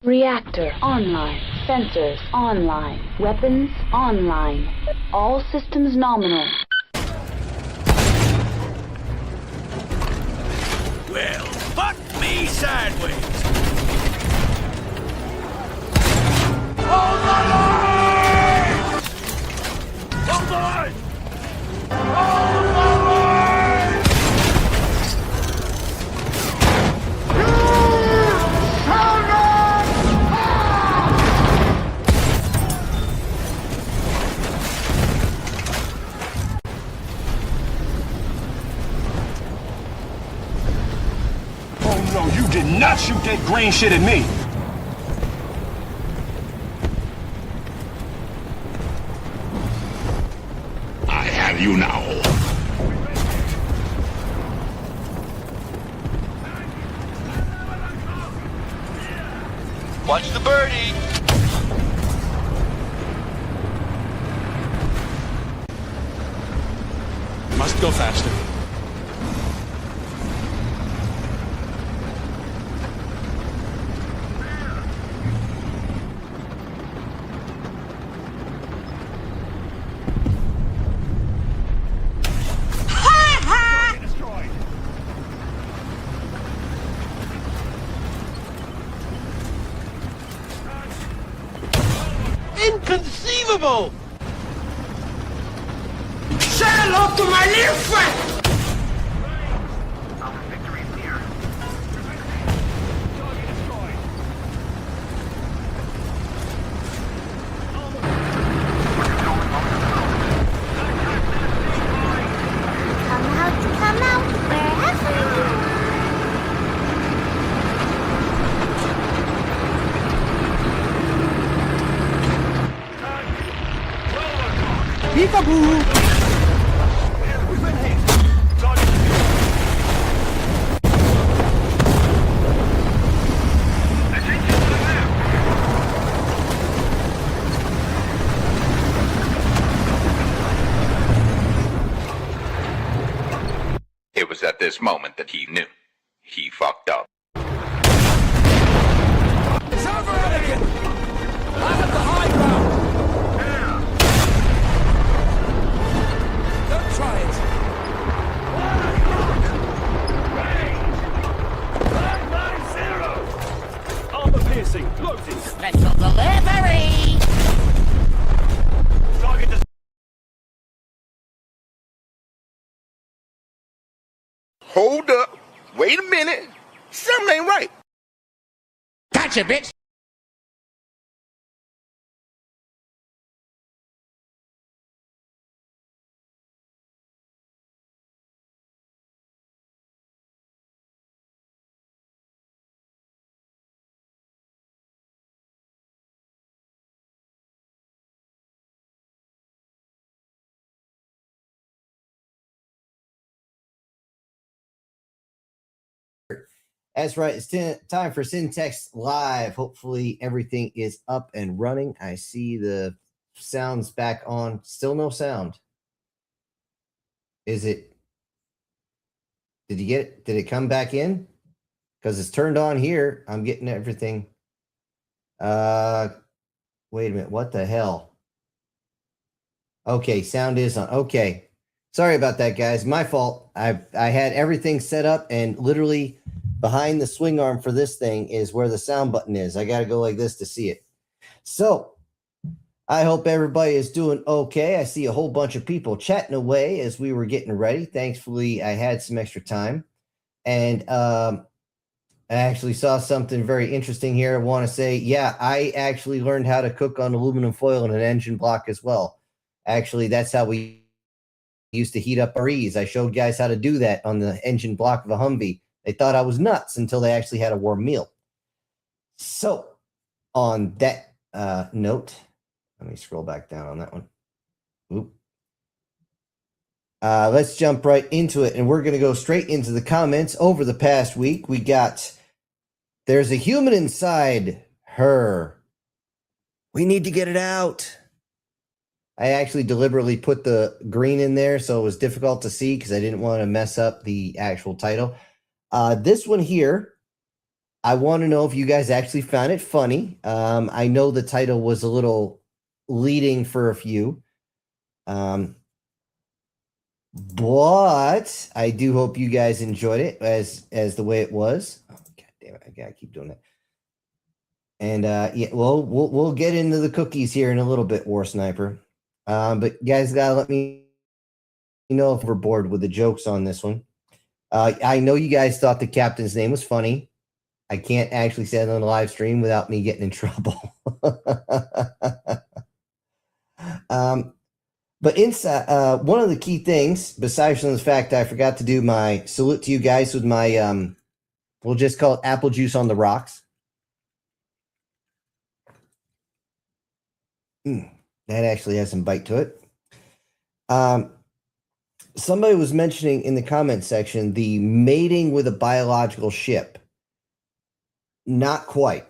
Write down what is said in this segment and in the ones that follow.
Reactor online. Sensors online. Weapons online. All systems nominal. Well, fuck me sideways. Hold the line! Hold the line! Hold the line! You shall not Oh no, you did not shoot that green shit at me! I have you now. Watch the birdie! Must go faster. Inconceivable! Say hello to my little friend! Come out, wherever you are. Peekaboo! We've been hit! Attention to the map! It was at this moment that he knew. He fucked up. It's over, Anakin! I'm at the high ground! Don't try it! Armor piercing, loaded! Special delivery! Target to... Hold up. Wait a minute. Something ain't right. Gotcha, bitch! That's right. It's time for Syntax Live. Hopefully everything is up and running. I see the sounds back on. Still no sound. Is it? Did you get it? Did it come back in? Because it's turned on here. I'm getting everything. Wait a minute. What the hell? Okay, sound is on. Okay. Sorry about that, guys. My fault. I had everything set up, and literally behind the swing arm for this thing is where the sound button is. I got to go like this to see it. So I hope everybody is doing okay. I see a whole bunch of people chatting away as we were getting ready. Thankfully, I had some extra time. And I actually saw something very interesting here. I want to say, yeah, I actually learned how to cook on aluminum foil in an engine block as well. Actually, that's how we used to heat up our E's. I showed guys how to do that on the engine block of a Humvee. They thought I was nuts until they actually had a warm meal. So on that note, let me scroll back down on that one. Oop. Let's jump right into it, and we're going to go straight into the comments. Over the past week, we got, there's a human inside her. We need to get it out. I actually deliberately put the green in there so it was difficult to see because I didn't want to mess up the actual title. This one here I want to know if you guys actually found it funny. I know the title was a little leading for a few. But I do hope you guys enjoyed it as the way it was. Oh, God damn it. I gotta keep doing it. And yeah, well, we'll get into the cookies here in a little bit, War Sniper. But guys gotta let me know if we're bored with the jokes on this one. I know you guys thought the captain's name was funny. I can't actually say it on the live stream without me getting in trouble. But inside, one of the key things, besides from the fact I forgot to do my salute to you guys with my, we'll just call it apple juice on the rocks. That actually has some bite to it. Somebody was mentioning in the comment section the mating with a biological ship. Not quite.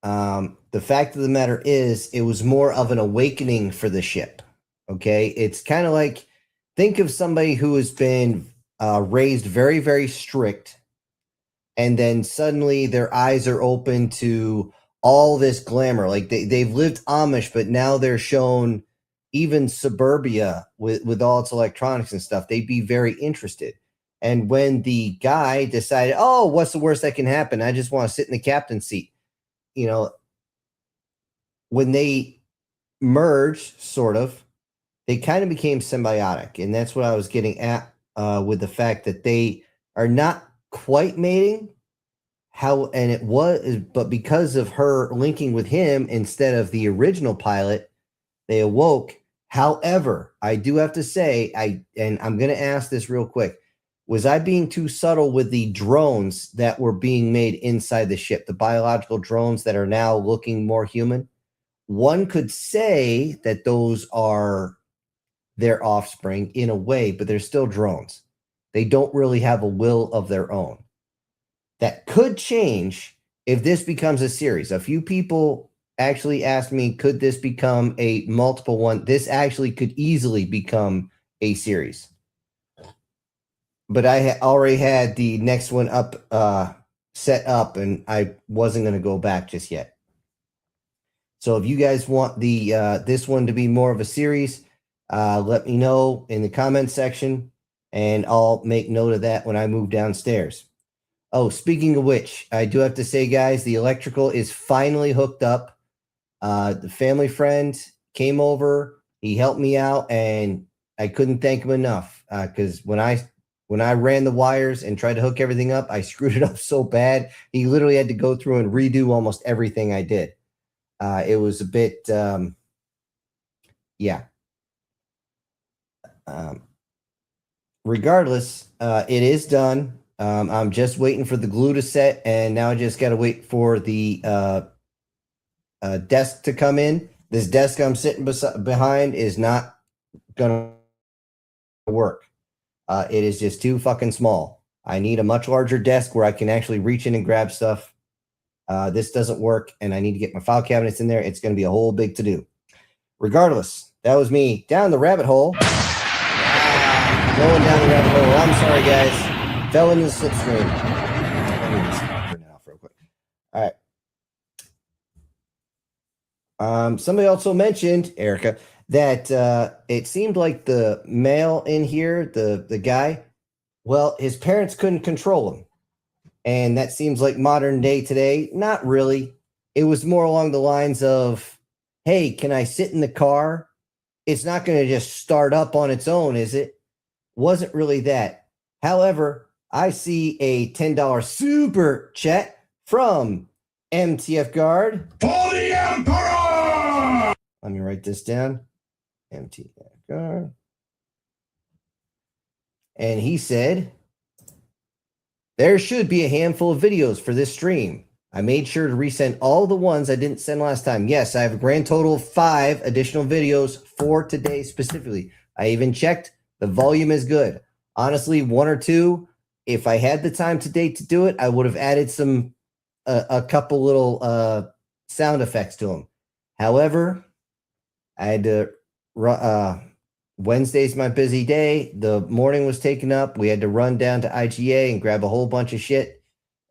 The fact of the matter is, it was more of an awakening for the ship. Okay, it's kind of like, think of somebody who has been raised very, very strict, and then suddenly their eyes are open to all this glamour. Like they've lived Amish, but now they're shown even suburbia with all its electronics and stuff. They'd be very interested. And when the guy decided, oh, what's the worst that can happen? I just want to sit in the captain's seat. You know, when they merged, sort of, they kind of became symbiotic. And that's what I was getting at with the fact that they are not quite mating. But because of her linking with him instead of the original pilot, they awoke. However, I do have to say, and I'm going to ask this real quick. Was I being too subtle with the drones that were being made inside the ship, the biological drones that are now looking more human? One could say that those are their offspring in a way, but they're still drones. They don't really have a will of their own. That could change if this becomes a series. A few people actually asked me, could this become a multiple one? This actually could easily become a series. But I already had the next one up, set up, and I wasn't going to go back just yet. So if you guys want the this one to be more of a series, let me know in the comment section, and I'll make note of that when I move downstairs. Oh, speaking of which, I do have to say, guys, the electrical is finally hooked up. The family friend came over. He helped me out, and I couldn't thank him enough because when I ran the wires and tried to hook everything up, I screwed it up so bad. He literally had to go through and redo almost everything I did. It was a bit, yeah. Regardless, it is done. I'm just waiting for the glue to set, and now I just got to wait for the desk to come in. This desk I'm sitting behind is not going to work. It is just too fucking small. I need a much larger desk where I can actually reach in and grab stuff. This doesn't work, and I need to get my file cabinets in there. It's going to be a whole big to-do. Regardless, that was me down the rabbit hole. Going down the rabbit hole. I'm sorry, guys. Fell into the slipstream. Real quick. All right. Somebody also mentioned, Erica, that it seemed like the male in here, the guy, well, his parents couldn't control him. And that seems like modern day today. Not really. It was more along the lines of, hey, can I sit in the car? It's not going to just start up on its own, is it? Wasn't really that. However, I see a $10 super chat from MTF Guard. For the Emperor! Let me write this down. MTF Guard. And he said, there should be a handful of videos for this stream. I made sure to resend all the ones I didn't send last time. Yes, I have a grand total of 5 additional videos for today specifically. I even checked. The volume is good. Honestly, 1 or 2, if I had the time today to do it, I would have added some a couple little sound effects to them. However, I had to Wednesday's my busy day. The morning was taken up. We had to run down to IGA and grab a whole bunch of shit.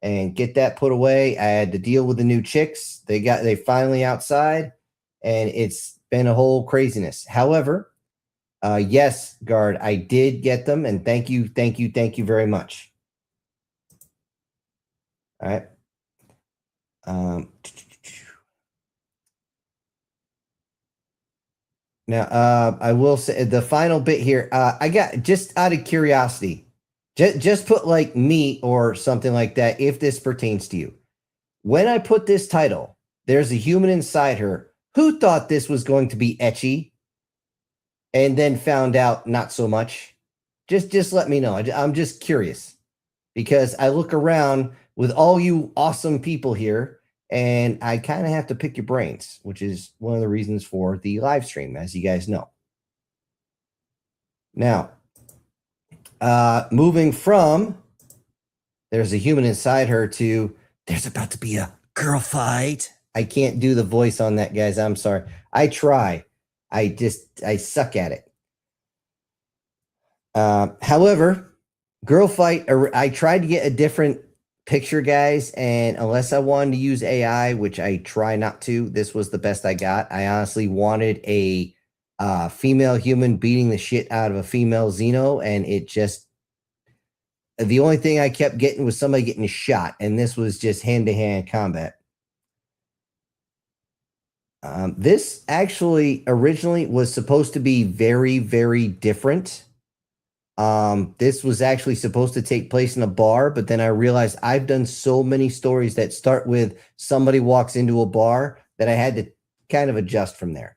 and get that put away. I had to deal with the new chicks. They finally outside, and it's been a whole craziness. However, yes, guard, I did get them, and thank you very much. All right. Now, I will say the final bit here. I got, just out of curiosity, just put like me or something like that if this pertains to you. When I put this title, there's a human inside her. Who thought this was going to be ecchi and then found out not so much? Just let me know. I'm just curious because I look around with all you awesome people here, and I kind of have to pick your brains, which is one of the reasons for the live stream, as you guys know. Now, moving from there's a human inside her to there's about to be a girl fight. I can't do the voice on that, guys. I'm sorry. I try. I suck at it. However, girl fight, I tried to get a different picture, guys, and unless I wanted to use AI, which I try not to, this was the best I got. I honestly wanted a female human beating the shit out of a female Xeno, and it just, the only thing I kept getting was somebody getting shot, and this was just hand-to-hand combat. This actually originally was supposed to be very, very different. This was actually supposed to take place in a bar, but then I realized I've done so many stories that start with somebody walks into a bar that I had to kind of adjust from there.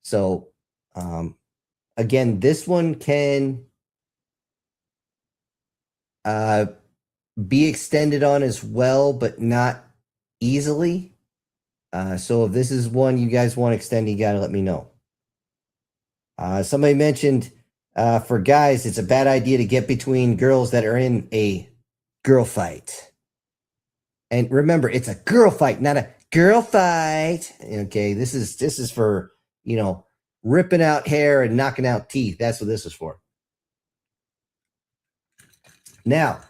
So, again, this one can be extended on as well, but not easily. So if this is one you guys want extended, you got to let me know. Somebody mentioned for guys, it's a bad idea to get between girls that are in a girl fight. And remember, it's a girl fight, not a girl fight. Okay, this is for, you know, ripping out hair and knocking out teeth. That's what this is for. Now,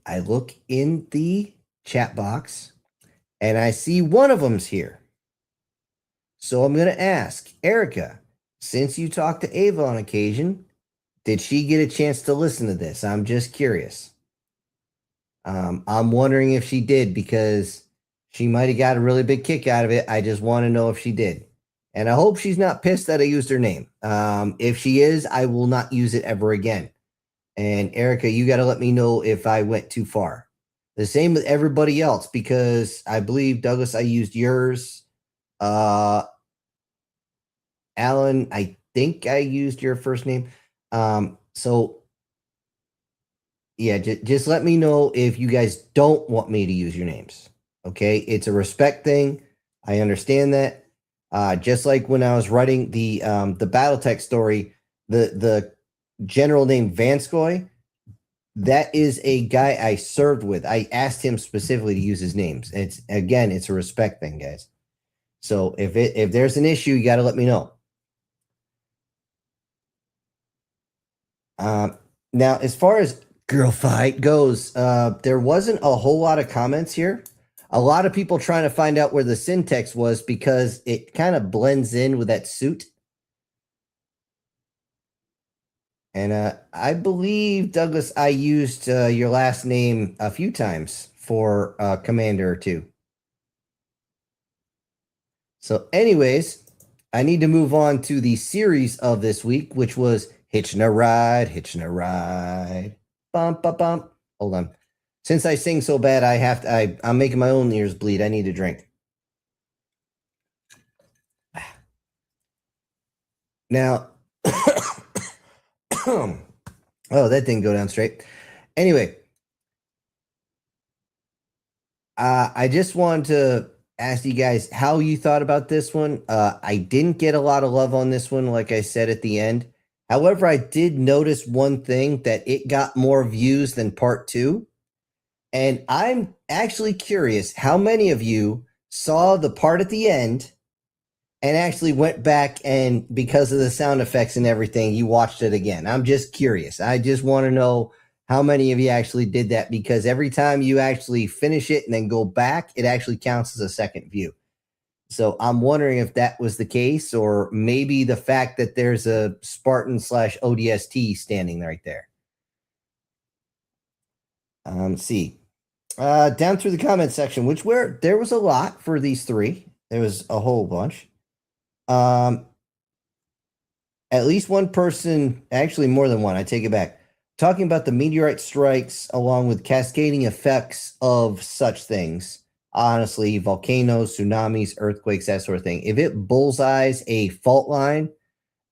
I look in the chat box and I see one of them's here. So I'm going to ask Erica, since you talked to Ava on occasion, did she get a chance to listen to this? I'm just curious. I'm wondering if she did, because she might have got a really big kick out of it. I just want to know if she did. And I hope she's not pissed that I used her name. If she is, I will not use it ever again. And Erica, you got to let me know if I went too far. The same with everybody else, because I believe, Douglas, I used yours. Alan, I think I used your first name. So yeah, just let me know if you guys don't want me to use your names. Okay, it's a respect thing. I understand that. Just like when I was writing the BattleTech story, the general name Vanskoy, that is a guy I served with. I asked him specifically to use his names. It's a respect thing, guys. So if there's an issue, you got to let me know. Now, as far as girl fight goes, there wasn't a whole lot of comments here. A lot of people trying to find out where the syntax was, because it kind of blends in with that suit. And I believe, Douglas, I used your last name a few times for Commander or two. So anyways, I need to move on to the series of this week, which was Hitching a Ride, Hitching a Ride. Bump, bump, bump. Hold on. Since I sing so bad, I'm making my own ears bleed. I need a drink. Now, oh, that didn't go down straight. Anyway, I just wanted to ask you guys how you thought about this one. I didn't get a lot of love on this one, like I said at the end. However, I did notice one thing, that it got more views than part 2. And I'm actually curious how many of you saw the part at the end and actually went back, and because of the sound effects and everything, you watched it again. I'm just curious. I just want to know how many of you actually did that, because every time you actually finish it and then go back, it actually counts as a second view. So I'm wondering if that was the case, or maybe the fact that there's a Spartan / ODST standing right there. See. Down through the comment section, where there was a lot for these three. There was a whole bunch. At least one person, actually more than one, I take it back, talking about the meteorite strikes along with cascading effects of such things. Honestly, volcanoes, tsunamis, earthquakes, that sort of thing. If it bullseyes a fault line,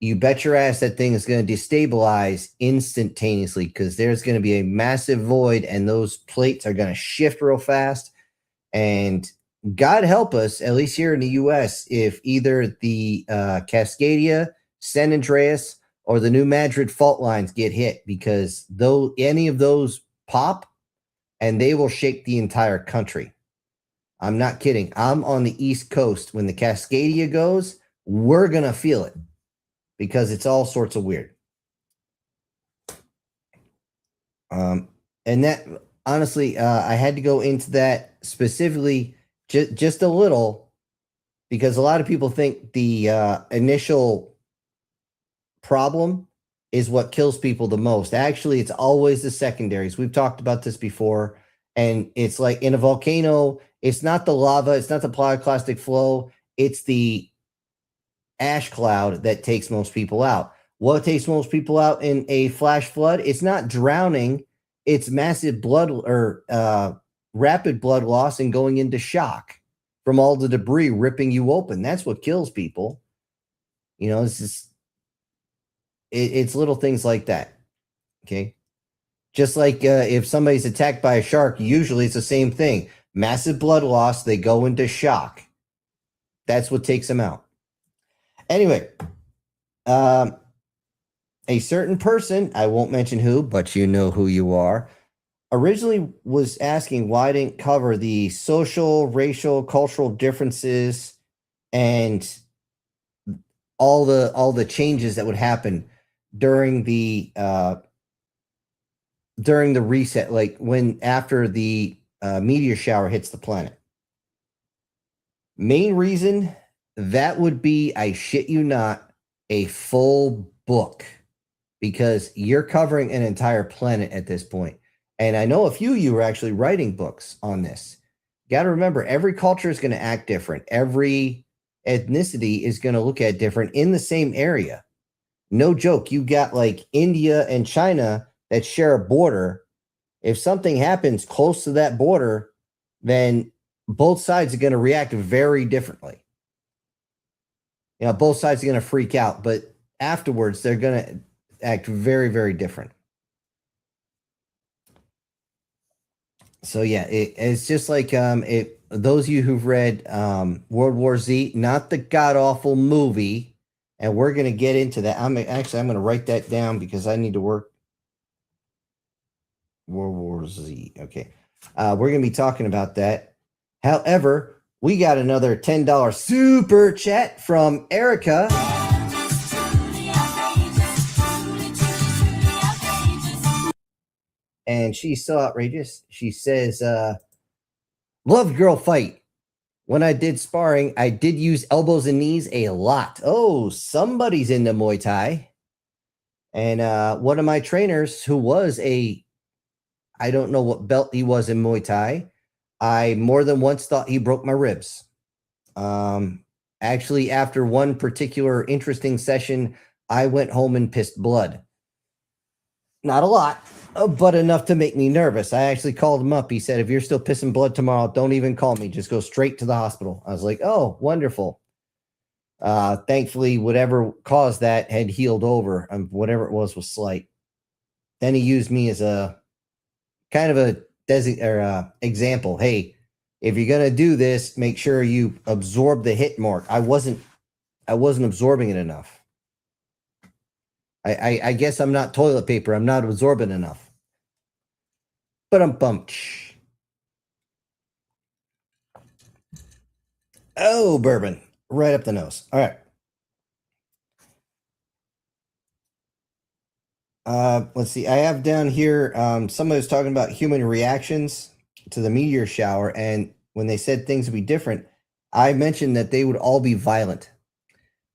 you bet your ass that thing is going to destabilize instantaneously, because there's going to be a massive void and those plates are going to shift real fast. And God help us, at least here in the U.S., if either the Cascadia, San Andreas, or the New Madrid fault lines get hit, because though any of those pop, and they will shake the entire country. I'm not kidding. I'm on the East Coast. When the Cascadia goes, we're going to feel it, because it's all sorts of weird. And that, honestly, I had to go into that specifically just a little, because a lot of people think the initial problem is what kills people the most. Actually, it's always the secondaries. We've talked about this before, and it's like in a volcano, it's not the lava, it's not the pyroclastic flow, it's the ash cloud that takes most people out. What takes most people out in a flash flood? It's not drowning, it's massive blood or rapid blood loss and going into shock from all the debris ripping you open. That's what kills people. You know, it's little things like that. Okay. Just like if somebody's attacked by a shark, usually it's the same thing. Massive blood loss, they go into shock. That's what takes them out. Anyway, a certain person, I won't mention who, but you know who you are, originally was asking why I didn't cover the social, racial, cultural differences and all the changes that would happen during the reset, like when after the meteor shower hits the planet. Main reason, that would be, I shit you not, a full book, because you're covering an entire planet at this point. And I know a few of you are actually writing books on this. You got to remember, every culture is going to act different. Every ethnicity is going to look at different in the same area. No joke. You got like India and China that share a border. If something happens close to that border, then both sides are going to react very differently. You know, both sides are going to freak out, but afterwards they're going to act very, very different. So yeah, it's just like those of you who've read World War Z, not the god-awful movie, and we're going to get into that. I'm going to write that down because I need to work. World War Z. Okay. We're going to be talking about that. However, we got another $10 super chat from Erica. And she's so outrageous. She says, love girl fight. When I did sparring, I did use elbows and knees a lot. Oh, somebody's into Muay Thai. And one of my trainers, who was I don't know what belt he was in Muay Thai, I more than once thought he broke my ribs. Actually, after one particular interesting session, I went home and pissed blood. Not a lot, but enough to make me nervous. I actually called him up. He said, if you're still pissing blood tomorrow, don't even call me. Just go straight to the hospital. I was like, oh, wonderful. Thankfully, whatever caused that had healed over. Whatever it was slight. Then he used me as a kind of a example. Hey, if you're going to do this, make sure you absorb the hit mark. I wasn't absorbing it enough. I guess I'm not toilet paper. I'm not absorbent enough. But I'm bumped. Oh, bourbon. Right up the nose. All right. Let's see. I have down here. Somebody was talking about human reactions to the meteor shower, and when they said things would be different, I mentioned that they would all be violent.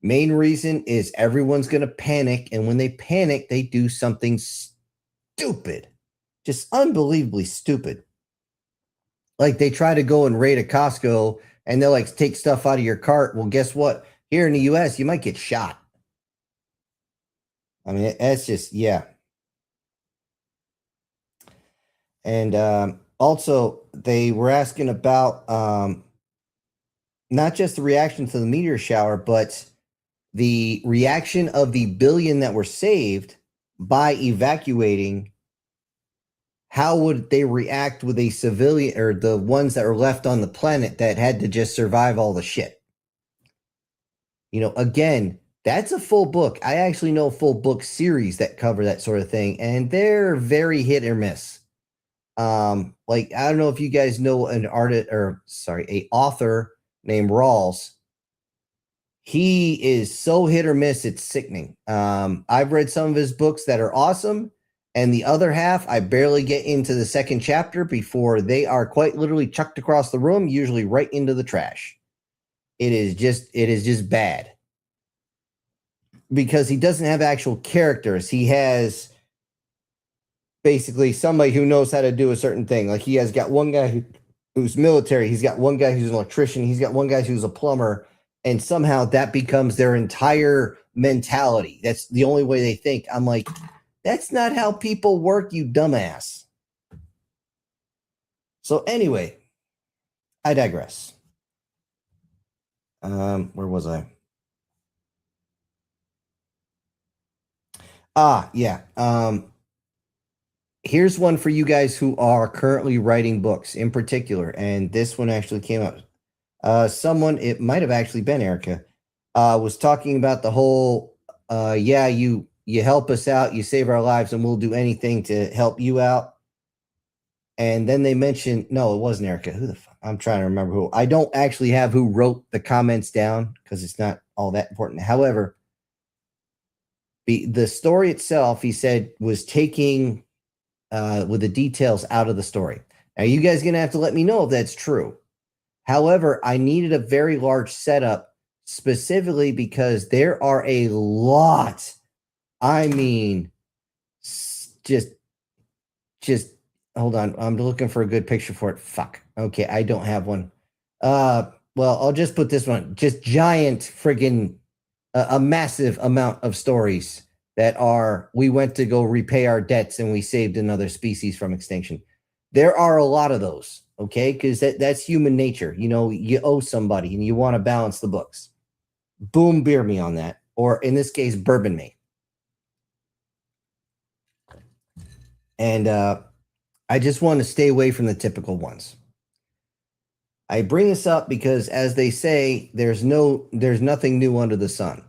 Main reason is everyone's going to panic, and when they panic, they do something stupid, just unbelievably stupid. Like they try to go and raid a Costco, and they'll like take stuff out of your cart. Well, guess what? Here in the U.S., you might get shot. I mean, that's just, yeah. And also, they were asking about not just the reaction to the meteor shower, but the reaction of the billion that were saved by evacuating. How would they react with a civilian, or the ones that were left on the planet that had to just survive all the shit? You know, again, that's a full book. I actually know full book series that cover that sort of thing, and they're very hit or miss. Like, I don't know if you guys know an artist, or sorry, a author named Rawls. He is so hit or miss, it's sickening. I've read some of his books that are awesome, and the other half, I barely get into the second chapter before they are quite literally chucked across the room, usually right into the trash. It is just bad. Because he doesn't have actual characters. He has basically somebody who knows how to do a certain thing. Like he has got one guy who's military. He's got one guy who's an electrician. He's got one guy who's a plumber. And somehow that becomes their entire mentality. That's the only way they think. I'm like, that's not how people work, you dumbass. So anyway, I digress. Where was I? Yeah. Here's one for you guys who are currently writing books in particular. And this one actually came out. Someone, it might have actually been Erica, was talking about the whole, yeah, you help us out, you save our lives, and we'll do anything to help you out. And then they mentioned, no, it wasn't Erica. Who the fuck? I'm trying to remember who. I don't actually have who wrote the comments down because it's not all that important. However, the story itself, he said, was taking with the details out of the story. Now, you guys are going to have to let me know if that's true. However, I needed a very large setup specifically because there are a lot. I mean, just hold on. I'm looking for a good picture for it. Fuck. Okay, I don't have one. Well, I'll just put this one. Just giant friggin' a massive amount of stories that are, we went to go repay our debts and we saved another species from extinction. There are a lot of those, okay? Because that's human nature. You know, you owe somebody and you want to balance the books. Boom, beer me on that. Or in this case, bourbon me. And I just want to stay away from the typical ones. I bring this up because, as they say, there's nothing new under the sun.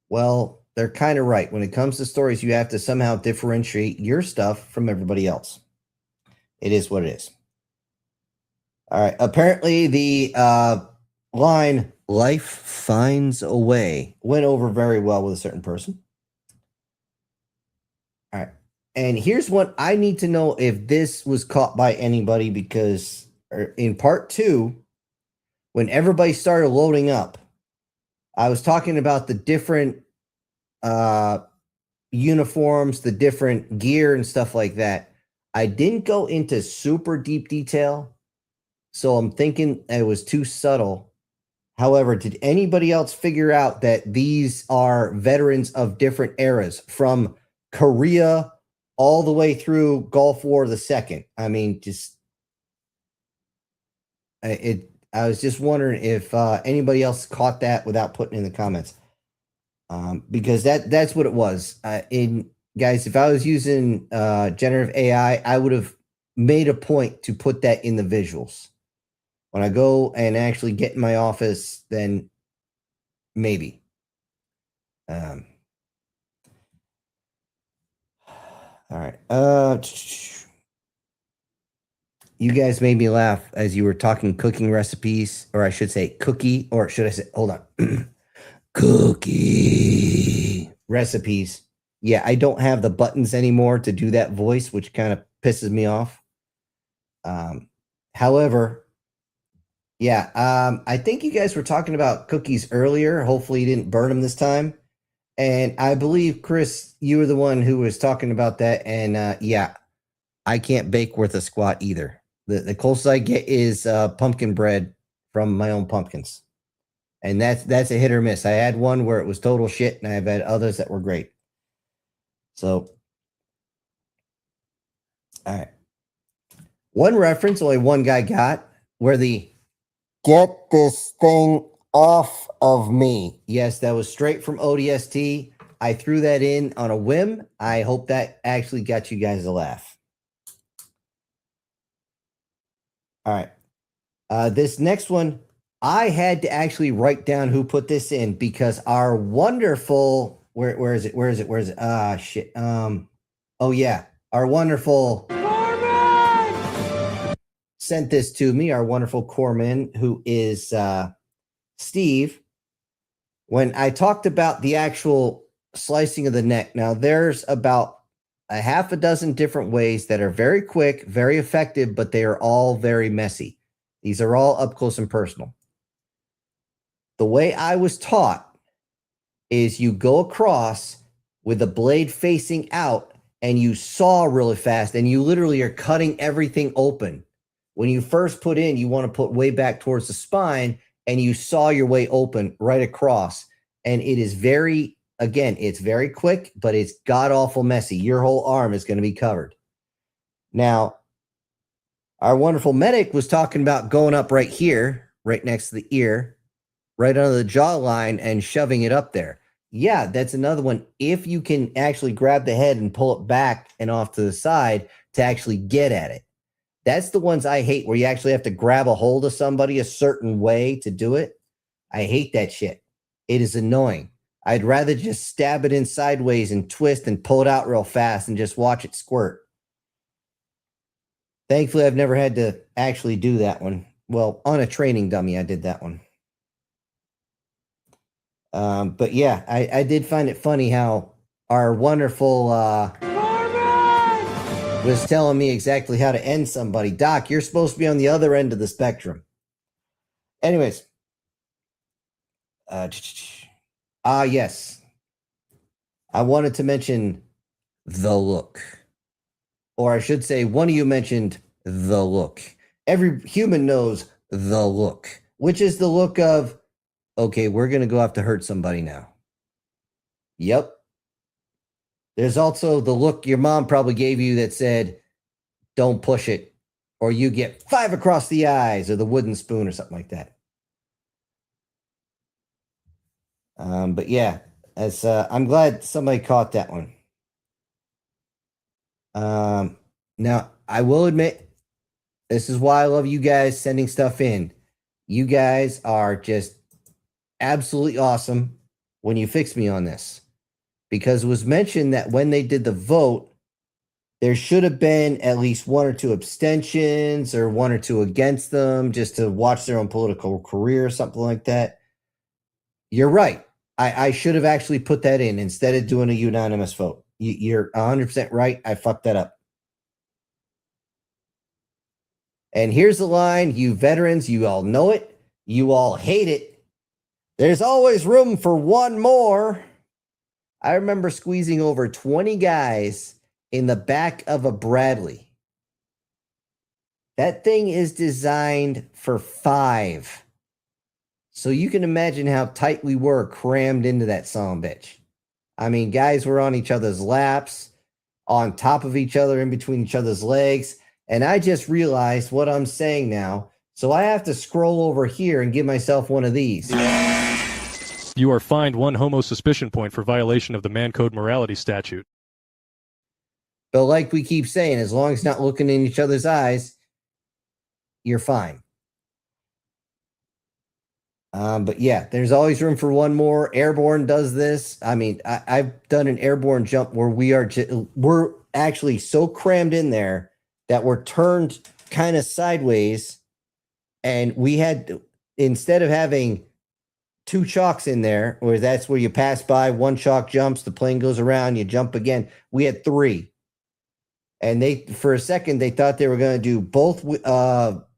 Well, they're kind of right. When it comes to stories, you have to somehow differentiate your stuff from everybody else. It is what it is. All right. Apparently, the line, life finds a way, went over very well with a certain person. All right. And here's what I need to know if this was caught by anybody, because in part 2, when everybody started loading up, I was talking about the different uniforms, the different gear and stuff like that. I didn't go into super deep detail, so I'm thinking it was too subtle. However, did anybody else figure out that these are veterans of different eras, from Korea all the way through Gulf War II? I mean, I was just wondering if anybody else caught that without putting in the comments, because that's what it was. Guys, if I was using generative AI, I would have made a point to put that in the visuals. When I go and actually get in my office, then maybe. All right. You guys made me laugh as you were talking cooking recipes, or I should say cookie, or should I say, hold on, cookie recipes. yeah, I don't have the buttons anymore to do that voice, which kind of pisses me off. However, yeah, I think you guys were talking about cookies earlier. Hopefully you didn't burn them this time. And I believe, Chris, you were the one who was talking about that. And yeah, I can't bake worth a squat either. The closest I get is pumpkin bread from my own pumpkins. And that's a hit or miss. I had one where it was total shit, and I've had others that were great. So, all right. One reference only one guy got, where the "get this thing off of me." Yes, that was straight from ODST. I threw that in on a whim. I hope that actually got you guys a laugh. All right. This next one, I had to actually write down who put this in, because our wonderful, where is it? Ah, shit. Oh yeah, our wonderful sent this to me. Our wonderful corpsman, who is Steve. When I talked about the actual slicing of the neck, now there's about a half a dozen different ways that are very quick, very effective, but they are all very messy. These are all up close and personal. The way I was taught is you go across with the blade facing out and you saw really fast, and you literally are cutting everything open. When you first put in, you want to put way back towards the spine, and you saw your way open right across. And it is very, again, it's very quick, but it's god-awful messy. Your whole arm is going to be covered. Now, our wonderful medic was talking about going up right here, right next to the ear, right under the jawline, and shoving it up there. Yeah, that's another one. If you can actually grab the head and pull it back and off to the side to actually get at it. That's the ones I hate, where you actually have to grab a hold of somebody a certain way to do it. I hate that shit. It is annoying. I'd rather just stab it in sideways and twist and pull it out real fast and just watch it squirt. Thankfully, I've never had to actually do that one. Well, on a training dummy, I did that one. But yeah, I did find it funny how our wonderful was telling me exactly how to end somebody. Doc, you're supposed to be on the other end of the spectrum. Anyways. Yes. I wanted to mention the look. Or I should say, one of you mentioned the look. Every human knows the look, which is the look of, okay, we're going to go have to hurt somebody now. Yep. There's also the look your mom probably gave you that said, don't push it, or you get 5 across the eyes, or the wooden spoon, or something like that. But yeah, as I'm glad somebody caught that one. Now, I will admit, this is why I love you guys sending stuff in. You guys are just absolutely awesome when you fix me on this. Because it was mentioned that when they did the vote, there should have been at least 1 or 2 abstentions or 1 or 2 against them, just to watch their own political career or something like that. You're right. I should have actually put that in instead of doing a unanimous vote. You're 100% right. I fucked that up. And here's the line, you veterans, you all know it. You all hate it. There's always room for one more. I remember squeezing over 20 guys in the back of a Bradley. That thing is designed for 5. So you can imagine how tight we were crammed into that son of a bitch. I mean, guys were on each other's laps, on top of each other, in between each other's legs. And I just realized what I'm saying now. So I have to scroll over here and give myself one of these. You are fined 1 homo suspicion point for violation of the Man Code Morality Statute. But like we keep saying, as long as not looking in each other's eyes, you're fine. But yeah, there's always room for one more. Airborne does this. I mean, I've done an airborne jump where we're actually so crammed in there that we're turned kind of sideways, and we had, instead of having 2 chalks in there, where that's where you pass by, 1 chalk jumps, the plane goes around, you jump again. We had 3. And they, for a second, they thought they were going to do both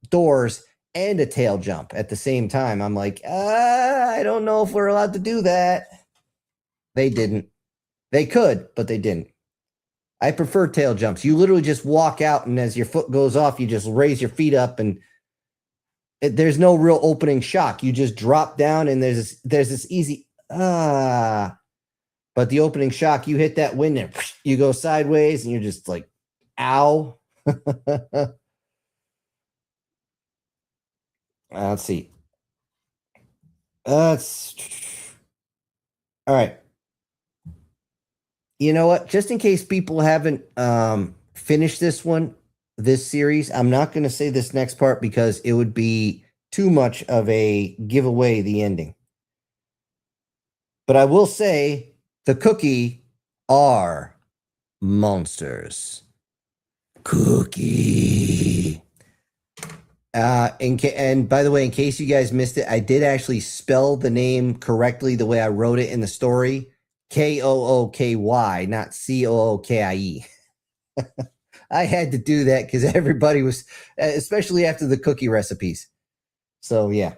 doors and a tail jump at the same time. I'm like, I don't know if we're allowed to do that. They didn't. They could, but they didn't. I prefer tail jumps. You literally just walk out, and as your foot goes off, you just raise your feet up, and there's no real opening shock. You just drop down, and there's this easy but the opening shock, you hit that wind, and you go sideways, and you're just like, ow. Let's see. That's all right. You know what? Just in case people haven't finished this series, I'm not going to say this next part because it would be too much of a giveaway the ending. But I will say the cookie are monsters. Cookie. And by the way, in case you guys missed it, I did actually spell the name correctly the way I wrote it in the story. Kooky, not Cookie. I had to do that because everybody was, especially after the cookie recipes. So, yeah.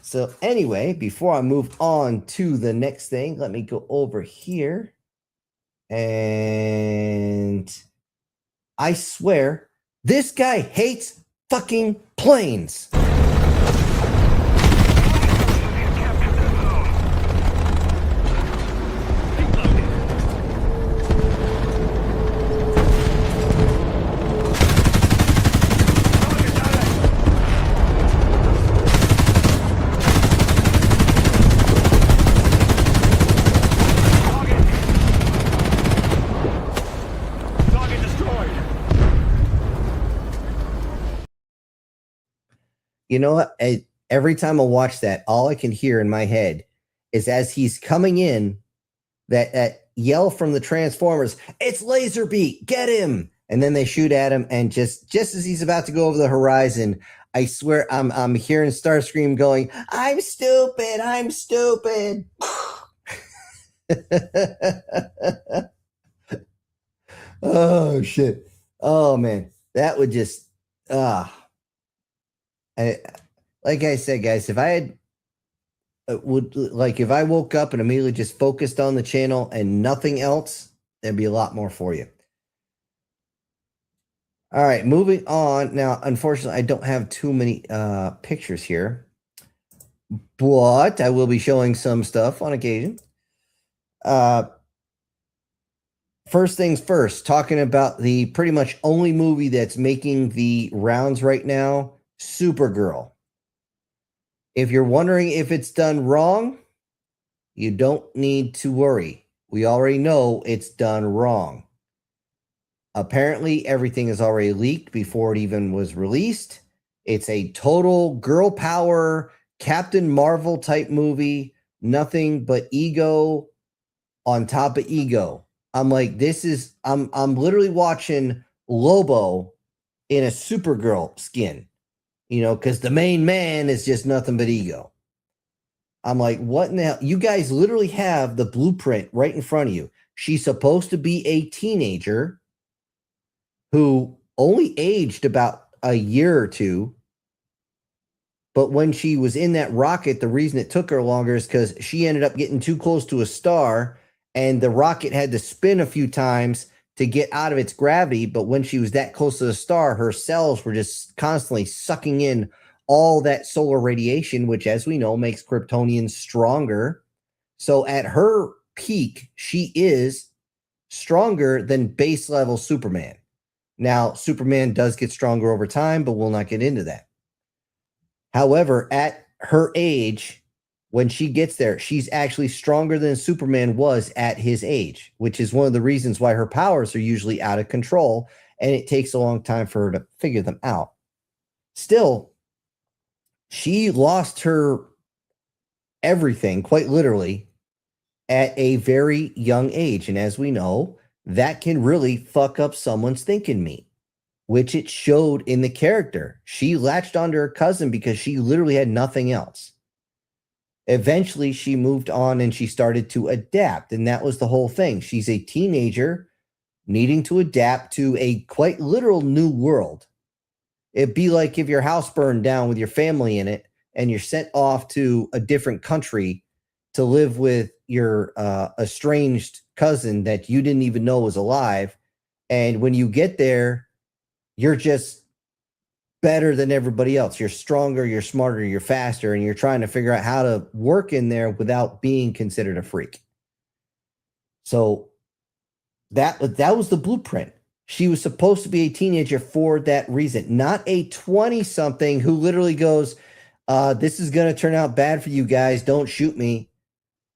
So, anyway, before I move on to the next thing, let me go over here. And I swear, this guy hates fucking planes. You know what? Every time I watch that, all I can hear in my head is as he's coming in, that yell from the Transformers, "It's Laserbeak, get him!" And then they shoot at him, and just as he's about to go over the horizon, I swear I'm hearing Starscream going, "I'm stupid, I'm stupid." Oh shit. Oh man. That would just like I said, guys, if I had if I woke up and immediately just focused on the channel and nothing else, there'd be a lot more for you. All right, moving on. Now, unfortunately, I don't have too many pictures here, but I will be showing some stuff on occasion. First things first, talking about the pretty much only movie that's making the rounds right now, Supergirl. If you're wondering if it's done wrong, you don't need to worry. We already know it's done wrong. Apparently, everything is already leaked before it even was released. It's a total girl power, Captain Marvel type movie. Nothing but ego on top of ego. I'm like, I'm literally watching Lobo in a Supergirl skin. You know, because the main man is just nothing but ego. I'm like, what in the hell? You guys literally have the blueprint right in front of you. She's supposed to be a teenager who only aged about a year or two. But when she was in that rocket, the reason it took her longer is because she ended up getting too close to a star, and the rocket had to spin a few times to get out of its gravity. But when she was that close to the star, her cells were just constantly sucking in all that solar radiation, which, as we know, makes Kryptonians stronger. So at her peak, she is stronger than base level Superman. Now, Superman does get stronger over time, but we'll not get into that. However, at her age, when she gets there, she's actually stronger than Superman was at his age, which is one of the reasons why her powers are usually out of control, and it takes a long time for her to figure them out. Still, she lost her everything, quite literally, at a very young age. And as we know, that can really fuck up someone's thinking meat, which it showed in the character. She latched onto her cousin because she literally had nothing else. Eventually, she moved on and she started to adapt. And that was the whole thing. She's a teenager needing to adapt to a quite literal new world. It'd be like if your house burned down with your family in it and you're sent off to a different country to live with your estranged cousin that you didn't even know was alive. And when you get there, you're just better than everybody else. You're stronger, you're smarter, you're faster, and you're trying to figure out how to work in there without being considered a freak. So that was the blueprint. She was supposed to be a teenager for that reason, not a 20-something who literally goes, this is going to turn out bad for you guys. Don't shoot me.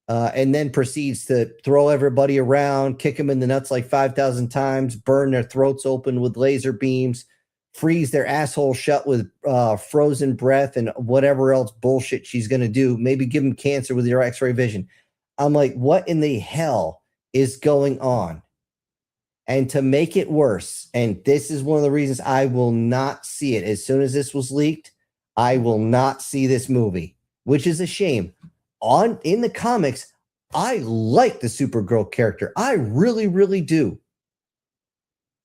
And then proceeds to throw everybody around, kick them in the nuts like 5,000 times, burn their throats open with laser beams, freeze their asshole shut with frozen breath and whatever else bullshit she's going to do. Maybe give them cancer with your x-ray vision. I'm like, what in the hell is going on? And to make it worse, and this is one of the reasons I will not see it. As soon as this was leaked, I will not see this movie, which is a shame. In the comics, I like the Supergirl character. I really, really do.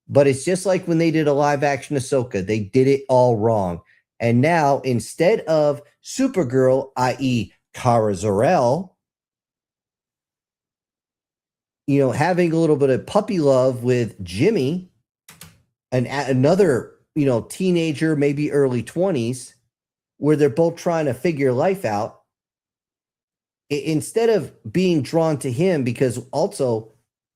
But it's just like when they did a live action Ahsoka, they did it all wrong. And now, instead of Supergirl, i.e. Kara Zor-El, having a little bit of puppy love with Jimmy, and another, teenager, maybe early 20s, where they're both trying to figure life out, instead of being drawn to him, because also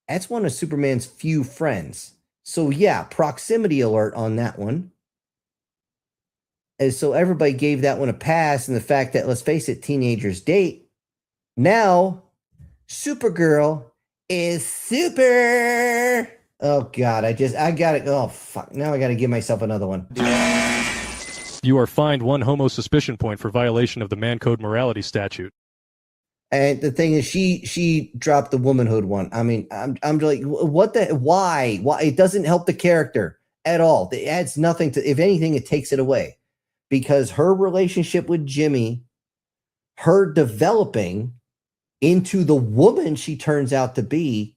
that's one of Superman's few friends. So yeah, proximity alert on that one. And so everybody gave that one a pass. And the fact that, let's face it, teenagers date. Now, Supergirl is super. Oh God, I got it. Oh fuck. Now I got to give myself another one. You are fined 1 homo suspicion point for violation of the man code morality statute. And the thing is, she dropped the womanhood one. I mean, I'm like, what the, why? It doesn't help the character at all. It adds nothing to, if anything, it takes it away, because her relationship with Jimmy, her developing into the woman she turns out to be,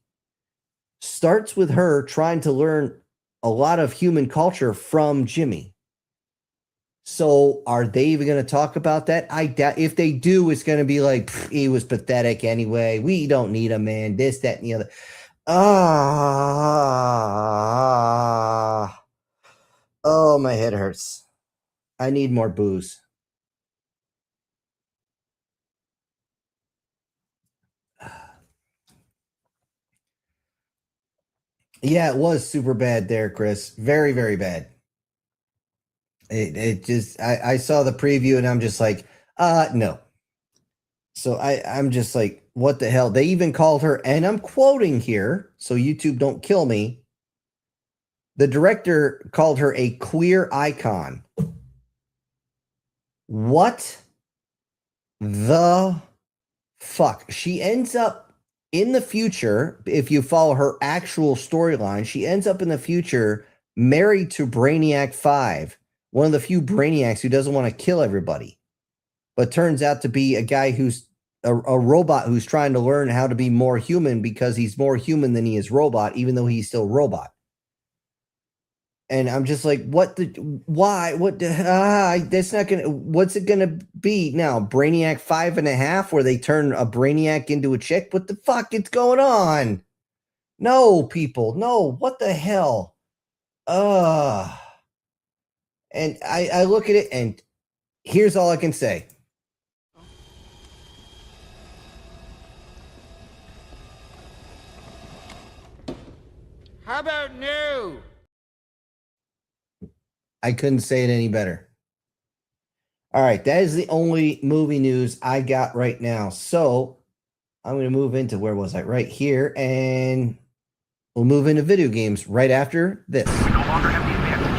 starts with her trying to learn a lot of human culture from Jimmy. So are they even going to talk about that? I doubt. If they do, it's going to be like, he was pathetic anyway. We don't need a man. This, that, and the other. Oh, my head hurts. I need more booze. Yeah, it was super bad there, Chris. Very, very bad. It just, I saw the preview and I'm just like, no. So I'm just like, what the hell? They even called her, and I'm quoting here, so YouTube don't kill me. The director called her a queer icon. What the fuck? She ends up in the future, if you follow her actual storyline, she ends up in the future married to Brainiac 5. One of the few Brainiacs who doesn't want to kill everybody, but turns out to be a guy who's a robot who's trying to learn how to be more human, because he's more human than he is robot, even though he's still robot. And I'm just like, why? That's not going to, what's it going to be now? Brainiac 5.5, where they turn a Brainiac into a chick? What the fuck is going on? No, people, no, what the hell? And I look at it, and here's all I can say. How about new? I couldn't say it any better. All right, that is the only movie news I got right now. So I'm going to move into, where was I? Right here, and we'll move into video games right after this. We no longer have the advantage.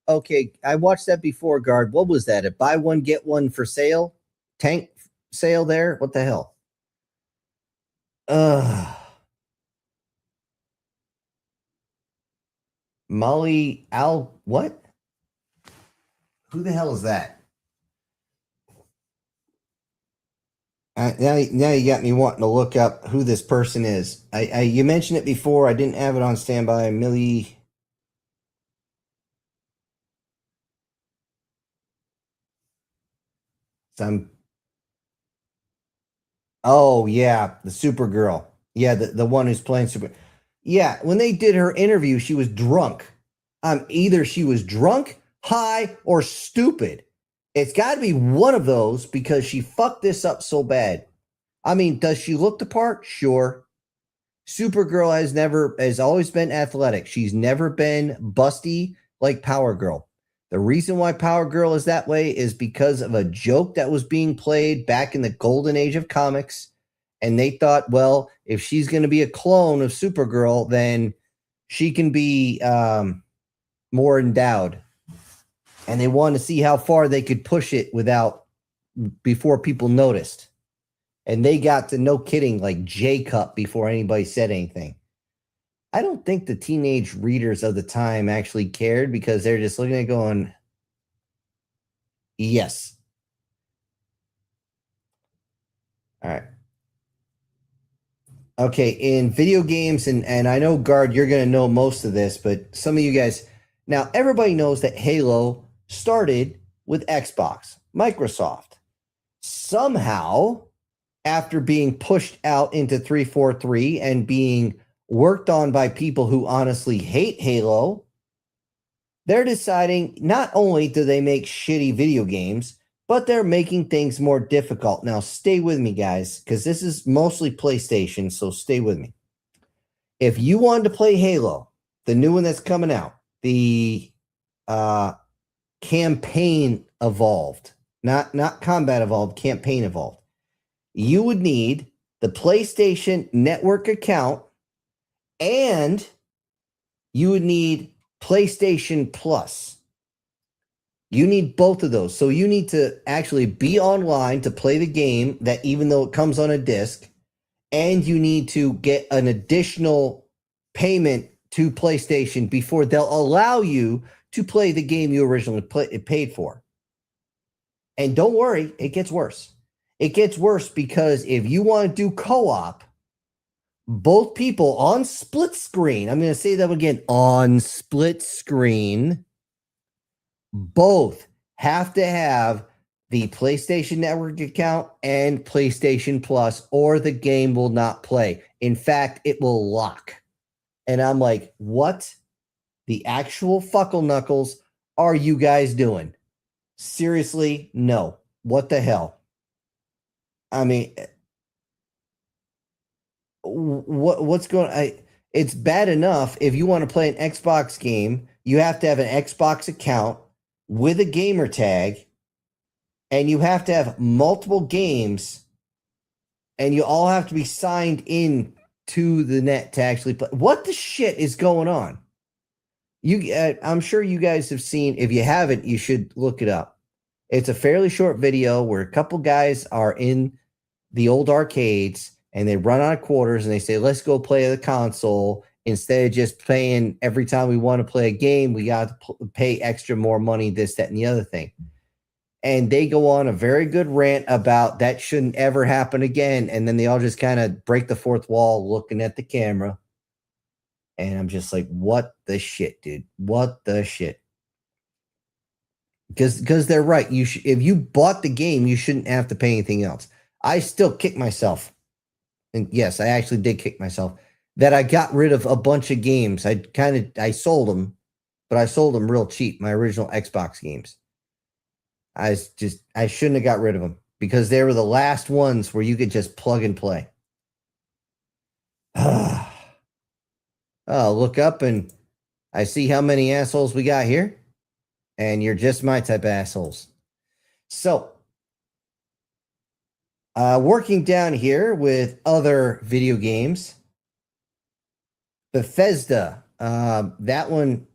Okay, I watched that before, Guard. What was that? A buy one, get one for sale? Tank sale there? What the hell? Molly Al what? Who the hell is that? Now you got me wanting to look up who this person is. You mentioned it before. I didn't have it on standby. Millie. Oh yeah, the Supergirl. Yeah, the one who's playing Super. Yeah, when they did her interview, she was drunk. Either she was drunk, high, or stupid. It's got to be one of those because she fucked this up so bad. I mean, does she look the part? Sure. Supergirl has always been athletic. She's never been busty like Power Girl. The reason why Power Girl is that way is because of a joke that was being played back in the golden age of comics. And they thought, well, if she's going to be a clone of Supergirl, then she can be more endowed. And they wanted to see how far they could push it before people noticed. And they got to, no kidding, like J-Cup before anybody said anything. I don't think the teenage readers of the time actually cared because they're just looking at it going, yes. All right. Okay, in video games, and I know, Guard, you're going to know most of this, but some of you guys, now everybody knows that Halo started with Xbox, Microsoft. Somehow, after being pushed out into 343 and being worked on by people who honestly hate Halo, they're deciding not only do they make shitty video games, but they're making things more difficult. Now, stay with me, guys, because this is mostly PlayStation, so stay with me. If you wanted to play Halo, the new one that's coming out, the campaign evolved, not combat evolved, campaign evolved, you would need the PlayStation Network account and you would need PlayStation Plus. You need both of those. So you need to actually be online to play the game, that even though it comes on a disc, and you need to get an additional payment to PlayStation before they'll allow you to play the game you originally paid for. And don't worry, it gets worse. It gets worse because if you want to do co-op, both people on split screen, I'm going to say that again, on split screen, both have to have the PlayStation Network account and PlayStation Plus, or the game will not play. In fact, it will lock. And I'm like, what the actual fuckle knuckles are you guys doing? Seriously, no. What the hell? I mean, what's going on? It's bad enough if you want to play an Xbox game, you have to have an Xbox account with a gamer tag, and you have to have multiple games, and you all have to be signed in to the net to actually play. What the shit is going on? I'm sure you guys have seen. If you haven't, you should look it up. It's a fairly short video where a couple guys are in the old arcades and they run out of quarters and they say, let's go play the console. Instead of just paying every time we want to play a game, we got to pay extra more money, this, that, and the other thing. And they go on a very good rant about that shouldn't ever happen again. And then they all just kind of break the fourth wall looking at the camera. And I'm just like, what the shit, dude? What the shit? Because they're right. If you bought the game, you shouldn't have to pay anything else. I still kick myself. And yes, I actually did kick myself that I got rid of a bunch of games. I sold them, but I sold them real cheap. My original Xbox games. I shouldn't have got rid of them because they were the last ones where you could just plug and play. Oh, look up and I see how many assholes we got here. And you're just my type of assholes. So, working down here with other video games. Bethesda. That one,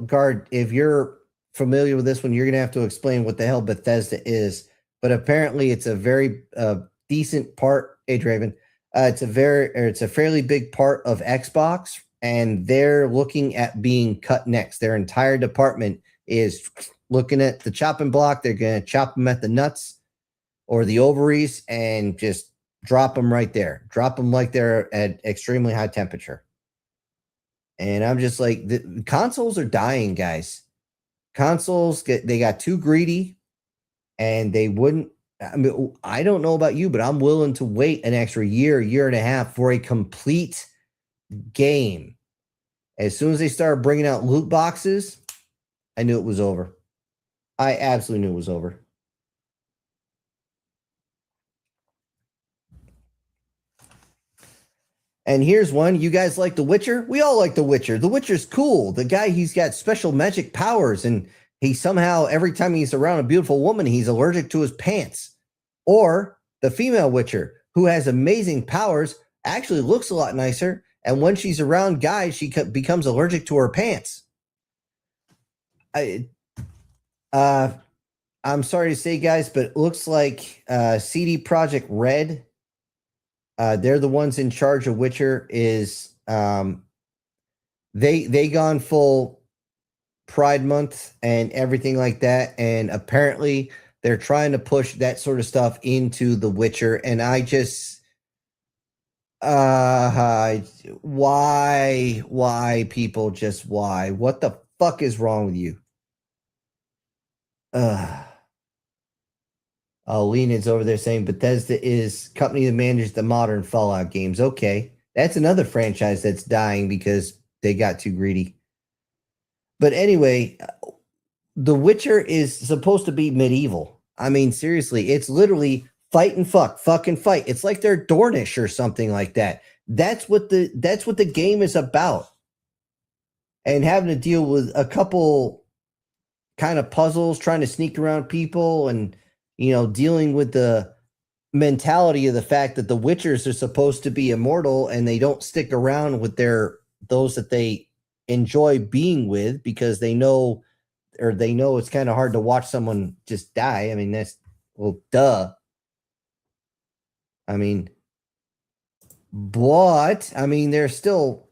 Guard, if you're familiar with this one, you're going to have to explain what the hell Bethesda is. but apparently it's a very decent part. Hey, Draven, it's a fairly big part of Xbox, and they're looking at being cut next. Their entire department is looking at the chopping block. They're going to chop them at the nuts or the ovaries and just drop them right there. Drop them like they're at extremely high temperature. And I'm just like, the consoles are dying, guys. Consoles they got too greedy, and they wouldn't. I mean, I don't know about you, but I'm willing to wait an extra year and a half for a complete game. As soon as they started bringing out loot boxes, I knew it was over. I absolutely knew it was over. And here's one. You guys like The Witcher? We all like The Witcher. The Witcher's cool. The guy, he's got special magic powers, and he somehow, every time he's around a beautiful woman, he's allergic to his pants. Or the female Witcher, who has amazing powers, actually looks a lot nicer, and when she's around guys, she becomes allergic to her pants. I'm sorry to say, guys, but it looks like CD Projekt Red, they're the ones in charge of Witcher, is they gone full Pride Month and everything like that, and apparently they're trying to push that sort of stuff into The Witcher, and I just why people, just why? What the fuck is wrong with you? Oh, Leonid's over there saying Bethesda is company that manages the modern Fallout games. Okay, that's another franchise that's dying because they got too greedy. But anyway, The Witcher is supposed to be medieval. I mean, seriously, it's literally fight and fucking fight. It's like they're Dornish or something like that. That's what the game is about. And having to deal with a couple kind of puzzles, trying to sneak around people, and dealing with the mentality of the fact that the Witchers are supposed to be immortal and they don't stick around with those that they enjoy being with, because they know it's kind of hard to watch someone just die. I mean, that's, well, duh. I mean, but I mean, it's still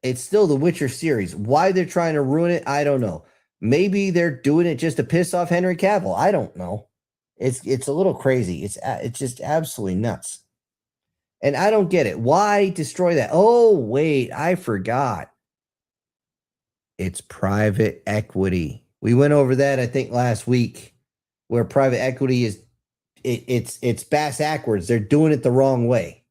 the Witcher series. Why they're trying to ruin it, I don't know. Maybe they're doing it just to piss off Henry Cavill. I don't know. It's a little crazy. It's just absolutely nuts. And I don't get it. Why destroy that? Oh, wait, I forgot. It's private equity. We went over that, I think, last week, where private equity is it's bass backwards. They're doing it the wrong way.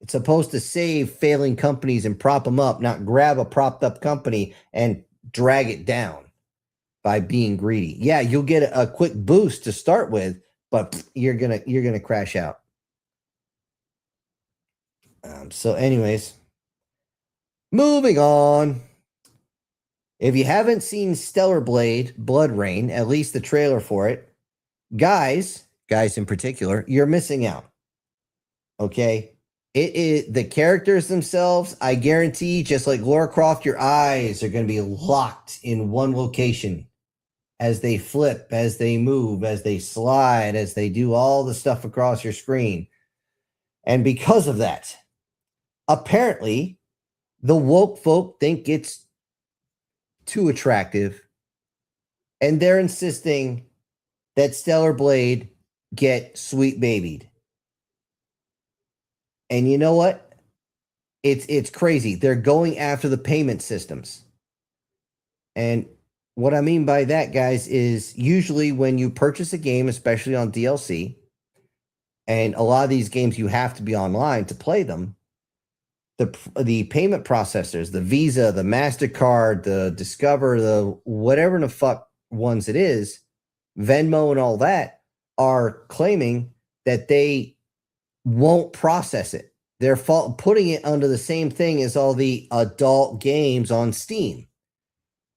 It's supposed to save failing companies and prop them up, not grab a propped up company and drag it down by being greedy. Yeah, you'll get a quick boost to start with, but you're gonna crash out. So anyways, moving on. If you haven't seen Stellar Blade Blood Rain, at least the trailer for it, guys in particular, you're missing out. Okay? It is the characters themselves, I guarantee, just like Lara Croft, your eyes are going to be locked in one location as they flip, as they move, as they slide, as they do all the stuff across your screen. And because of that, apparently, the woke folk think it's too attractive, and they're insisting that Stellar Blade get sweet babied. And you know what? It's crazy. They're going after the payment systems. And what I mean by that, guys, is usually when you purchase a game, especially on DLC, and a lot of these games you have to be online to play them, the payment processors, the Visa, the MasterCard, the Discover, the whatever the fuck ones it is, Venmo and all that, are claiming that they won't process it. They're putting it under the same thing as all the adult games on Steam.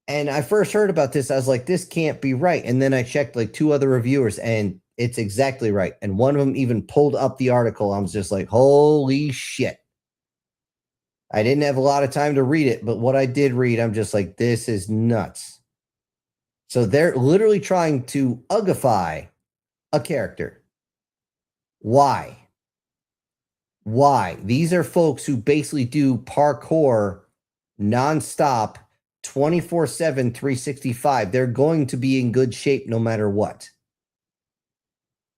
And I first heard about this, I was like, this can't be right. And then I checked like 2 other reviewers, and it's exactly right. And one of them even pulled up the article. I was just like, holy shit. I didn't have a lot of time to read it, but what I did read, I'm just like, this is nuts. So they're literally trying to uggify a character. Why? Why? These are folks who basically do parkour nonstop, 24/7, 365. They're going to be in good shape no matter what.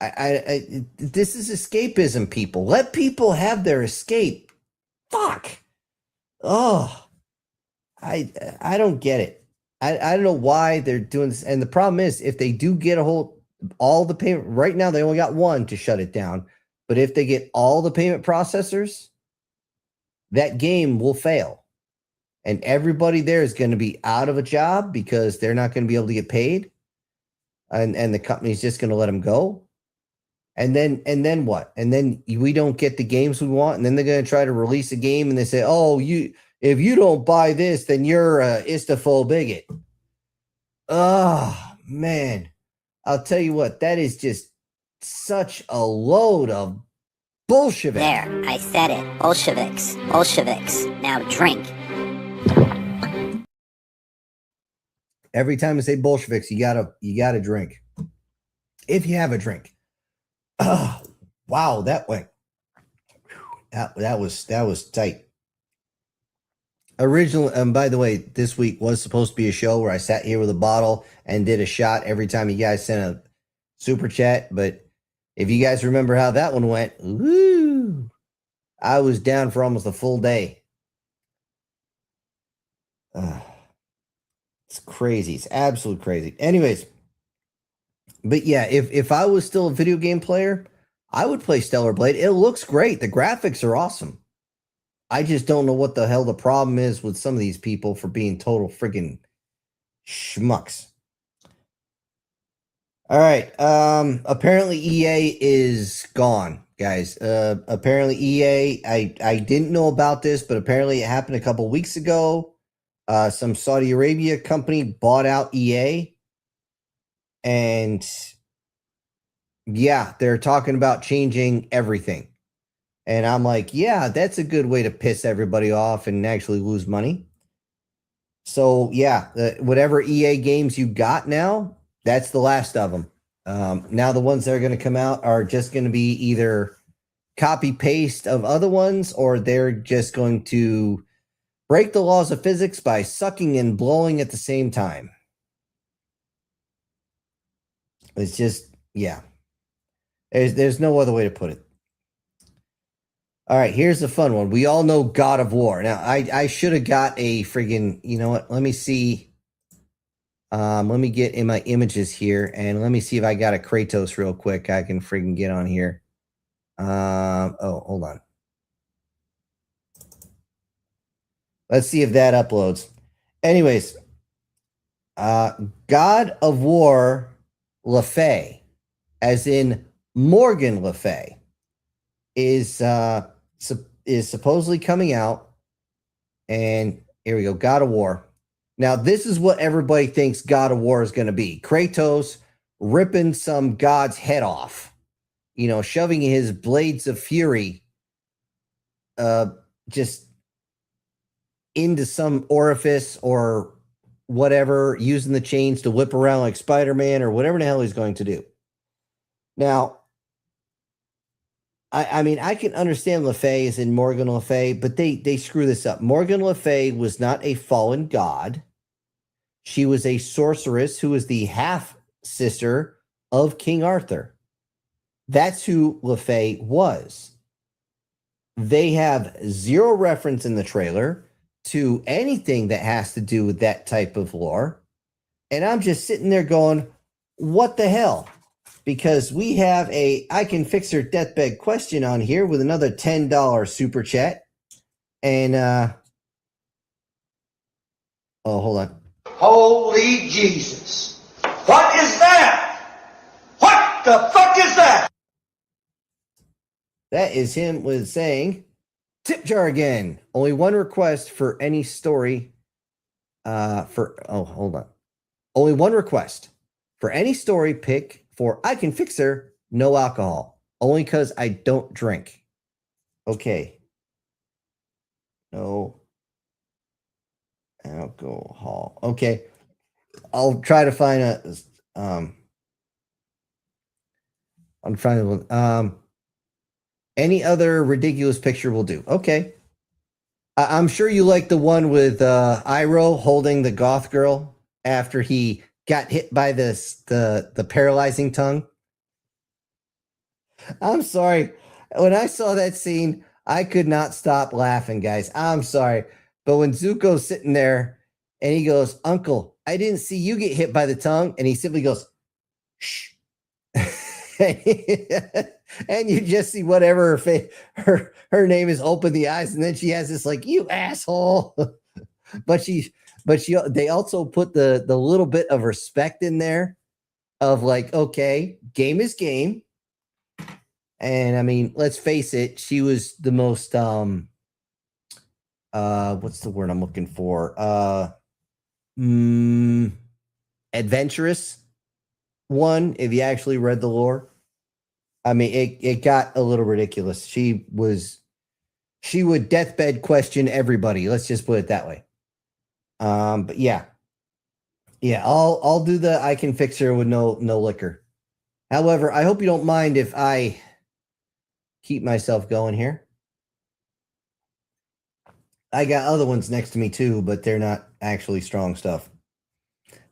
This is escapism, people. Let people have their escape. Fuck. Oh, I don't get it. I don't know why they're doing this. And the problem is, if they do get a hold all the payment right now, they only got one to shut it down. But if they get all the payment processors, that game will fail. And everybody there is going to be out of a job because they're not going to be able to get paid. And the company's just going to let them go. And then what? And then we don't get the games we want. And then they're going to try to release a game and they say, oh, if you don't buy this, then you're a istaphobe bigot. Oh, man. I'll tell you what, that is just such a load of bullshit. There, I said it. Bolsheviks. Bolsheviks. Now drink. Every time I say Bolsheviks, you gotta drink. If you have a drink. Oh, wow, that went. That was tight. Originally, by the way, this week was supposed to be a show where I sat here with a bottle and did a shot every time you guys sent a super chat. But if you guys remember how that one went, woo, I was down for almost a full day. It's crazy. It's absolute crazy. Anyways, but yeah, if I was still a video game player, I would play Stellar Blade. It looks great. The graphics are awesome. I just don't know what the hell the problem is with some of these people for being total friggin' schmucks. All right. Apparently EA is gone, guys. Apparently EA, I didn't know about this, but apparently it happened a couple weeks ago. Some Saudi Arabia company bought out EA. And yeah, they're talking about changing everything. And I'm like, yeah, that's a good way to piss everybody off and actually lose money. So yeah, whatever EA games you got now, that's the last of them. Now the ones that are going to come out are just going to be either copy paste of other ones, or they're just going to break the laws of physics by sucking and blowing at the same time. It's just, yeah. There's no other way to put it. All right, here's the fun one. We all know God of War. Now, I should have got a friggin', you know what? Let me see. Let me get in my images here, and let me see if I got a Kratos real quick. I can friggin' get on here. Oh, hold on. Let's see if that uploads. Anyways, God of War Le Fay, as in Morgan Le Fay, is supposedly coming out. And here we go, God of War. Now, this is what everybody thinks God of War is going to be. Kratos ripping some god's head off, you know, shoving his blades of fury just into some orifice or whatever, using the chains to whip around like Spider-Man or whatever the hell he's going to do. Now, I mean, I can understand Le Fay is in Morgan Le Fay, but they screw this up. Morgan Le Fay was not a fallen god. She was a sorceress who was the half-sister of King Arthur. That's who Le Fay was. They have zero reference in the trailer to anything that has to do with that type of lore. And I'm just sitting there going, what the hell? Because we have a I Can Fix Her Deathbed question on here with another $10 super chat. And, oh, hold on. Holy Jesus. What is that? What the fuck is that? That is him with saying, tip jar again. Only one request for any story. Hold on. Only one request for any story pick for I Can Fix Her, no alcohol. Only because I don't drink. Okay. No alcohol. Okay. I'll try to find a I'm trying to. Any other ridiculous picture will do. Okay. I'm sure you like the one with Iroh holding the goth girl after he got hit by the paralyzing tongue. I'm sorry. When I saw that scene, I could not stop laughing, guys. I'm sorry. But when Zuko's sitting there and he goes, Uncle, I didn't see you get hit by the tongue. And he simply goes, shh. And you just see whatever her name is, open the eyes, and then she has this like, you asshole. but they also put the little bit of respect in there of like, okay, game is game. And I mean, let's face it, she was the most what's the word I'm looking for? Adventurous one, if you actually read the lore. I mean, it got a little ridiculous. She would deathbed question everybody. Let's just put it that way. But yeah. Yeah, I'll do the I can fix her with no liquor. However, I hope you don't mind if I keep myself going here. I got other ones next to me too, but they're not actually strong stuff.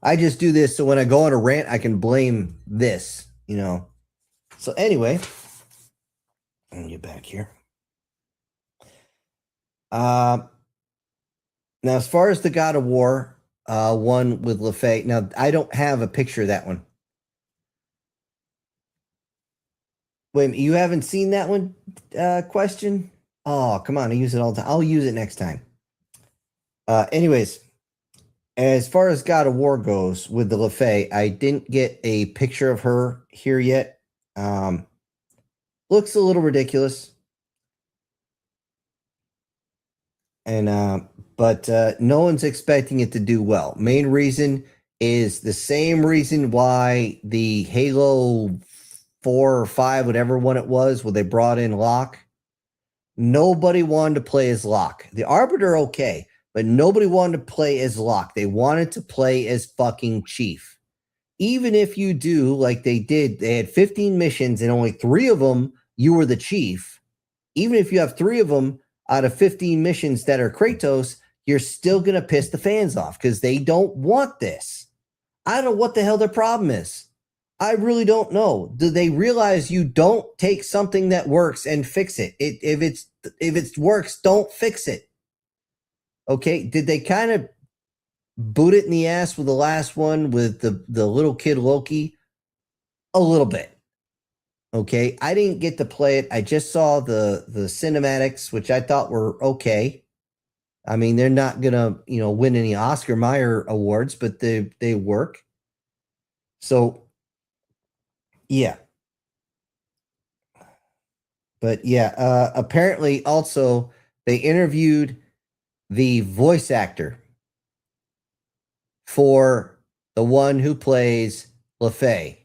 I just do this so when I go on a rant, I can blame this, you know. So anyway, let me get back here. Now, as far as the God of War one with LaFay, now I don't have a picture of that one. Wait, you haven't seen that one? Question? Oh, come on, I use it all the time. I'll use it next time. Anyways, as far as God of War goes with the LaFay, I didn't get a picture of her here yet. Looks a little ridiculous. And but no one's expecting it to do well. Main reason is the same reason why the Halo 4 or 5, whatever one it was, where they brought in Locke. Nobody wanted to play as Locke. The Arbiter, okay, but nobody wanted to play as Locke. They wanted to play as fucking Chief. Even if you do like they did, they had 15 missions and only 3 of them you were the Chief. Even if you have 3 of them out of 15 missions that are Kratos, you're still going to piss the fans off because they don't want this. I don't know what the hell their problem is. I really don't know. Do they realize you don't take something that works and fix it? If it works, don't fix it. Okay? Did they kind of boot it in the ass with the last one with the little kid Loki? A little bit. Okay? I didn't get to play it. I just saw the cinematics, which I thought were okay. I mean, they're not going to, win any Oscar Mayer awards, but they work. So yeah. But yeah, apparently also they interviewed the voice actor for the one who plays LaFay.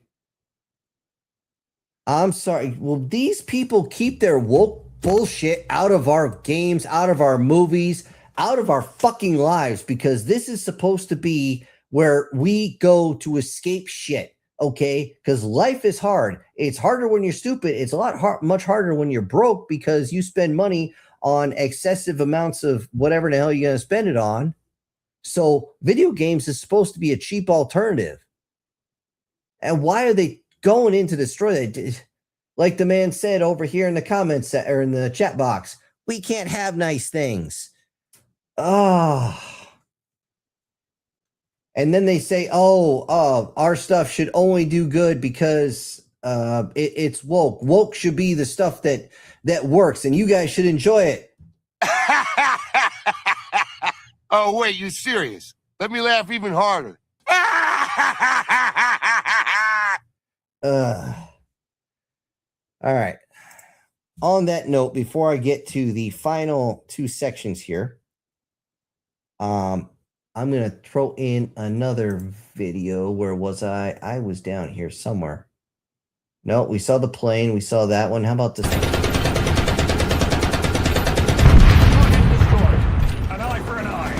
I'm sorry. Will these people keep their woke bullshit out of our games, out of our movies, out of our fucking lives? Because this is supposed to be where we go to escape shit. Okay, because life is hard. It's harder when you're stupid. It's a lot much harder when you're broke because you spend money on excessive amounts of whatever the hell you're going to spend it on. So video games is supposed to be a cheap alternative. And why are they going in to destroy that? Like the man said over here in the comments or in the chat box, we can't have nice things. Oh. And then they say, our stuff should only do good because it's woke. Woke should be the stuff that works, and you guys should enjoy it. Oh, wait, you serious? Let me laugh even harder. All right. On that note, before I get to the final 2 sections here, I'm going to throw in another video. Where was I? I was down here somewhere. No, we saw the plane. We saw that one. How about this one? An eye for an eye.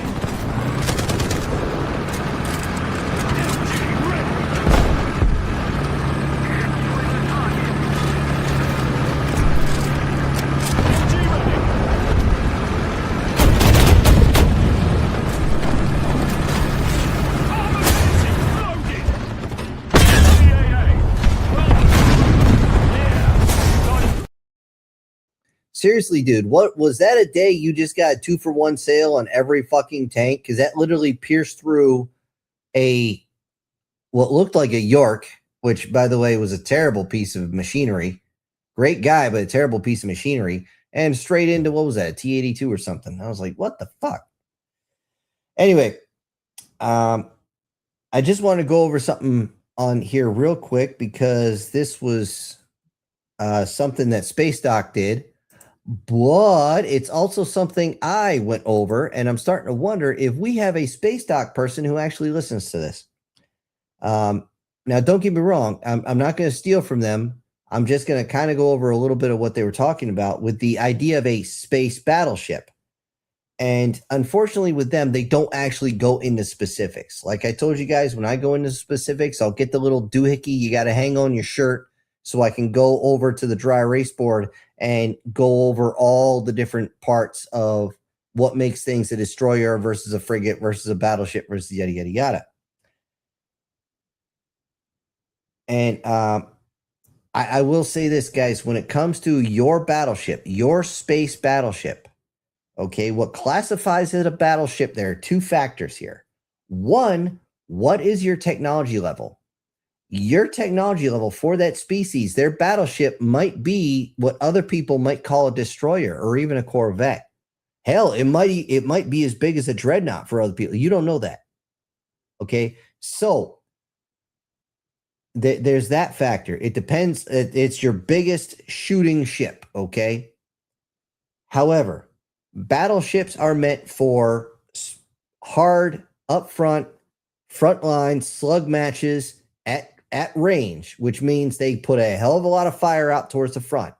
seriously, dude, what was that a day you just got a 2-for-1 sale on every fucking tank? Because that literally pierced through what looked like a York, which, by the way, was a terrible piece of machinery. Great guy, but a terrible piece of machinery. And straight into, what was that, a T-82 or something? I was like, what the fuck? Anyway, I just want to go over something on here real quick because this was something that Space Doc did, but it's also something I went over, and I'm starting to wonder if we have a Space Doc person who actually listens to this. Now, don't get me wrong. I'm not going to steal from them. I'm just going to kind of go over a little bit of what they were talking about with the idea of a space battleship. And unfortunately with them, they don't actually go into specifics. Like I told you guys, when I go into specifics, I'll get the little doohickey you got to hang on your shirt so I can go over to the dry erase board and go over all the different parts of what makes things a destroyer versus a frigate versus a battleship versus yada, yada, yada. And I will say this, guys, when it comes to your battleship, your space battleship, okay, what classifies it a battleship, there are two factors here. One, what is your technology level? Your technology level for that species, their battleship might be what other people might call a destroyer or even a corvette. Hell, it might be as big as a dreadnought for other people. You don't know that. Okay, so there's that factor. It depends. It's your biggest shooting ship, okay? However, battleships are meant for hard, upfront, frontline slug matches at range, which means they put a hell of a lot of fire out towards the front.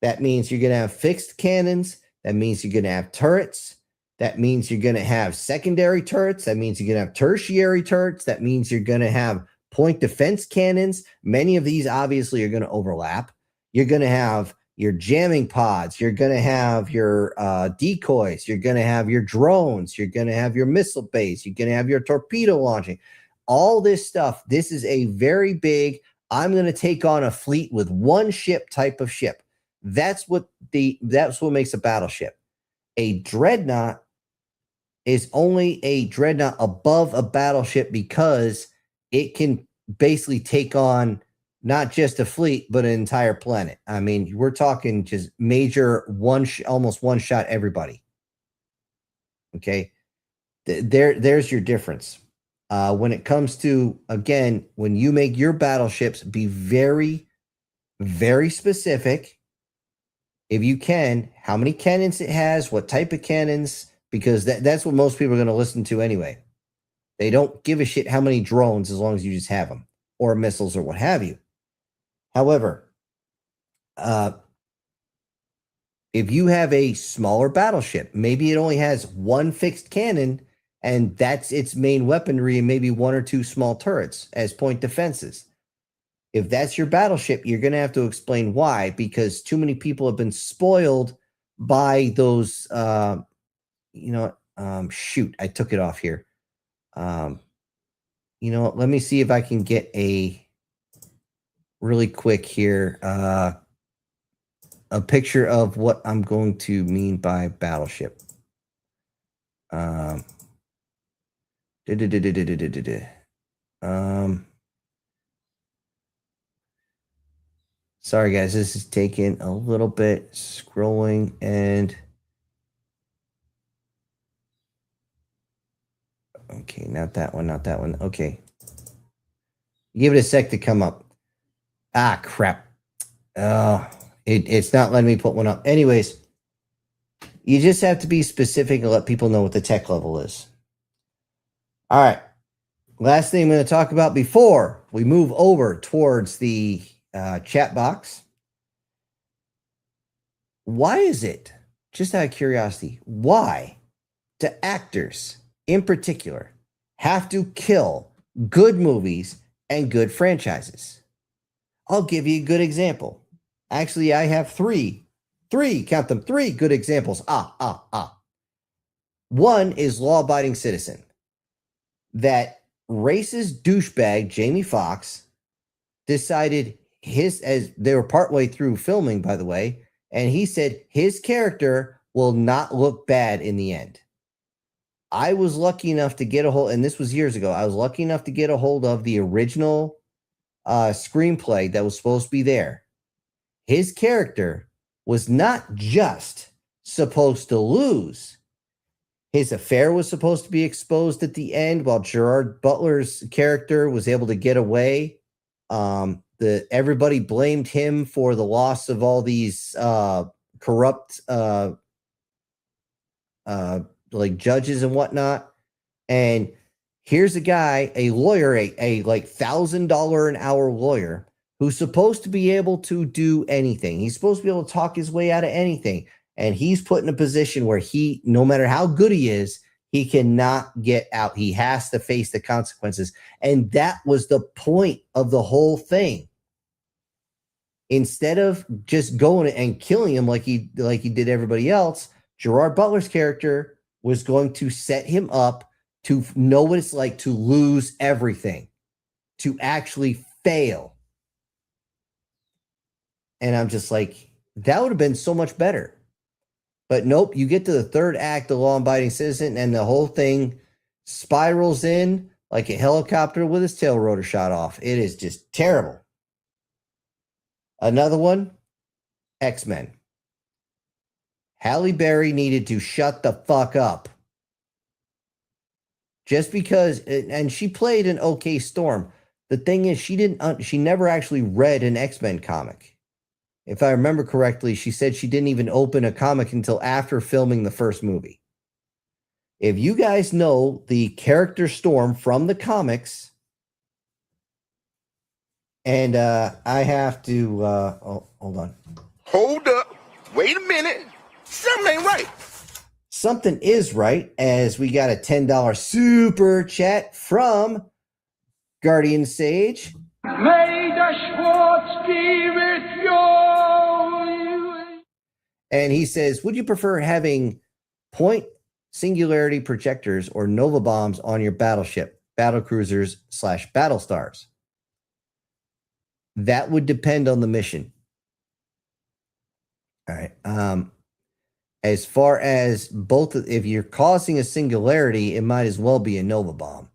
That means you're going to have fixed cannons. That means you're going to have turrets. That means you're going to have secondary turrets. That means you're going to have tertiary turrets. That means you're going to have point defense cannons. Many of these obviously are going to overlap. You're going to have your jamming pods. You're going to have your decoys. You're going to have your drones. You're going to have your missile base. You're going to have your torpedo launching. All this stuff. This is a very big, I'm going to take on a fleet with one ship type of ship. That's what makes a battleship. A dreadnought is only a dreadnought above a battleship because it can basically take on not just a fleet, but an entire planet. I mean, we're talking just major almost one shot everybody. Okay. There's your difference. When it comes to, again, when you make your battleships, be very, very specific. If you can, how many cannons it has, what type of cannons, because that's what most people are going to listen to anyway. They don't give a shit how many drones as long as you just have them, or missiles or what have you. However, if you have a smaller battleship, maybe it only has one fixed cannon and that's its main weaponry and maybe one or two small turrets as point defenses. If that's your battleship, you're going to have to explain why, because too many people have been spoiled by those, shoot, I took it off here. You know what? Let me see if I can get a really quick here, a picture of what I'm going to mean by battleship. Sorry guys, this is taking a little bit scrolling and okay, not that one. Okay. Give it a sec to come up. Ah, crap. It's not letting me put one up. Anyways, you just have to be specific and let people know what the tech level is. All right. Last thing I'm going to talk about before we move over towards the chat box. Why is it, just out of curiosity, why do actors in particular have to kill good movies and good franchises? I'll give you a good example. Actually, I have three, count them, three good examples. One is Law Abiding Citizen. That racist douchebag, Jamie Foxx, decided as they were partway through filming, by the way, And he said his character will not look bad in the end. I was lucky enough to get a hold, and this was years ago. I was lucky enough to get a hold of the original screenplay that was supposed to be there. His character was not just supposed to lose. His affair was supposed to be exposed at the end, while Gerard Butler's character was able to get away. Everybody blamed him for the loss of all these corrupt like judges and whatnot. And here's a guy, a lawyer, a like $1,000 an hour lawyer, who's supposed to be able to do anything. He's supposed to be able to talk his way out of anything. And he's put in a position where he, no matter how good he is, he cannot get out. He has to face the consequences. And that was the point of the whole thing. Instead of just going and killing him like he did everybody else, Gerard Butler's character was going to set him up to know what it's like to lose everything, to actually fail. And I'm just like, that would have been so much better. But nope, you get to the third act, the law-abiding citizen, and the whole thing spirals in like a helicopter with its tail rotor shot off. It is just terrible. Another one, X-Men. Halle Berry needed to shut the fuck up. Just because, and she played an okay Storm. The thing is, she never actually read an X-Men comic. If I remember correctly, she said she didn't even open a comic until after filming the first movie. If you guys know the character Storm from the comics, and I have to, hold on. Hold up. Wait a minute. Something ain't right. Something is right, as we got a $10 super chat from Guardian Sage. May the Schwartz be with you. And he says, would you prefer having point singularity projectors or Nova bombs on your battleship, battle cruisers / battle stars? That would depend on the mission. All right. As far as both, if you're causing a singularity, it might as well be a Nova bomb,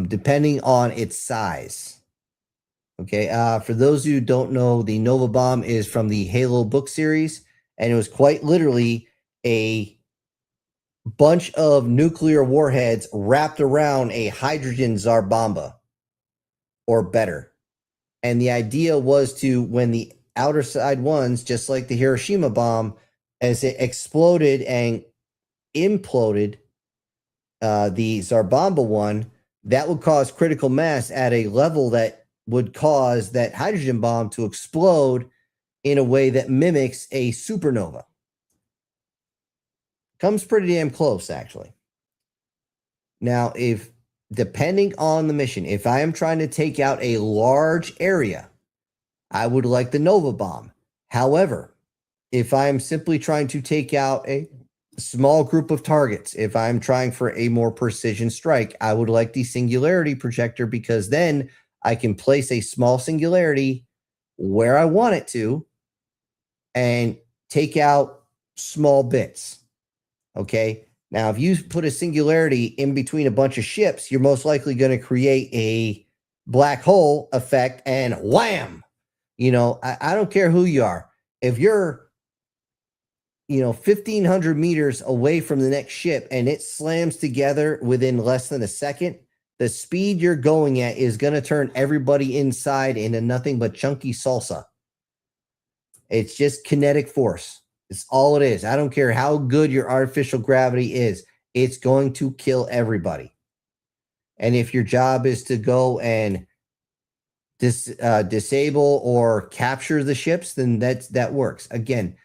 depending on its size. Okay. For those who don't know, the Nova bomb is from the Halo book series, and it was quite literally a bunch of nuclear warheads wrapped around a hydrogen tsar bomba, or better. And the idea was to, when the outer side ones, just like the Hiroshima bomb, as it exploded and imploded the Zarbomba one, that would cause critical mass at a level that would cause that hydrogen bomb to explode in a way that mimics a supernova. Comes pretty damn close, actually. Now, depending on the mission, if I am trying to take out a large area, I would like the Nova bomb. However, if I'm simply trying to take out a small group of targets, if I'm trying for a more precision strike, I would like the singularity projector, because then I can place a small singularity where I want it to and take out small bits. Okay. Now, if you put a singularity in between a bunch of ships, you're most likely going to create a black hole effect, and wham! I don't care who you are. If you're 1,500 meters away from the next ship and it slams together within less than a second, the speed you're going at is going to turn everybody inside into nothing but chunky salsa. It's just kinetic force. It's all it is. I don't care how good your artificial gravity is. It's going to kill everybody. And if your job is to go and disable or capture the ships, then that works. Again,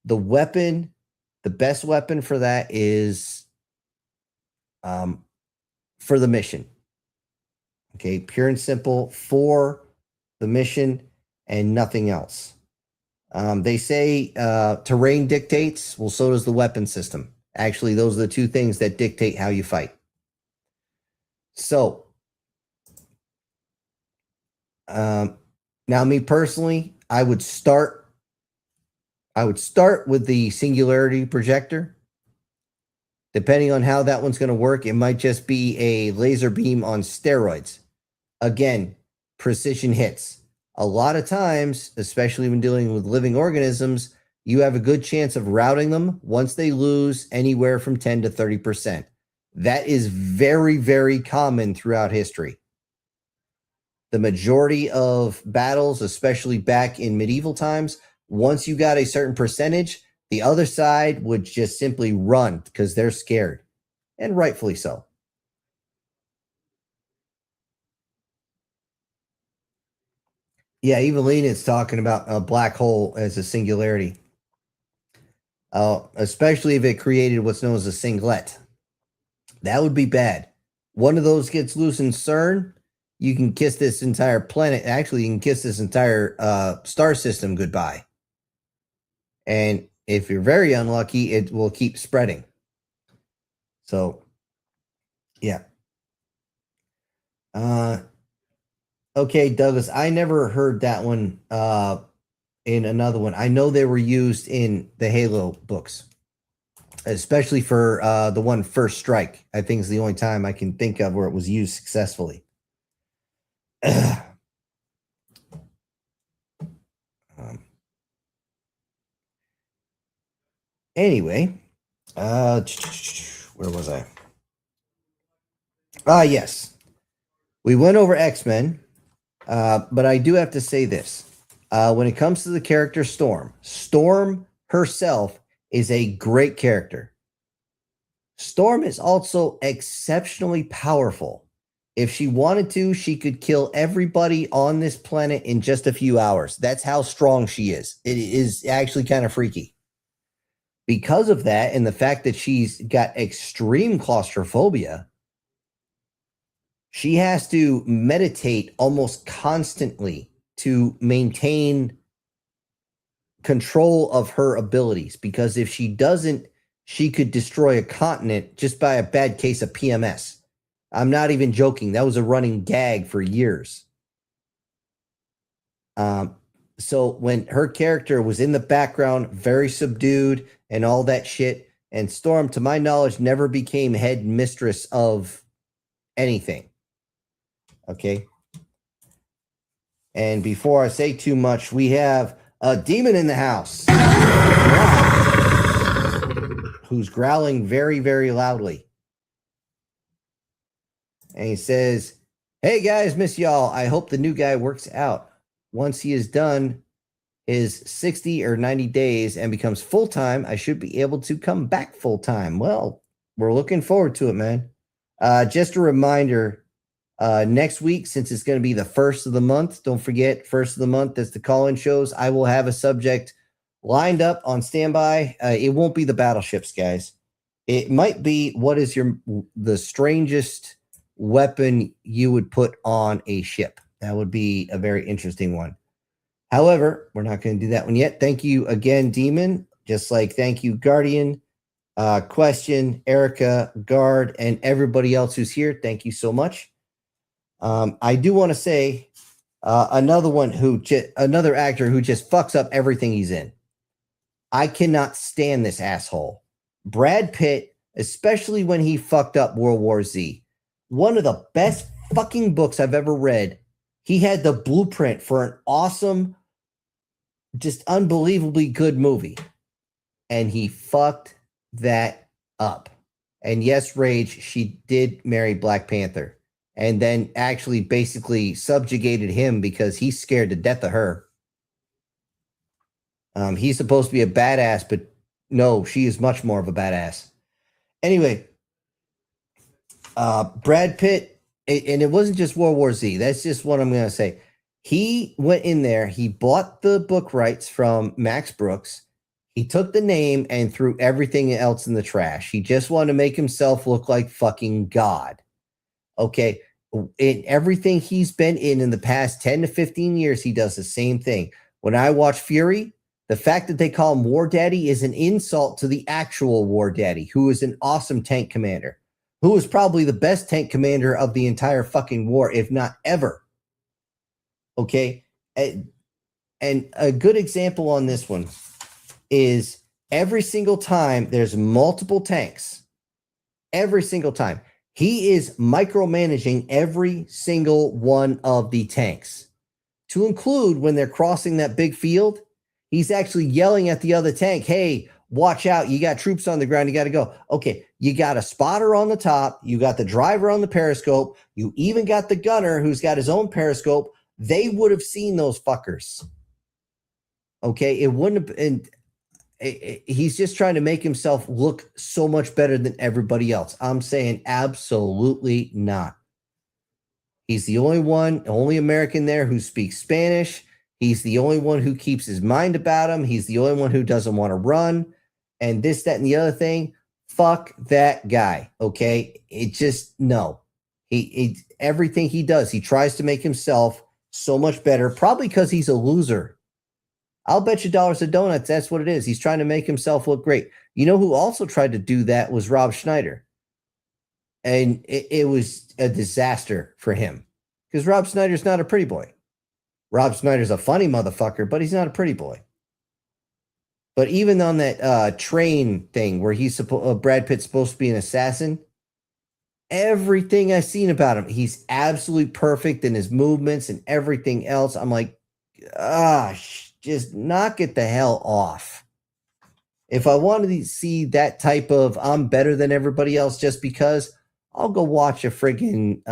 the best weapon for that is for the mission. Okay, pure and simple for the mission and nothing else. They say terrain dictates. Well, so does the weapon system. Actually, those are the two things that dictate how you fight. So, now me personally, I would start I would start with the singularity projector. Depending on how that one's going to work, it might just be a laser beam on steroids. Again, precision hits. A lot of times, especially when dealing with living organisms, you have a good chance of routing them once they lose anywhere from 10 to 30%. That is very, very common throughout history. The majority of battles, especially back in medieval times, once you got a certain percentage, the other side would just simply run because they're scared, and rightfully so. Yeah, Evelina is talking about a black hole as a singularity, especially if it created what's known as a singlet. That would be bad. One of those gets loose in CERN, you can kiss this entire planet. Actually, you can kiss this entire star system goodbye. And if you're very unlucky, it will keep spreading. So, yeah. Okay, Douglas, I never heard that one in another one. I know they were used in the Halo books, especially for the one First Strike. I think is the only time I can think of where it was used successfully. Anyway, where was I? Yes. We went over X-Men, but I do have to say this. When it comes to the character Storm, Storm herself is a great character. Storm is also exceptionally powerful. If she wanted to, she could kill everybody on this planet in just a few hours. That's how strong she is. It is actually kind of freaky. Because of that, and the fact that she's got extreme claustrophobia, she has to meditate almost constantly to maintain control of her abilities. Because if she doesn't, she could destroy a continent just by a bad case of PMS. I'm not even joking. That was a running gag for years. So when her character was in the background, very subdued and all that shit, and Storm, to my knowledge, never became head mistress of anything. Okay. And before I say too much, we have a demon in the house who's growling very, very loudly. And he says, "Hey guys, miss y'all. I hope the new guy works out. Once he is done his 60 or 90 days and becomes full-time, I should be able to come back full-time." Well, we're looking forward to it, man. Just a reminder, next week, since it's going to be the first of the month, don't forget, first of the month, that's the call-in shows. I will have a subject lined up on standby. It won't be the battleships, guys. It might be what is the strangest weapon you would put on a ship. That would be a very interesting one. However, we're not going to do that one yet. Thank you again, Demon. Just like thank you, Guardian, Question, Erica, Guard, and everybody else who's here. Thank you so much. I do want to say another actor who just fucks up everything he's in. I cannot stand this asshole. Brad Pitt, especially when he fucked up World War Z. One of the best fucking books I've ever read. He had the blueprint for an awesome, just unbelievably good movie. And he fucked that up. And yes, Rage, she did marry Black Panther. And then actually basically subjugated him because he's scared to death of her. He's supposed to be a badass, but no, she is much more of a badass. Anyway, Brad Pitt, and it wasn't just World War Z. That's just what I'm going to say. He went in there. He bought the book rights from Max Brooks. He took the name and threw everything else in the trash. He just wanted to make himself look like fucking God. Okay. In everything he's been in the past 10 to 15 years, he does the same thing. When I watch Fury, the fact that they call him War Daddy is an insult to the actual War Daddy, who is an awesome tank commander, who is probably the best tank commander of the entire fucking war, if not ever. Okay. And a good example on this one. is every single time there's multiple tanks, every single time, he is micromanaging every single one of the tanks. To include when they're crossing that big field, he's actually yelling at the other tank, hey, watch out, you got troops on the ground, you got to go. Okay, you got a spotter on the top, you got the driver on the periscope, you even got the gunner who's got his own periscope. They would have seen those fuckers. Okay, it wouldn't have been. He's just trying to make himself look so much better than everybody else. I'm saying absolutely not. He's the only American there who speaks Spanish. He's the only one who keeps his mind about him. He's the only one who doesn't want to run. And this, that, and the other thing. Fuck that guy. Okay. It just, no. Everything he does, he tries to make himself so much better, probably because he's a loser. I'll bet you dollars to donuts that's what it is. He's trying to make himself look great. You know who also tried to do that was Rob Schneider. And it was a disaster for him because Rob Schneider's not a pretty boy. Rob Schneider's a funny motherfucker, but he's not a pretty boy. But even on that train thing where Brad Pitt's supposed to be an assassin, everything I've seen about him, he's absolutely perfect in his movements and everything else. I'm like, just knock it the hell off. If I wanted to see that type of I'm better than everybody else just because, I'll go watch a friggin'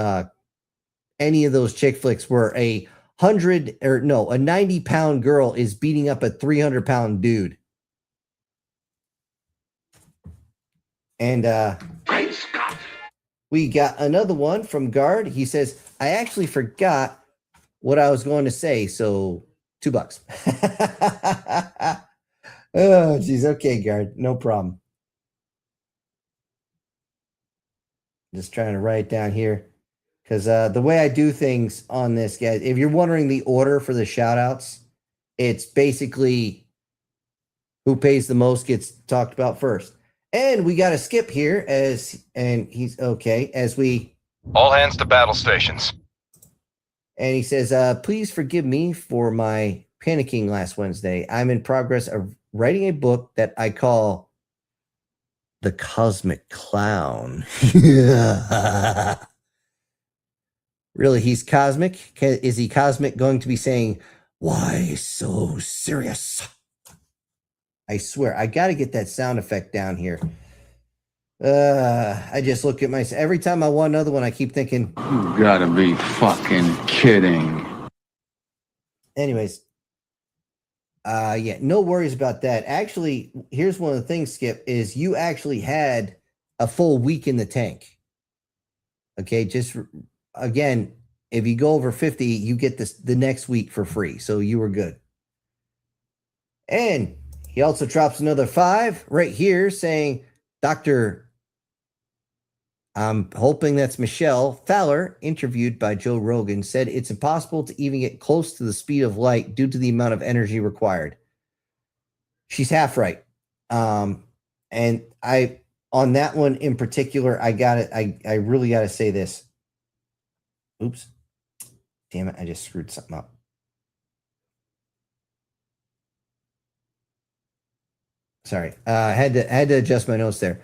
any of those chick flicks where a 90-pound girl is beating up a 300-pound dude. And Great Scott. We got another one from Guard. He says, I actually forgot what I was going to say, so $2. Oh, geez. Okay, Guard. No problem. Just trying to write it down here. Because the way I do things on this, guys, if you're wondering the order for the shout-outs, it's basically who pays the most gets talked about first. And we got to skip here and he's okay, as we... All hands to battle stations. And he says, please forgive me for my panicking last Wednesday. I'm in progress of writing a book that I call The Cosmic Clown. Really, he's cosmic? Is he cosmic going to be saying, why so serious? I swear, I got to get that sound effect down here. I just look at myself. Every time I want another one, I keep thinking, You gotta be fucking kidding. Anyways. Yeah, no worries about that. Actually, here's one of the things, Skip, is you actually had a full week in the tank. Okay, just again, if you go over 50, you get this the next week for free. So you were good. And he also drops another 5 right here saying, Dr. I'm hoping that's Michelle Fowler, interviewed by Joe Rogan, said it's impossible to even get close to the speed of light due to the amount of energy required. She's half right. And I, on that one in particular, I really got to say this. Oops. Damn it. I just screwed something up. Sorry. I had to adjust my notes there.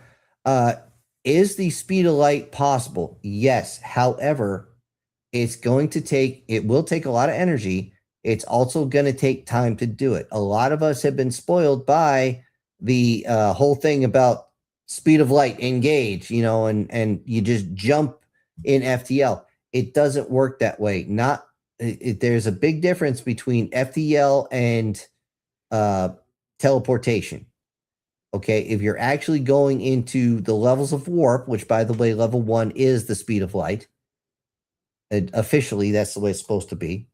Is the speed of light possible? Yes. However, it will take a lot of energy. It's also going to take time to do it. A lot of us have been spoiled by the whole thing about speed of light, engage, and you just jump in FTL. It doesn't work that way. There's a big difference between FTL and teleportation. Okay, if you're actually going into the levels of warp, which, by the way, level 1 is the speed of light. And officially, that's the way it's supposed to be.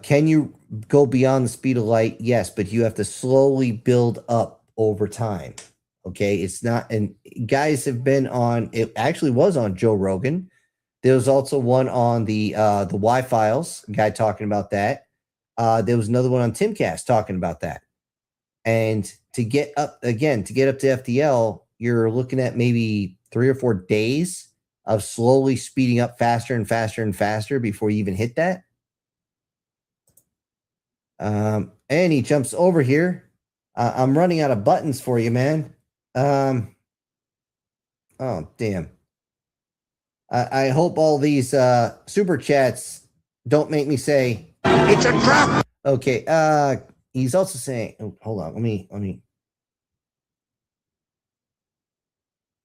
Can you go beyond the speed of light? Yes, but you have to slowly build up over time. Okay, it's not, and guys have been on, it actually was on Joe Rogan. There was also one on the Y-Files, guy talking about that. There was another one on Timcast talking about that. And to get up to FTL, you're looking at maybe 3 or 4 days of slowly speeding up faster and faster and faster before you even hit that. And And he jumps over here. I'm running out of buttons for you, man. Oh, damn. I hope all these super chats don't make me say, it's a trap. Okay. He's also saying, oh, hold on. Let me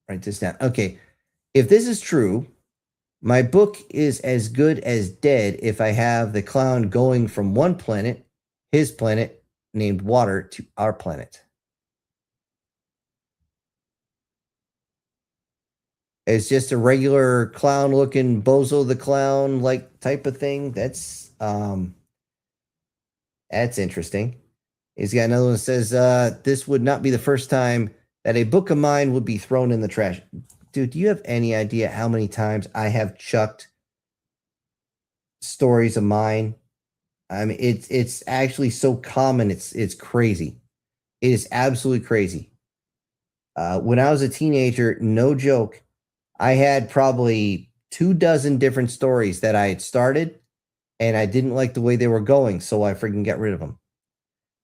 write this down. Okay. If this is true, my book is as good as dead if I have the clown going from one planet, his planet, named Water, to our planet. It's just a regular clown-looking Bozo the Clown like type of thing. That's interesting. He's got another one that says, this would not be the first time that a book of mine would be thrown in the trash. Dude, do you have any idea how many times I have chucked stories of mine? I mean, it's actually so common. It's crazy. It is absolutely crazy. When I was a teenager, no joke, I had probably 24 different stories that I had started, and I didn't like the way they were going, so I freaking got rid of them.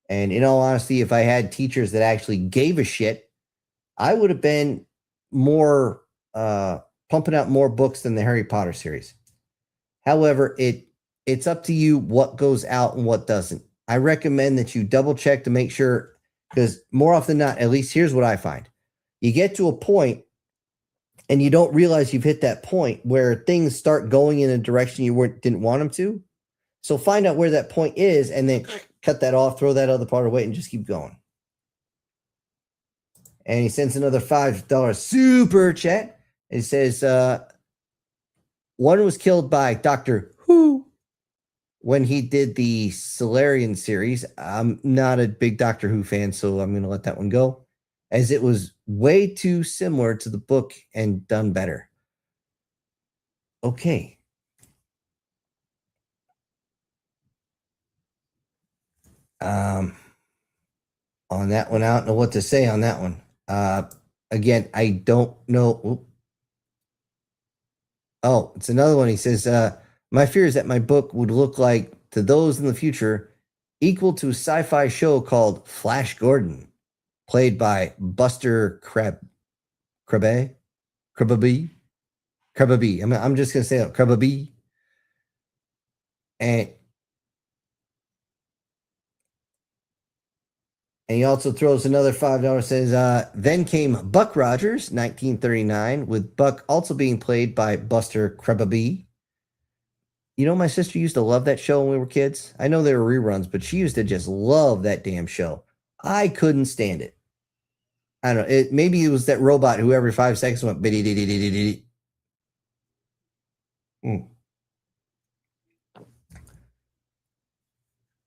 And in all honesty, if I had teachers that actually gave a shit, I would have been more pumping out more books than the Harry Potter series. However, it's up to you what goes out and what doesn't. I recommend that you double check to make sure, because more often than not, at least here's what I find. You get to a point and you don't realize you've hit that point where things start going in a direction you didn't want them to. So find out where that point is and then cut that off, throw that other part away, and just keep going. And he sends another $5 super chat. It says, one was killed by Doctor Who when he did the Solarian series. I'm not a big Doctor Who fan, so I'm going to let that one go, as it was way too similar to the book and done better. Okay. On that one, I don't know what to say on that one. Again, I don't know. Oop. Oh, it's another one. He says, my fear is that my book would look like, to those in the future, equal to a sci-fi show called Flash Gordon, played by Buster Crabbe. I'm just going to say that, Crabbe. And he also throws another $5, says, then came Buck Rogers, 1939, with Buck also being played by Buster Crabbe. You know, my sister used to love that show when we were kids. I know there were reruns, but she used to just love that damn show. I couldn't stand it. I don't know. Maybe it was that robot who every 5 seconds went biddy.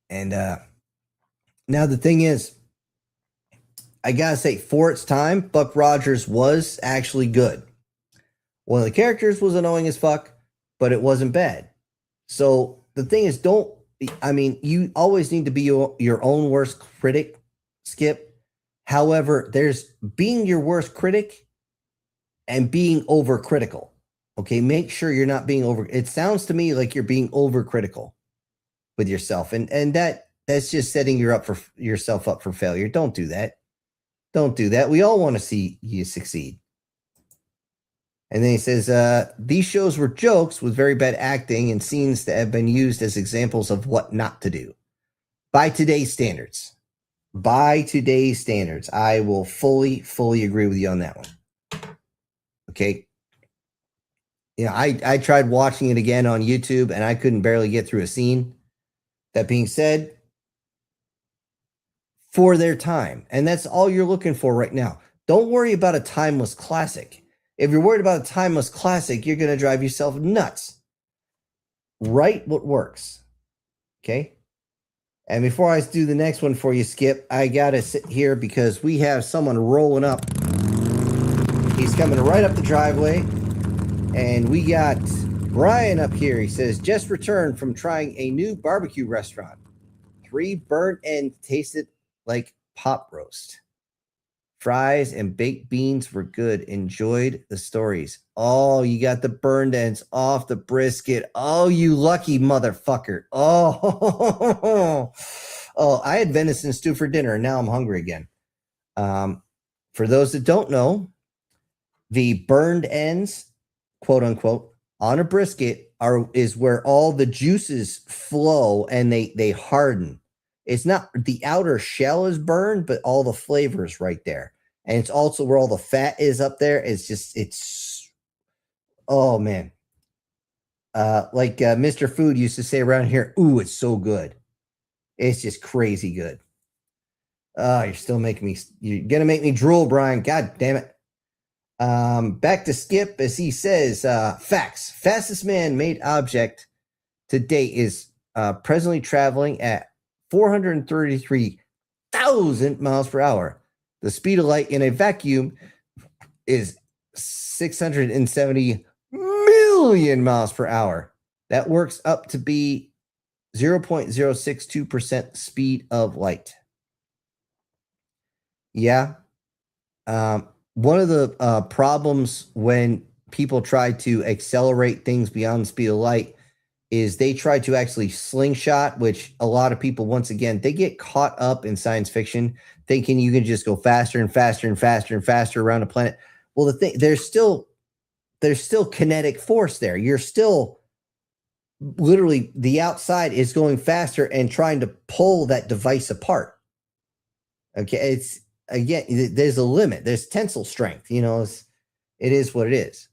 And now the thing is, I gotta say, for its time, Buck Rogers was actually good. One of the characters was annoying as fuck, but it wasn't bad. So the thing is, you always need to be your own worst critic, Skip. However, there's being your worst critic and being overcritical. Okay, make sure you're not being over. It sounds to me like you're being overcritical with yourself, and that's just setting yourself up for failure. Don't do that. Don't do that. We all want to see you succeed. And then he says, these shows were jokes with very bad acting and scenes that have been used as examples of what not to do. By today's standards. I will fully agree with you on that one. Okay. You know, I tried watching it again on YouTube and I couldn't barely get through a scene. That being said, for their time. And that's all you're looking for right now. Don't worry about a timeless classic. If you're worried about a timeless classic, you're going to drive yourself nuts. Write what works. Okay? And before I do the next one for you, Skip, I got to sit here because we have someone rolling up. He's coming right up the driveway. And we got Brian up here. He says, just returned from trying a new barbecue restaurant. 3 burnt ends tasted like pot roast. Fries and baked beans were good. Enjoyed the stories. Oh, you got the burned ends off the brisket. Oh, you lucky motherfucker. Oh, Oh, I had venison stew for dinner, and now I'm hungry again. For those that don't know, the burned ends, quote unquote, on a brisket is where all the juices flow and they harden. It's not the outer shell is burned, but all the flavor is right there. And it's also where all the fat is up there. It's oh man. Like Mr. Food used to say around here, ooh, it's so good. It's just crazy good. Oh, you're gonna make me drool, Brian. God damn it. Back to Skip as he says, facts. Fastest man-made object to date is presently traveling at 433,000 miles per hour. The speed of light in a vacuum is 670 million miles per hour. That works up to be 0.062% speed of light. Yeah. One of the problems when people try to accelerate things beyond the speed of light is they try to actually slingshot, which a lot of people, once again, they get caught up in science fiction thinking you can just go faster and faster and faster and faster around a planet. Well, there's still kinetic force there. You're still literally, the outside is going faster and trying to pull that device apart. Okay, there's a limit. There's tensile strength. It is what it is.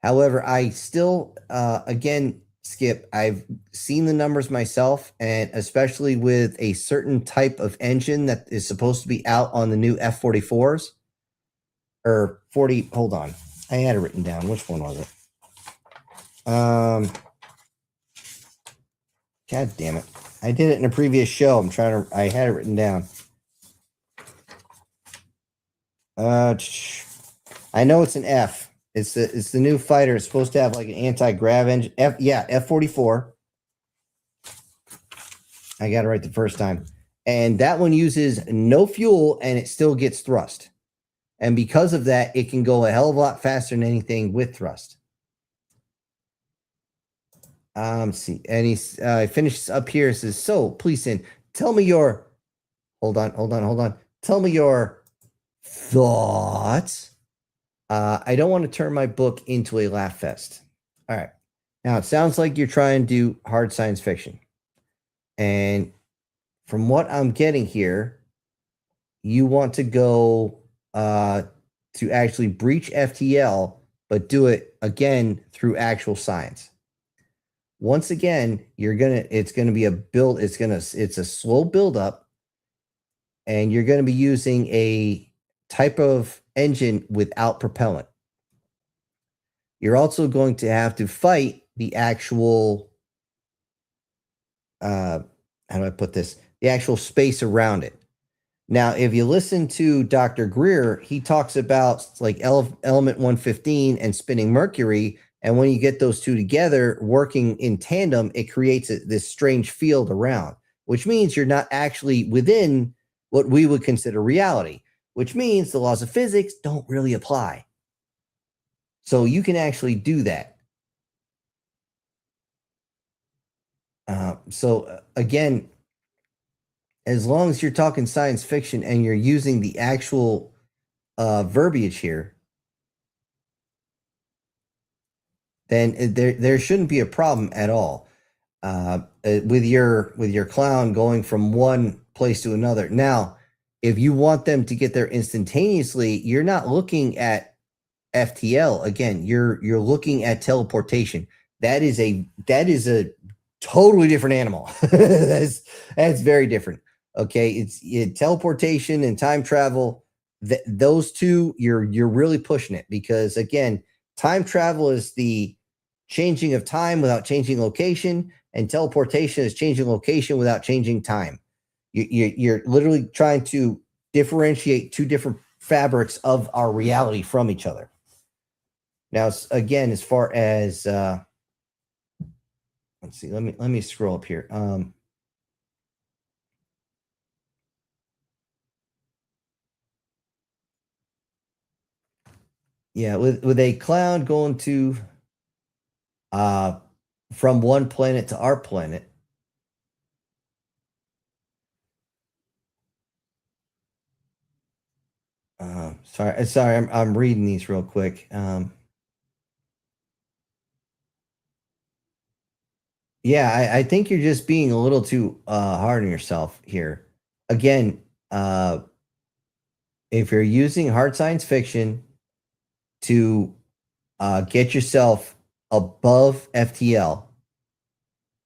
However, I still, again, Skip, I've seen the numbers myself, and especially with a certain type of engine that is supposed to be out on the new F-44s or 40. Hold on, I had it written down. Which one was it? God damn it! I did it in a previous show. I had it written down. I know it's an F. It's the new fighter. It's supposed to have like an anti-grav engine. F-44. I got it right the first time. And that one uses no fuel and it still gets thrust. And because of that, it can go a hell of a lot faster than anything with thrust. See, and he finishes up here. Says, so please, tell me your. Hold on. Tell me your thoughts. I don't want to turn my book into a laugh fest. All right. Now, it sounds like you're trying to do hard science fiction. And from what I'm getting here, you want to go to actually breach FTL, but do it again through actual science. Once again, it's a slow build up, and you're going to be using a type of engine without propellant. You're also going to have to fight the actual, how do I put this? The actual space around it. Now, if you listen to Dr. Greer, he talks about like element 115 and spinning Mercury. And when you get those two together working in tandem, it creates this strange field around, which means you're not actually within what we would consider reality, which means the laws of physics don't really apply. So you can actually do that. Again, as long as you're talking science fiction and you're using the actual verbiage here, then there shouldn't be a problem at all with your clown going from one place to another. Now, if you want them to get there instantaneously, you're not looking at FTL again. You're looking at teleportation. That is a totally different animal. That's very different. Okay, it's teleportation and time travel. Those two, you're really pushing it, because again, time travel is the changing of time without changing location, and teleportation is changing location without changing time. You're literally trying to differentiate two different fabrics of our reality from each other. Now, again, as far as let's see, let me scroll up here. Yeah, with a clown going to from one planet to our planet, Sorry, I'm reading these real quick. Yeah, I think you're just being a little too hard on yourself here. Again, if you're using hard science fiction to get yourself above FTL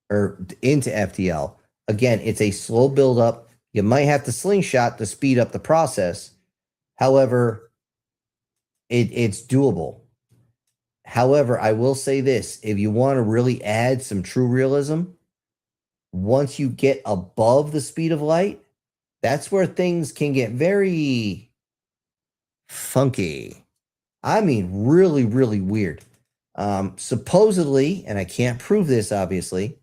or into FTL, again, it's a slow buildup. You might have to slingshot to speed up the process. However, it's doable. However, I will say this: if you want to really add some true realism, once you get above the speed of light, that's where things can get very funky. I mean, really, really weird. Supposedly, and I can't prove this obviously,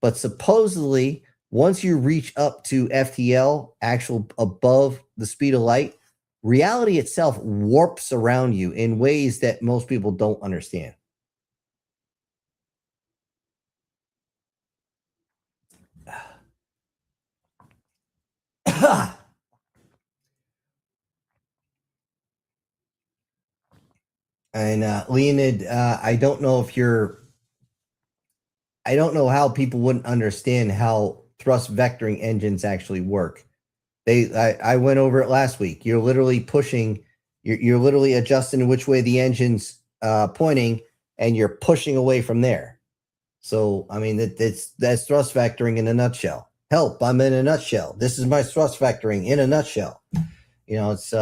but supposedly, once you reach up to FTL, actual above the speed of light, reality itself warps around you in ways that most people don't understand. And Leonid, I don't know how people wouldn't understand how thrust vectoring engines actually work. I went over it last week. You're literally pushing, you're literally adjusting which way the engine's pointing, and you're pushing away from there. So I mean that's thrust vectoring in a nutshell. Help! I'm in a nutshell. This is my thrust vectoring in a nutshell. It's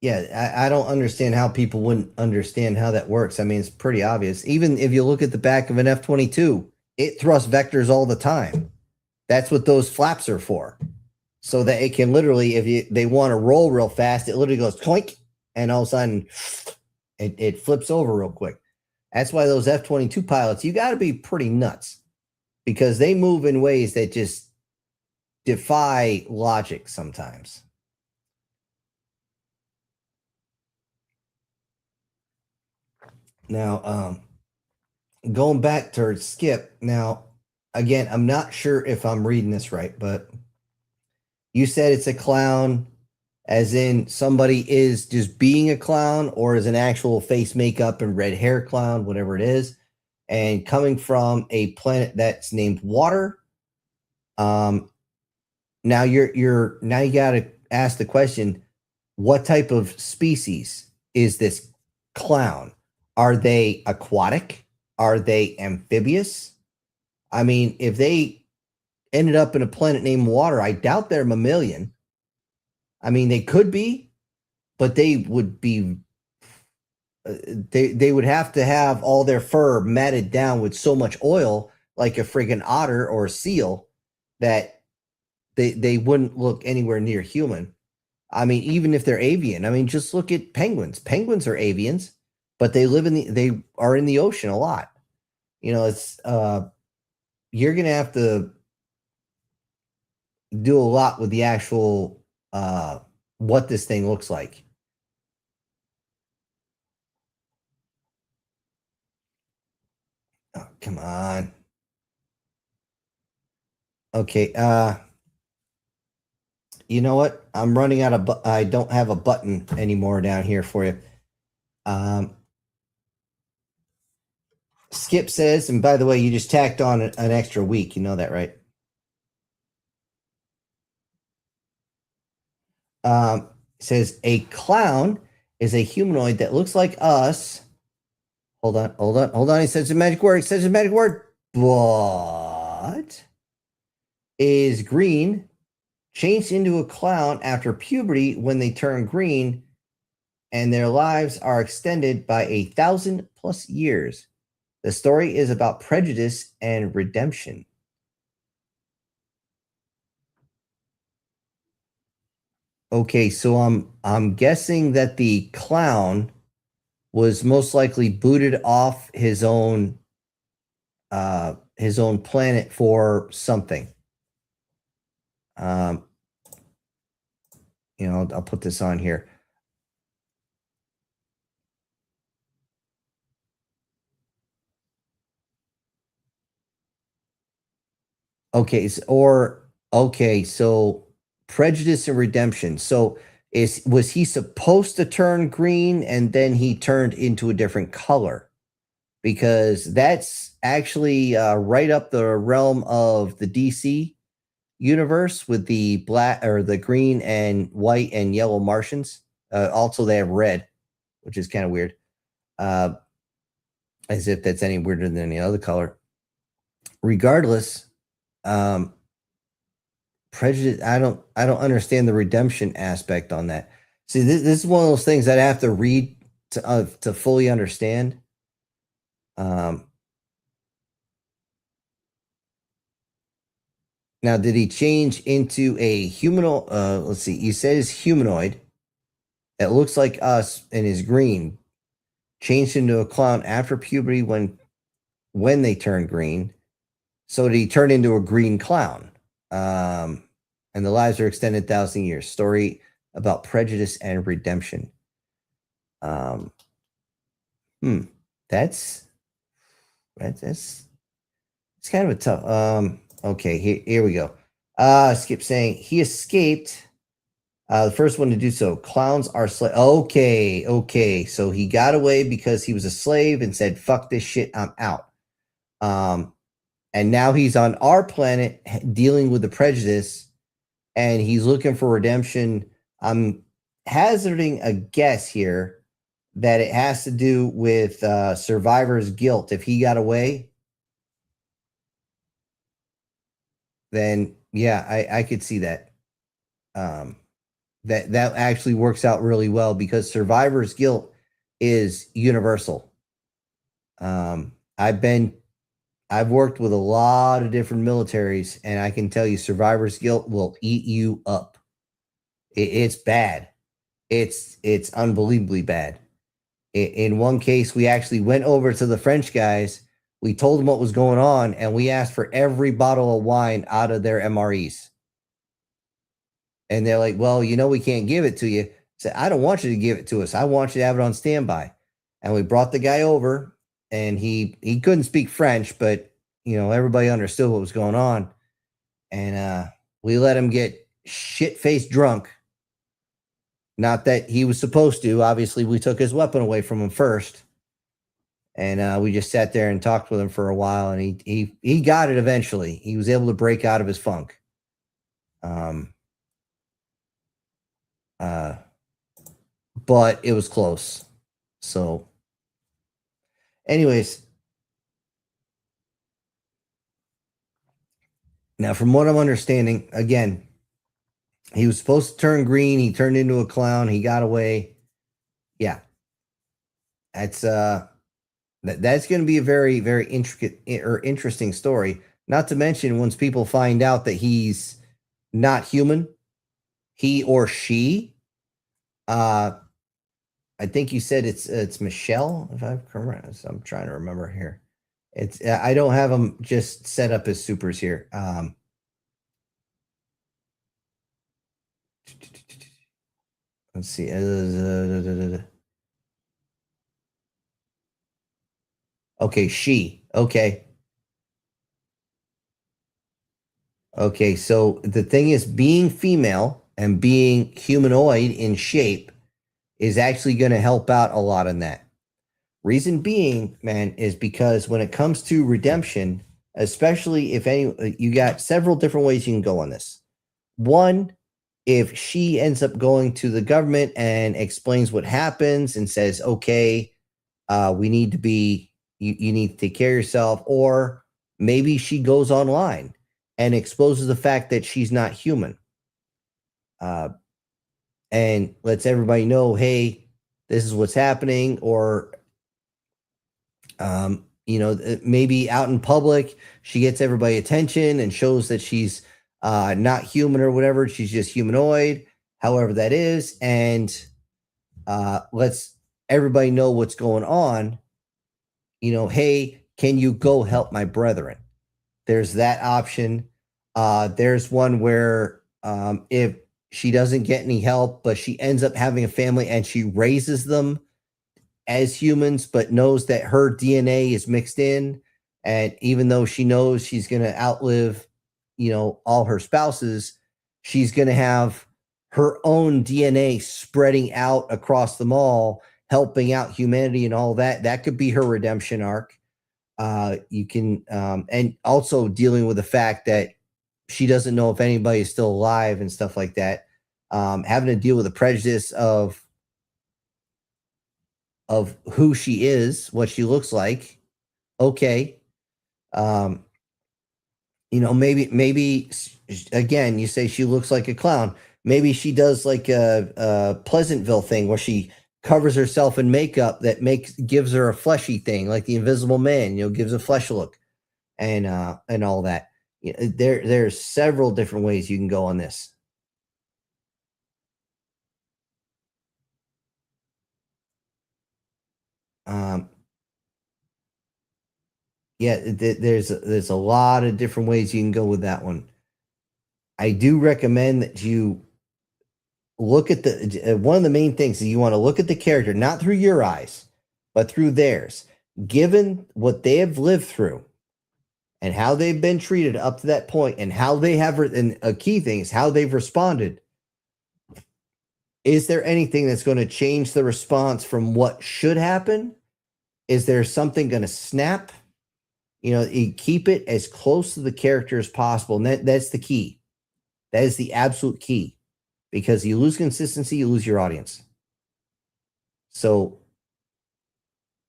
yeah, I don't understand how people wouldn't understand how that works. I mean, it's pretty obvious. Even if you look at the back of an F-22, it thrust vectors all the time. That's what those flaps are for. So that it can literally, if they want to roll real fast, it literally goes clink, and all of a sudden it flips over real quick. That's why those F-22 pilots, you got to be pretty nuts, because they move in ways that just defy logic sometimes. Now, going back to Skip. Now, again, I'm not sure if I'm reading this right, but you said it's a clown, as in somebody is just being a clown, or is an actual face makeup and red hair clown, whatever it is, and coming from a planet that's named Water. Now now you got to ask the question: what type of species is this clown? Are they aquatic? Are they amphibious? I mean, if they ended up in a planet named Water, I doubt they're mammalian. I mean, they could be, but they would be. They would have to have all their fur matted down with so much oil, like a friggin' otter or a seal, that they wouldn't look anywhere near human. I mean, even if they're avian, I mean, just look at penguins. Penguins are avians, but they are in the ocean a lot. It's you're gonna have to do a lot with the actual what this thing looks like. Oh, come on. Okay, you know what? I'm running out of I don't have a button anymore down here for you. Skip says, and by the way, you just tacked on an extra week. You know that, right? Says a clown is a humanoid that looks like us. Hold on. He says a magic word. But is green, changed into a clown after puberty when they turn green, and their lives are extended by 1,000+ years. The story is about prejudice and redemption. Okay, so I'm guessing that the clown was most likely booted off his own planet for something. I'll put this on here. Okay, so prejudice and redemption. So was he supposed to turn green and then he turned into a different color? Because that's actually right up the realm of the DC universe with the black or the green and white and yellow Martians. Also, they have red, which is kind of weird. As if that's any weirder than any other color. Regardless, prejudice. I don't understand the redemption aspect on that. See, this is one of those things I'd have to read to fully understand. Now, did he change into a humanoid? Let's see. He says humanoid. It looks like us and is green. Changed into a clown after puberty when they turn green. So did he turn into a green clown? And the lives are extended 1,000 years. Story about prejudice and redemption. That's it's kind of a tough. Okay, here we go. Skip saying he escaped. The first one to do so. Clowns are okay. So he got away because he was a slave and said, "Fuck this shit, I'm out." And now he's on our planet dealing with the prejudice, and he's looking for redemption. I'm hazarding a guess here that it has to do with survivor's guilt. If he got away, then yeah, I could see that. That actually works out really well because survivor's guilt is universal. I've worked with a lot of different militaries, and I can tell you survivor's guilt will eat you up. It's bad. It's unbelievably bad. In one case, we actually went over to the French guys. We told them what was going on, and we asked for every bottle of wine out of their MREs. And they're like, "Well, we can't give it to you." I said, "I don't want you to give it to us. I want you to have it on standby." And we brought the guy over, and he couldn't speak French, but everybody understood what was going on. And we let him get shit-faced drunk. Not that he was supposed to. Obviously, we took his weapon away from him first. And we just sat there and talked with him for a while, and he got it eventually. He was able to break out of his funk. But it was close. So, anyways, now from what I'm understanding, again, he was supposed to turn green. He turned into a clown. He got away. Yeah, that's going to be a very, very intricate or interesting story. Not to mention, once people find out that he's not human, he or she. I think you said it's Michelle, if I'm correct. So I'm trying to remember here. I don't have them just set up as supers here. Let's see. Okay, she. Okay. Okay, so the thing is, being female and being humanoid in shape is actually going to help out a lot in that. Reason being, man, is because when it comes to redemption, especially if you got several different ways you can go on this. One, if she ends up going to the government and explains what happens and says, "Okay, we need to be, you need to take care of yourself," or maybe she goes online and exposes the fact that she's not human. And lets everybody know, "Hey, this is what's happening," or, maybe out in public, she gets everybody attention and shows that she's not human or whatever. She's just humanoid, however that is, and lets everybody know what's going on. "Hey, can you go help my brethren?" There's that option. There's one where if she doesn't get any help, but she ends up having a family and she raises them as humans, but knows that her DNA is mixed in. And even though she knows she's going to outlive, all her spouses, she's going to have her own DNA spreading out across the mall, helping out humanity and all that. That could be her redemption arc. You can, and also dealing with the fact that she doesn't know if anybody is still alive and stuff like that. Having to deal with the prejudice of who she is, what she looks like. Okay. Maybe again, you say she looks like a clown. Maybe she does like a Pleasantville thing where she covers herself in makeup that gives her a fleshy thing, like the Invisible Man, gives a flesh look and all that. There's several different ways you can go on this. There's a lot of different ways you can go with that one. I do recommend that you look at one of the main things is you want to look at the character, not through your eyes, but through theirs. Given what they have lived through and how they've been treated up to that point and how they have, and a key thing is how they've responded. Is there anything that's going to change the response from what should happen? Is there something going to snap? You keep it as close to the character as possible. And that's the key. That is the absolute key. Because you lose consistency, you lose your audience. So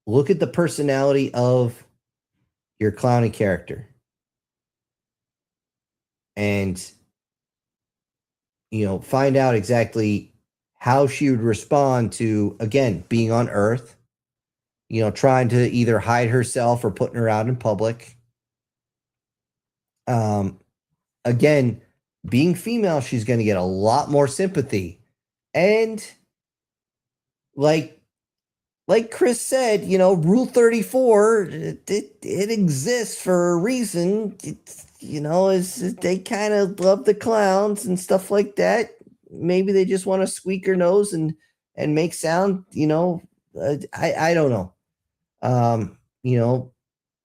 look at the personality of your clowny character. And, find out exactly how she would respond to, again, being on Earth, trying to either hide herself or putting her out in public. Again, being female, she's going to get a lot more sympathy. And like Chris said, Rule 34, it exists for a reason. They kind of love the clowns and stuff like that. Maybe they just want to squeak her nose and make sound, I don't know.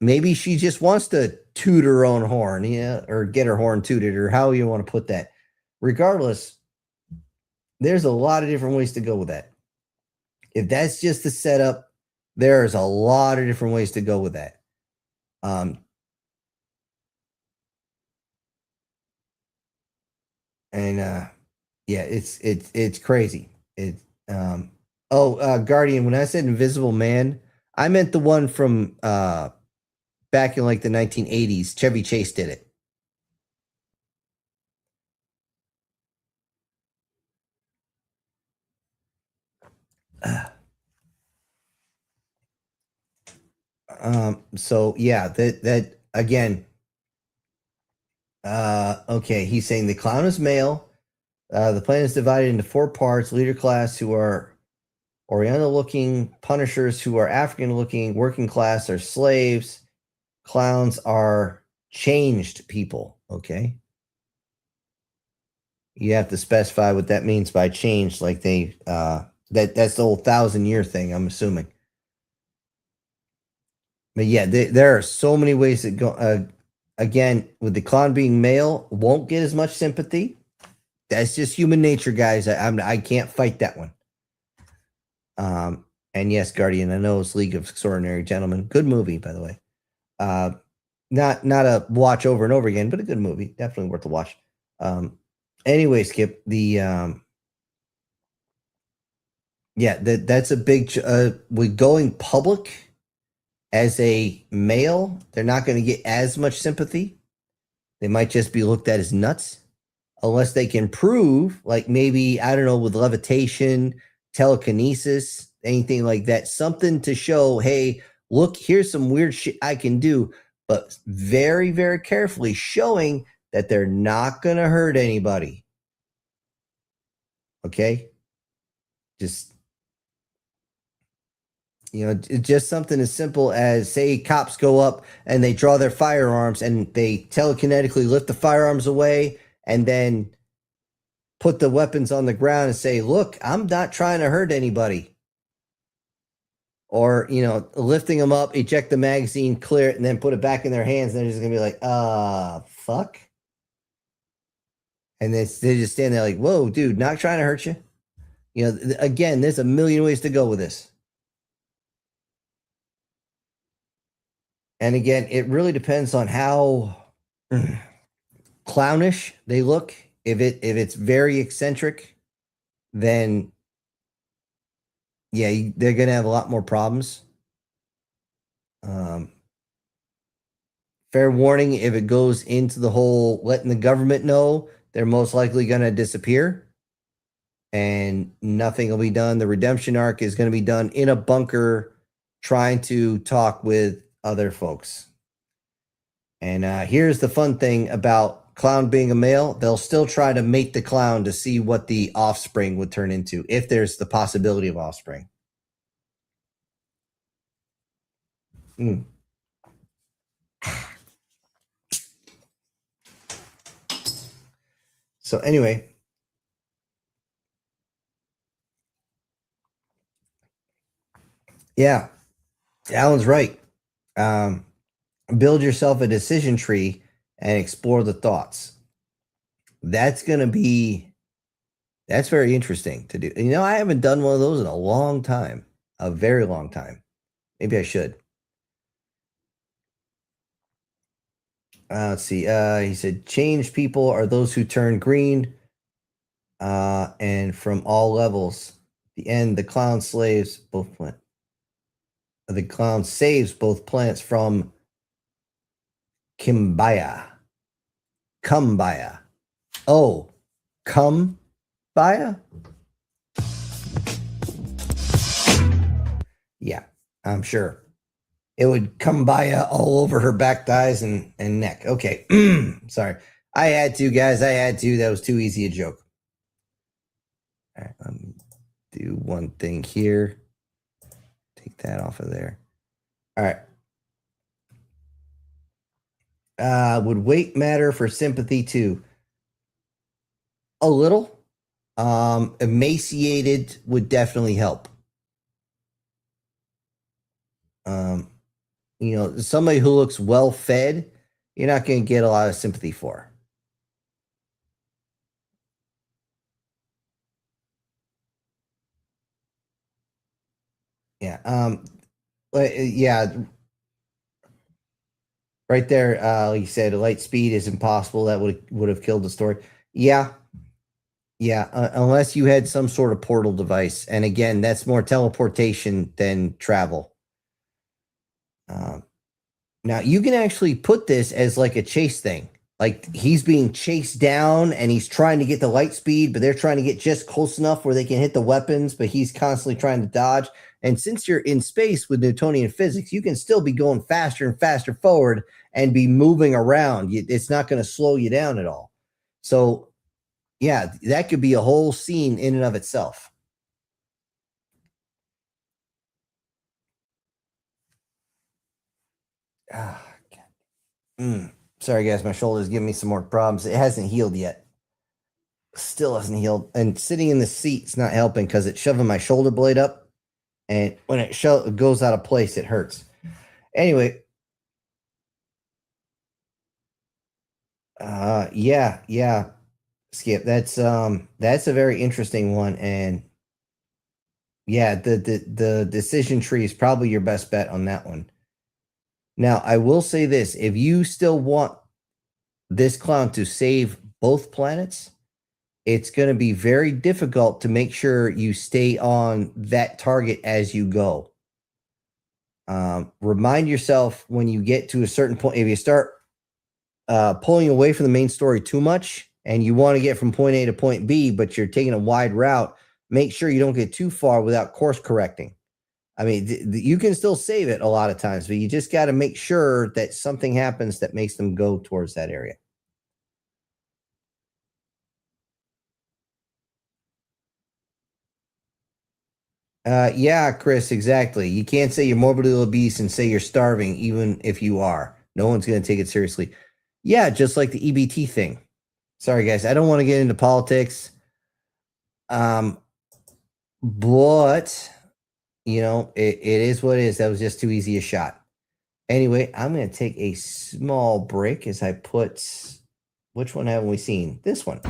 Maybe she just wants to toot her own horn, or get her horn tooted, or how you want to put that. Regardless, there's a lot of different ways to go with that. If that's just the setup, there's a lot of different ways to go with that. It's crazy. Guardian, when I said Invisible Man, I meant the one from back in like the 1980s. Chevy Chase did it. So yeah, that again. Okay, he's saying the clown is male. The planet is divided into 4 parts: leader class, who are Oriental looking; punishers, who are African looking; working class are slaves; clowns are changed people. Okay. You have to specify what that means by changed, like they that's the whole 1,000-year thing, I'm assuming. But yeah, there are so many ways that go. Again, with the clown being male, won't get as much sympathy. That's just human nature, guys. I can't fight that one. And yes, Guardian, I know it's League of Extraordinary Gentlemen. Good movie, by the way. Not a watch over and over again, but a good movie. Definitely worth a watch. Anyway, Skip, that's a big with going public as a male, they're not going to get as much sympathy. They might just be looked at as nuts, unless they can prove, like maybe, I don't know, with levitation, telekinesis, anything like that, something to show, hey, look, here's some weird shit I can do, but very, very carefully showing that they're not going to hurt anybody. Okay? Just something as simple as, say, cops go up and they draw their firearms and they telekinetically lift the firearms away and then put the weapons on the ground and say, look, I'm not trying to hurt anybody. Or, lifting them up, eject the magazine, clear it, and then put it back in their hands. And they're just going to be like, fuck. And they just stand there like, whoa, dude, not trying to hurt you. You know, again, there's a million ways to go with this. And again, it really depends on how clownish they look. If it's very eccentric, then yeah, they're going to have a lot more problems. Fair warning, if it goes into the whole letting the government know, they're most likely going to disappear and nothing will be done. The redemption arc is going to be done in a bunker trying to talk with other folks. And here's the fun thing about clown being a male. They'll still try to mate the clown to see what the offspring would turn into, if there's the possibility of offspring. So anyway, yeah, Alan's right. Build yourself a decision tree and explore the thoughts. That's very interesting to do. You know, I haven't done one of those in a long time, a very long time. Maybe I should. Let's see. He said, changed people are those who turn green and from all levels. At the end, the clown saves both planets from Kumbaya. Oh, Kumbaya? Yeah, I'm sure. It would come by all over her back, thighs, and neck. Okay. Sorry. I had to, guys. That was too easy a joke. All right. Let me do one thing here. Take that off of there. All right. Would weight matter for sympathy too? A little. Emaciated would definitely help. You know, somebody who looks well fed, you're not going to get a lot of sympathy for. Yeah. Yeah. Right there, like you said, light speed is impossible. That would have killed the story. Yeah. Yeah. Unless you had some sort of portal device. And again, that's more teleportation than travel. Now you can actually put this as like a chase thing. Like he's being chased down and he's trying to get the light speed, but they're trying to get just close enough where they can hit the weapons, but he's constantly trying to dodge. And since you're in space with Newtonian physics, you can still be going faster and faster forward and be moving around. It's not going to slow you down at all. So yeah, that could be a whole scene in and of itself. Sorry, guys. My shoulder's giving me some more problems. It hasn't healed yet. Still hasn't healed. And sitting in the seat's not helping because it's shoving my shoulder blade up. And when it goes out of place, it hurts. Anyway. Yeah. Skip. That's a very interesting one. And yeah, the decision tree is probably your best bet on that one. Now, I will say this. If you still want this clown to save both planets, it's going to be very difficult to make sure you stay on that target as you go. Remind yourself when you get to a certain point, if you start pulling away from the main story too much and you want to get from point A to point B, but you're taking a wide route, make sure you don't get too far without course correcting. I mean, you can still save it a lot of times, but you just got to make sure that something happens that makes them go towards that area. Yeah, Chris, exactly. You can't say you're morbidly obese and say you're starving, even if you are. No one's going to take it seriously. Yeah, just like the EBT thing. Sorry, guys. I don't want to get into politics. But... you know, it is what it is. That was just too easy a shot. Anyway, I'm going to take a small break as I put Which one haven't we seen? This one.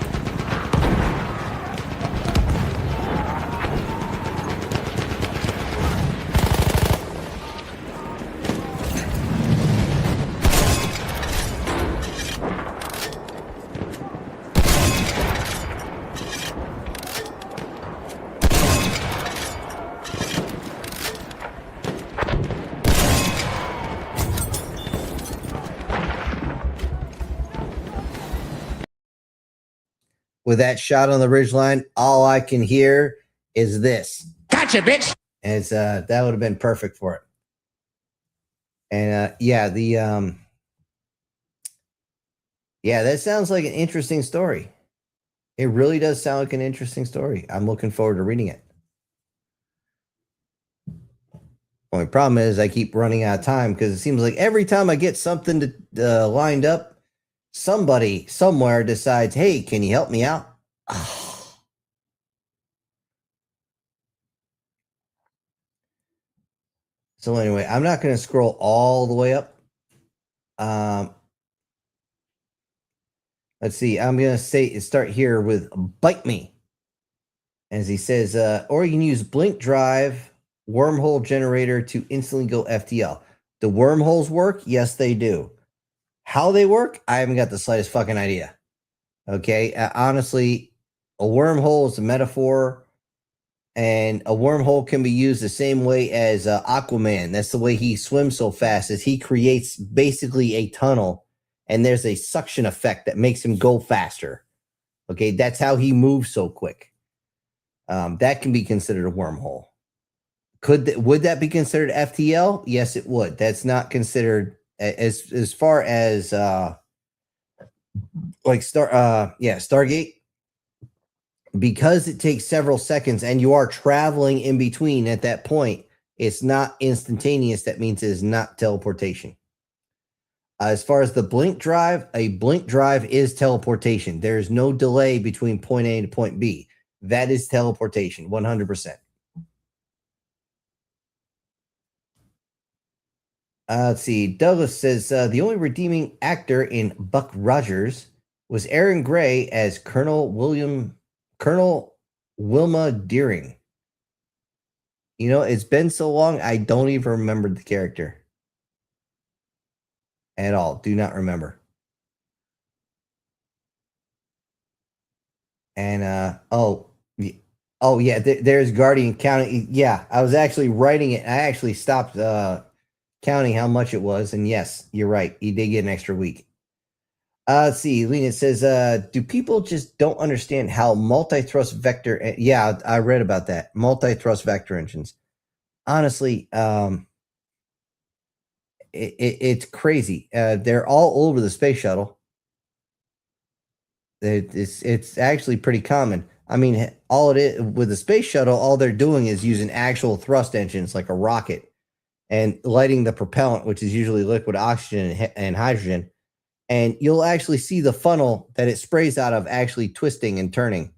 With that shot on the ridgeline, all I can hear is this. Gotcha, bitch. And it's that would have been perfect for it. And that sounds like an interesting story. It really does sound like an interesting story. I'm looking forward to reading it. Only problem is I keep running out of time because it seems like every time I get something to lined up, somebody somewhere decides, hey, can you help me out? So anyway, I'm not going to scroll all the way up. Let's see. I'm going to start here with Bite Me. As he says, or you can use Blink Drive wormhole generator to instantly go FTL. The wormholes work? Yes, they do. How they work? I haven't got the slightest fucking idea. Okay. Honestly, a wormhole is a metaphor, and a wormhole can be used the same way as Aquaman. That's the way he swims so fast, is he creates basically a tunnel, and there's a suction effect that makes him go faster. Okay. That's how he moves so quick. That can be considered a wormhole. Would that be considered FTL? Yes, it would. That's not considered as far as Stargate, because it takes several seconds and you are traveling in between at that point. It's not instantaneous. That means it is not teleportation. As far as the blink drive, a blink drive is teleportation. There's no delay between point A to point B. That is teleportation, 100%. Let's see. Douglas says the only redeeming actor in Buck Rogers was Aaron Gray as Colonel Wilma Deering. You know, it's been so long, I don't even remember the character at all. Do not remember. And there's Guardian counting. Yeah, I was actually writing it. I actually stopped counting how much it was, and yes, you're right. He did get an extra week. Let's see. Lena says, do people just don't understand how multi-thrust vector? Yeah, I read about that. Multi-thrust vector engines. Honestly, it's crazy. They're all over the space shuttle. It's actually pretty common. I mean, all it is with the space shuttle, all they're doing is using actual thrust engines like a rocket and lighting the propellant, which is usually liquid oxygen and hydrogen. And you'll actually see the funnel that it sprays out of actually twisting and turning.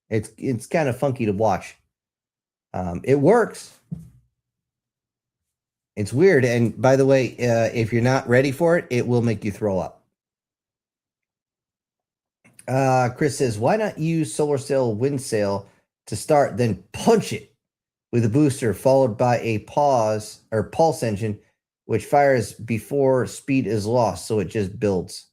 It's kind of funky to watch. It works. It's weird. And by the way, if you're not ready for it, it will make you throw up. Chris says, why not use solar sail wind sail to start, then punch it with a booster followed by a pulse engine, which fires before speed is lost, so it just builds.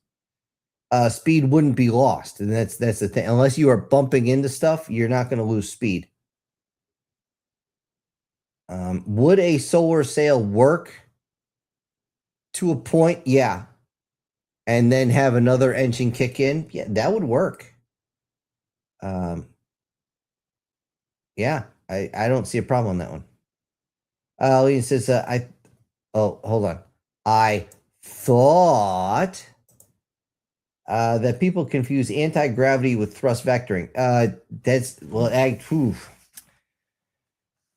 Speed wouldn't be lost, and that's the thing. Unless you are bumping into stuff, you're not going to lose speed. Would a solar sail work to a point? Yeah. And then have another engine kick in? Yeah, that would work. Yeah, I don't see a problem on that one. Lee says, hold on. I thought that people confuse anti-gravity with thrust vectoring.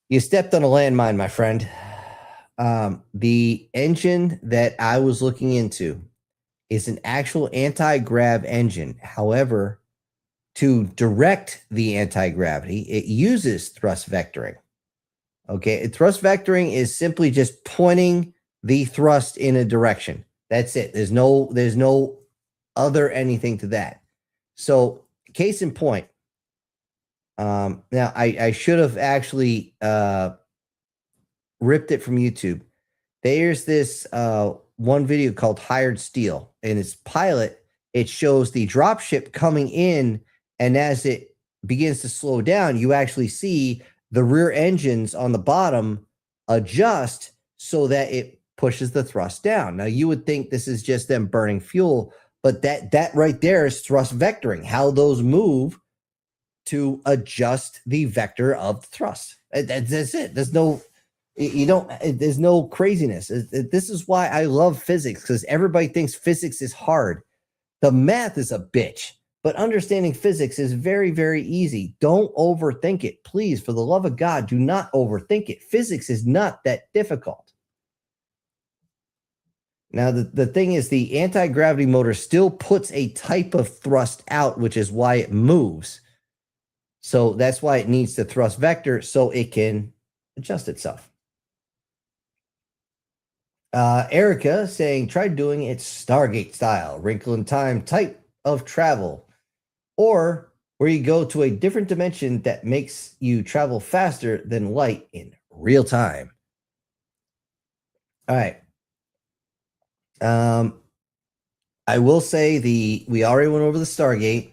You stepped on a landmine, my friend. The engine that I was looking into is an actual anti-grav engine. However, to direct the anti-gravity, it uses thrust vectoring. Okay, thrust vectoring is simply just pointing the thrust in a direction. That's it. There's no other anything to that. So, case in point, now I should have actually ripped it from YouTube. There's this one video called Hired Steel, and its pilot, it shows the dropship coming in, and as it begins to slow down, you actually see the rear engines on the bottom adjust so that it pushes the thrust down. Now, you would think this is just them burning fuel, but that right there is thrust vectoring, how those move to adjust the vector of the thrust. That's it. There's no craziness. This is why I love physics, because everybody thinks physics is hard. The math is a bitch, but understanding physics is very, very easy. Don't overthink it. Please, for the love of God, do not overthink it. Physics is not that difficult. Now, the thing is, the anti-gravity motor still puts a type of thrust out, which is why it moves. So that's why it needs the thrust vector, so it can adjust itself. Erica saying, try doing it Stargate style, wrinkle in time type of travel, or where you go to a different dimension that makes you travel faster than light in real time. All right. I will say we already went over the Stargate.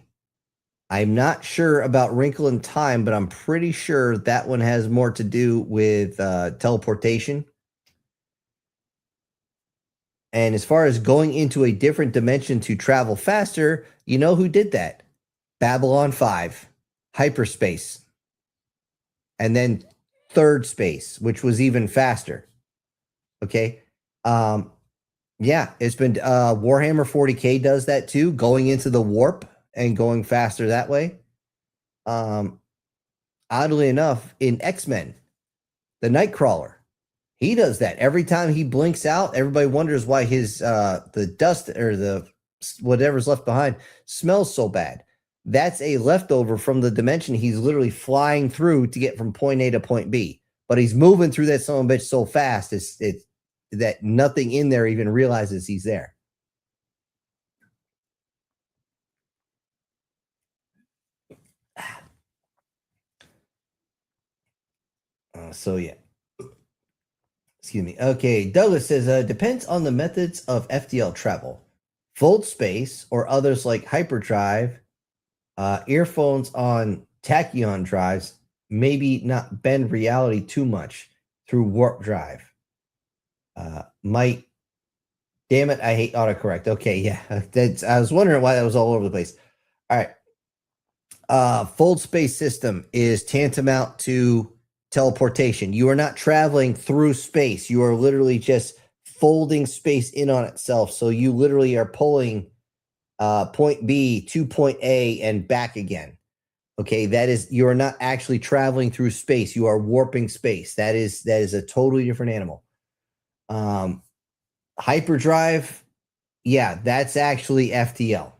I'm not sure about wrinkle in time, but I'm pretty sure that one has more to do with teleportation. And as far as going into a different dimension to travel faster, you know who did that? Babylon 5, hyperspace. And then third space, which was even faster. Okay. Yeah, it's been Warhammer 40K does that too, going into the warp and going faster that way. Oddly enough, in X-Men, the Nightcrawler, he does that. Every time he blinks out, everybody wonders why his the dust or the whatever's left behind smells so bad. That's a leftover from the dimension he's literally flying through to get from point A to point B. But he's moving through that son of a bitch so fast, it's that nothing in there even realizes he's there. So yeah. Excuse me. Okay, Douglas says, depends on the methods of FTL travel. Fold space or others like hyperdrive, earphones on tachyon drives, maybe not bend reality too much through warp drive. Might, damn it, I hate autocorrect. Okay, yeah. I was wondering why that was all over the place. All right. Fold space system is tantamount to teleportation. You are not traveling through space. You are literally just folding space in on itself. So you literally are pulling point B to point A and back again. Okay, that is, you are not actually traveling through space. You are warping space. That is a totally different animal. Hyperdrive, yeah, that's actually FTL.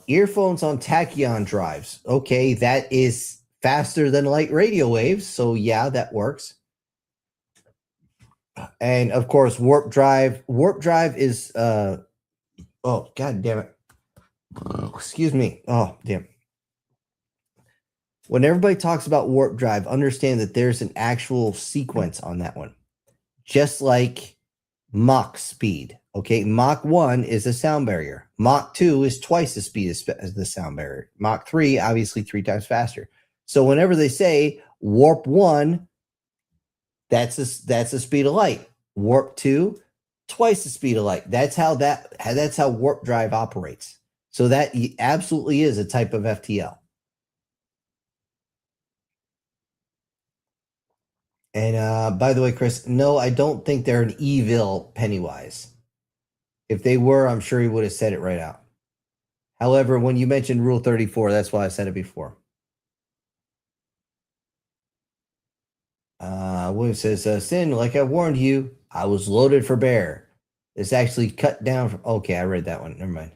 Earphones on tachyon drives. Okay, that is faster than light radio waves. So yeah, that works. And of course, warp drive. Warp drive is oh god damn it. Excuse me. Oh damn. When everybody talks about warp drive, understand that there's an actual sequence on that one. Just like Mach speed. Okay, Mach 1 is a sound barrier. Mach 2 is twice the speed as the sound barrier. Mach 3, obviously 3 times faster. So whenever they say warp 1, that's the speed of light. Warp 2, twice the speed of light. That's how warp drive operates. So that absolutely is a type of FTL. And by the way, Chris, no, I don't think they're an evil Pennywise. If they were, I'm sure he would have said it right out. However, when you mentioned Rule 34, that's why I said it before. William says, Sin, like I warned you, I was loaded for bear. It's actually cut down from... Okay, I read that one. Never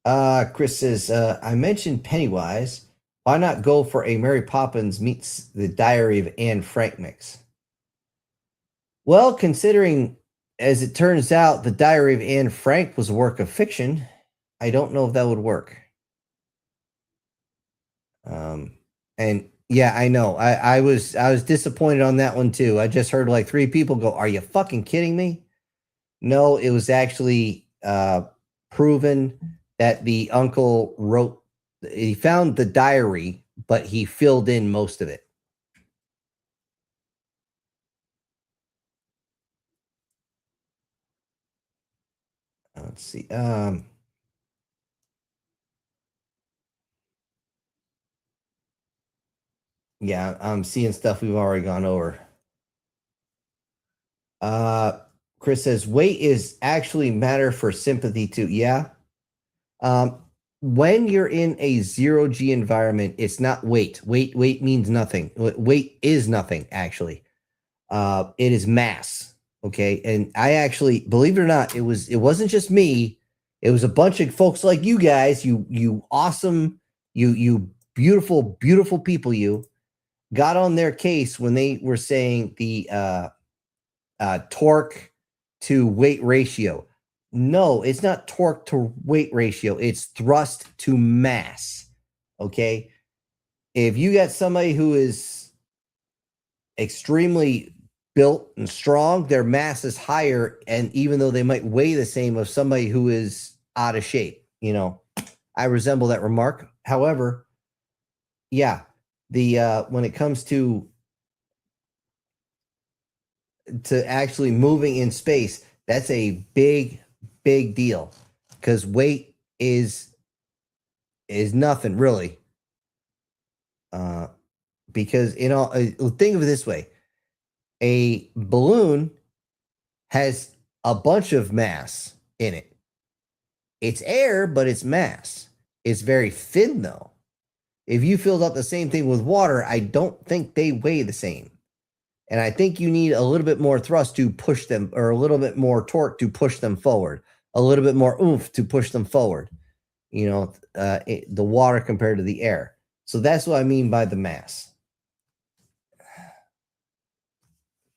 mind. Chris says, I mentioned Pennywise. Why not go for a Mary Poppins meets the Diary of Anne Frank mix? Well, considering as it turns out, the Diary of Anne Frank was a work of fiction. I don't know if that would work. And yeah, I know. I was disappointed on that one too. I just heard like 3 people go, "Are you fucking kidding me?" No, it was actually proven that the uncle wrote. He found the diary, but he filled in most of it. Let's see. Yeah, I'm seeing stuff we've already gone over. Chris says weight is actually matter for sympathy too. Yeah. When you're in a 0G environment, it's not weight. Weight means nothing. Weight is nothing, actually. It is mass. Okay. And I actually, believe it or not, it wasn't just me. It was a bunch of folks like you guys, you awesome, you beautiful, beautiful people, you got on their case when they were saying the torque to weight ratio. No, it's not torque to weight ratio. It's thrust to mass. Okay. If you got somebody who is extremely built and strong, their mass is higher. And even though they might weigh the same of somebody who is out of shape, I resemble that remark. However, yeah, when it comes to actually moving in space, that's a big deal, because weight is nothing really. Because think of it this way: a balloon has a bunch of mass in it. It's air, but it's mass. It's very thin though. If you filled up the same thing with water, I don't think they weigh the same. And I think you need a little bit more thrust to push them, or a little bit more torque to push them forward, a little bit more oomph to push them forward, the water compared to the air. So that's what I mean by the mass.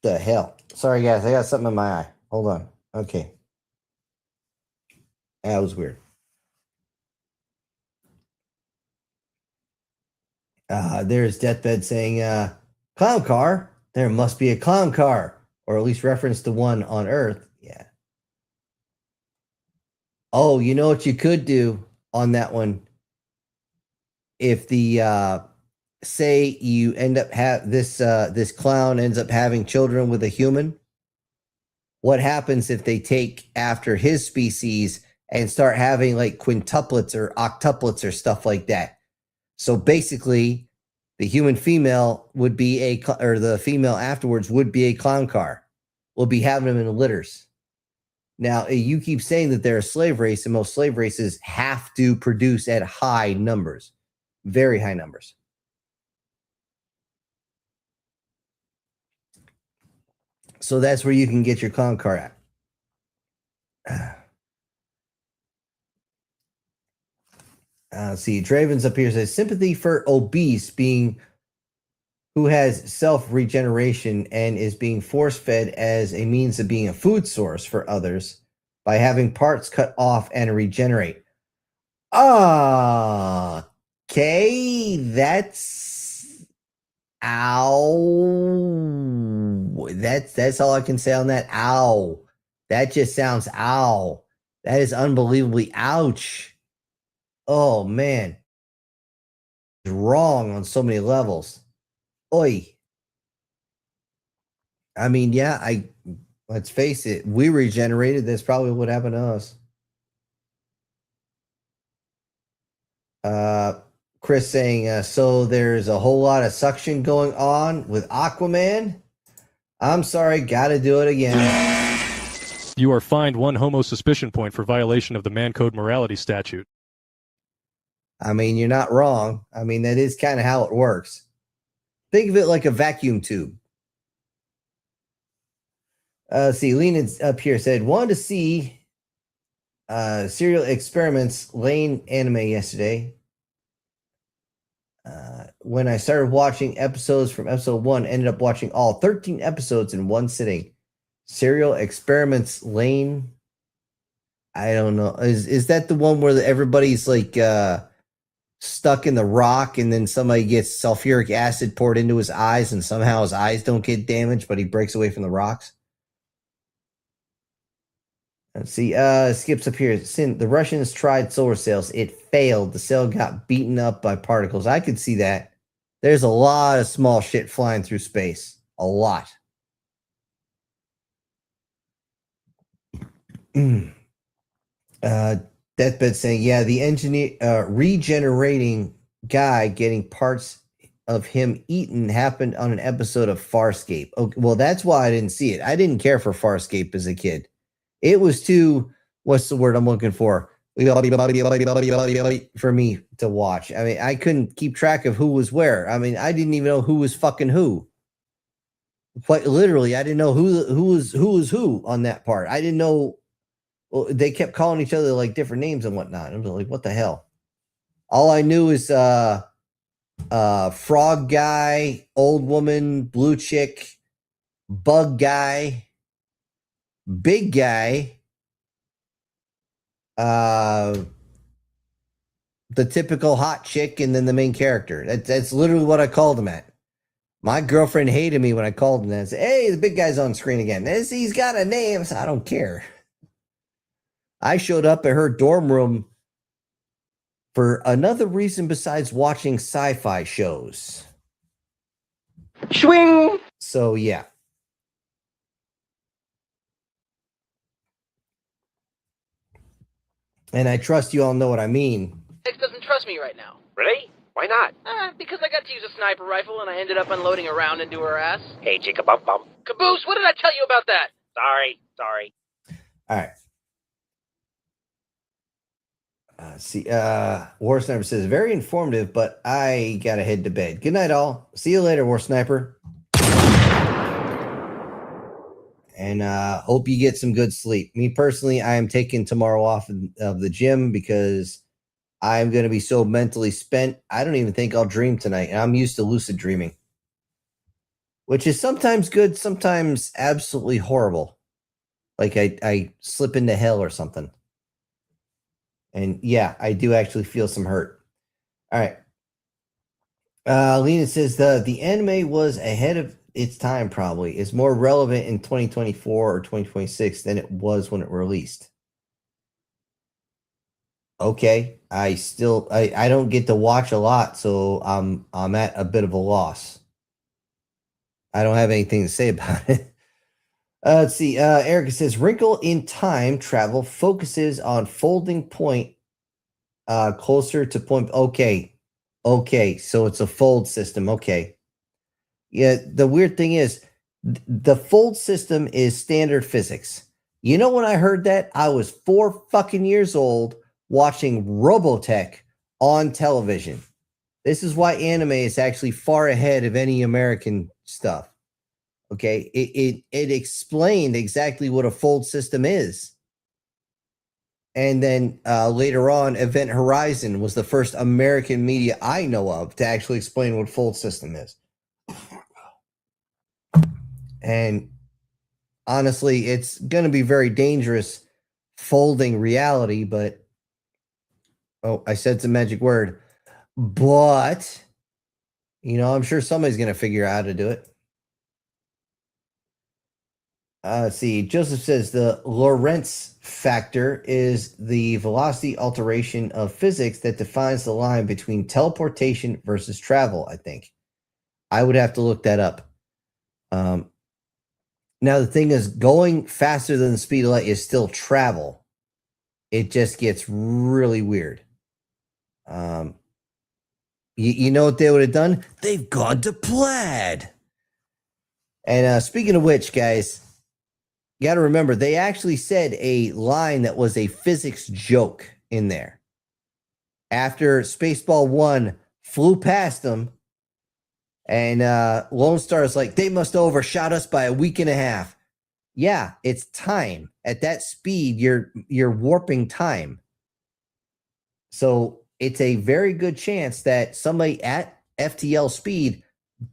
The hell? Sorry, guys. I got something in my eye. Hold on. Okay. That was weird. There's Deathbed saying, clown car? There must be a clown car, or at least reference to one on Earth. Yeah. Oh, you know what you could do on that one? If the say you end up this clown ends up having children with a human, what happens if they take after his species and start having like quintuplets or octuplets or stuff like that? So basically, the human female would be or the female afterwards would be a clown car. We'll be having them in litters. Now, you keep saying that they're a slave race, and most slave races have to produce at high numbers, very high numbers. So that's where you can get your clown car at. See, Draven's up here says sympathy for obese being who has self-regeneration and is being force-fed as a means of being a food source for others by having parts cut off and regenerate. Okay, that's ow. That's all I can say on that. Ow. That just sounds ow. That is unbelievably ouch. Oh man. It's wrong on so many levels. Oi. I mean, yeah, let's face it, we regenerated. That's probably what happened to us. Chris saying, so there's a whole lot of suction going on with Aquaman. I'm sorry, gotta do it again. You are fined 1 homo suspicion point for violation of the Man Code Morality Statute. I mean, you're not wrong. I mean, that is kind of how it works. Think of it like a vacuum tube. See, Lena up here said, wanted to see Serial Experiments Lane anime yesterday. When I started watching episodes from episode 1, ended up watching all 13 episodes in one sitting. Serial Experiments Lane. I don't know. Is that the one where everybody's like stuck in the rock and then somebody gets sulfuric acid poured into his eyes and somehow his eyes don't get damaged, but he breaks away from the rocks? Let's see. Skips up here. The Russians tried solar sails. It failed. The sail got beaten up by particles. I could see that. There's a lot of small shit flying through space. A lot. Deathbed saying, yeah, the engineer regenerating guy getting parts of him eaten happened on an episode of Farscape. Okay, well, that's why I didn't see it. I didn't care for Farscape as a kid. It was too, what's the word I'm looking for? For me to watch. I mean, I couldn't keep track of who was where. I mean, I didn't even know who was fucking who. But literally, I didn't know who was who on that part. I didn't know. Well, they kept calling each other like different names and whatnot. I was like, what the hell? All I knew is frog guy, old woman, blue chick, bug guy, big guy, the typical hot chick, and then the main character. That's literally what I called him at. My girlfriend hated me when I called him that. I said, hey, the big guy's on screen again. He's got a name, so I don't care. I showed up at her dorm room for another reason besides watching sci-fi shows. Swing! So, yeah. And I trust you all know what I mean. X doesn't trust me right now. Really? Why not? Because I got to use a sniper rifle and I ended up unloading a round into her ass. Hey, chicka bum bum. Caboose, what did I tell you about that? Sorry. All right. War Sniper says, very informative, but I gotta head to bed. Good night, all. See you later, War Sniper. And hope you get some good sleep. Me personally, I am taking tomorrow off of the gym because I'm going to be so mentally spent. I don't even think I'll dream tonight. And I'm used to lucid dreaming, which is sometimes good, sometimes absolutely horrible. Like I slip into hell or something. And yeah, I do actually feel some hurt. All right. Lena says the anime was ahead of its time, probably. It's more relevant in 2024 or 2026 than it was when it released. Okay. I don't get to watch a lot, so I'm at a bit of a loss. I don't have anything to say about it. Let's see. Erica says, Wrinkle in Time Travel focuses on folding point closer to point. Okay. So it's a fold system. Okay. Yeah. The weird thing is the fold system is standard physics. You know, when I heard that, I was 4 fucking years old watching Robotech on television. This is why anime is actually far ahead of any American stuff. Okay, it explained exactly what a fold system is. And then later on, Event Horizon was the first American media I know of to actually explain what fold system is. And honestly, it's going to be very dangerous folding reality, but I said some magic word. But, I'm sure somebody's going to figure out how to do it. Let's see. Joseph says the Lorentz factor is the velocity alteration of physics that defines the line between teleportation versus travel, I think. I would have to look that up. Now, the thing is, going faster than the speed of light is still travel. It just gets really weird. You know what they would have done? They've gone to plaid. And speaking of which, guys, you got to remember, they actually said a line that was a physics joke in there. After Spaceball 1 flew past them, and Lone Star is like, they must have overshot us by a week and a half. Yeah, it's time. At that speed, you're warping time. So it's a very good chance that somebody at FTL speed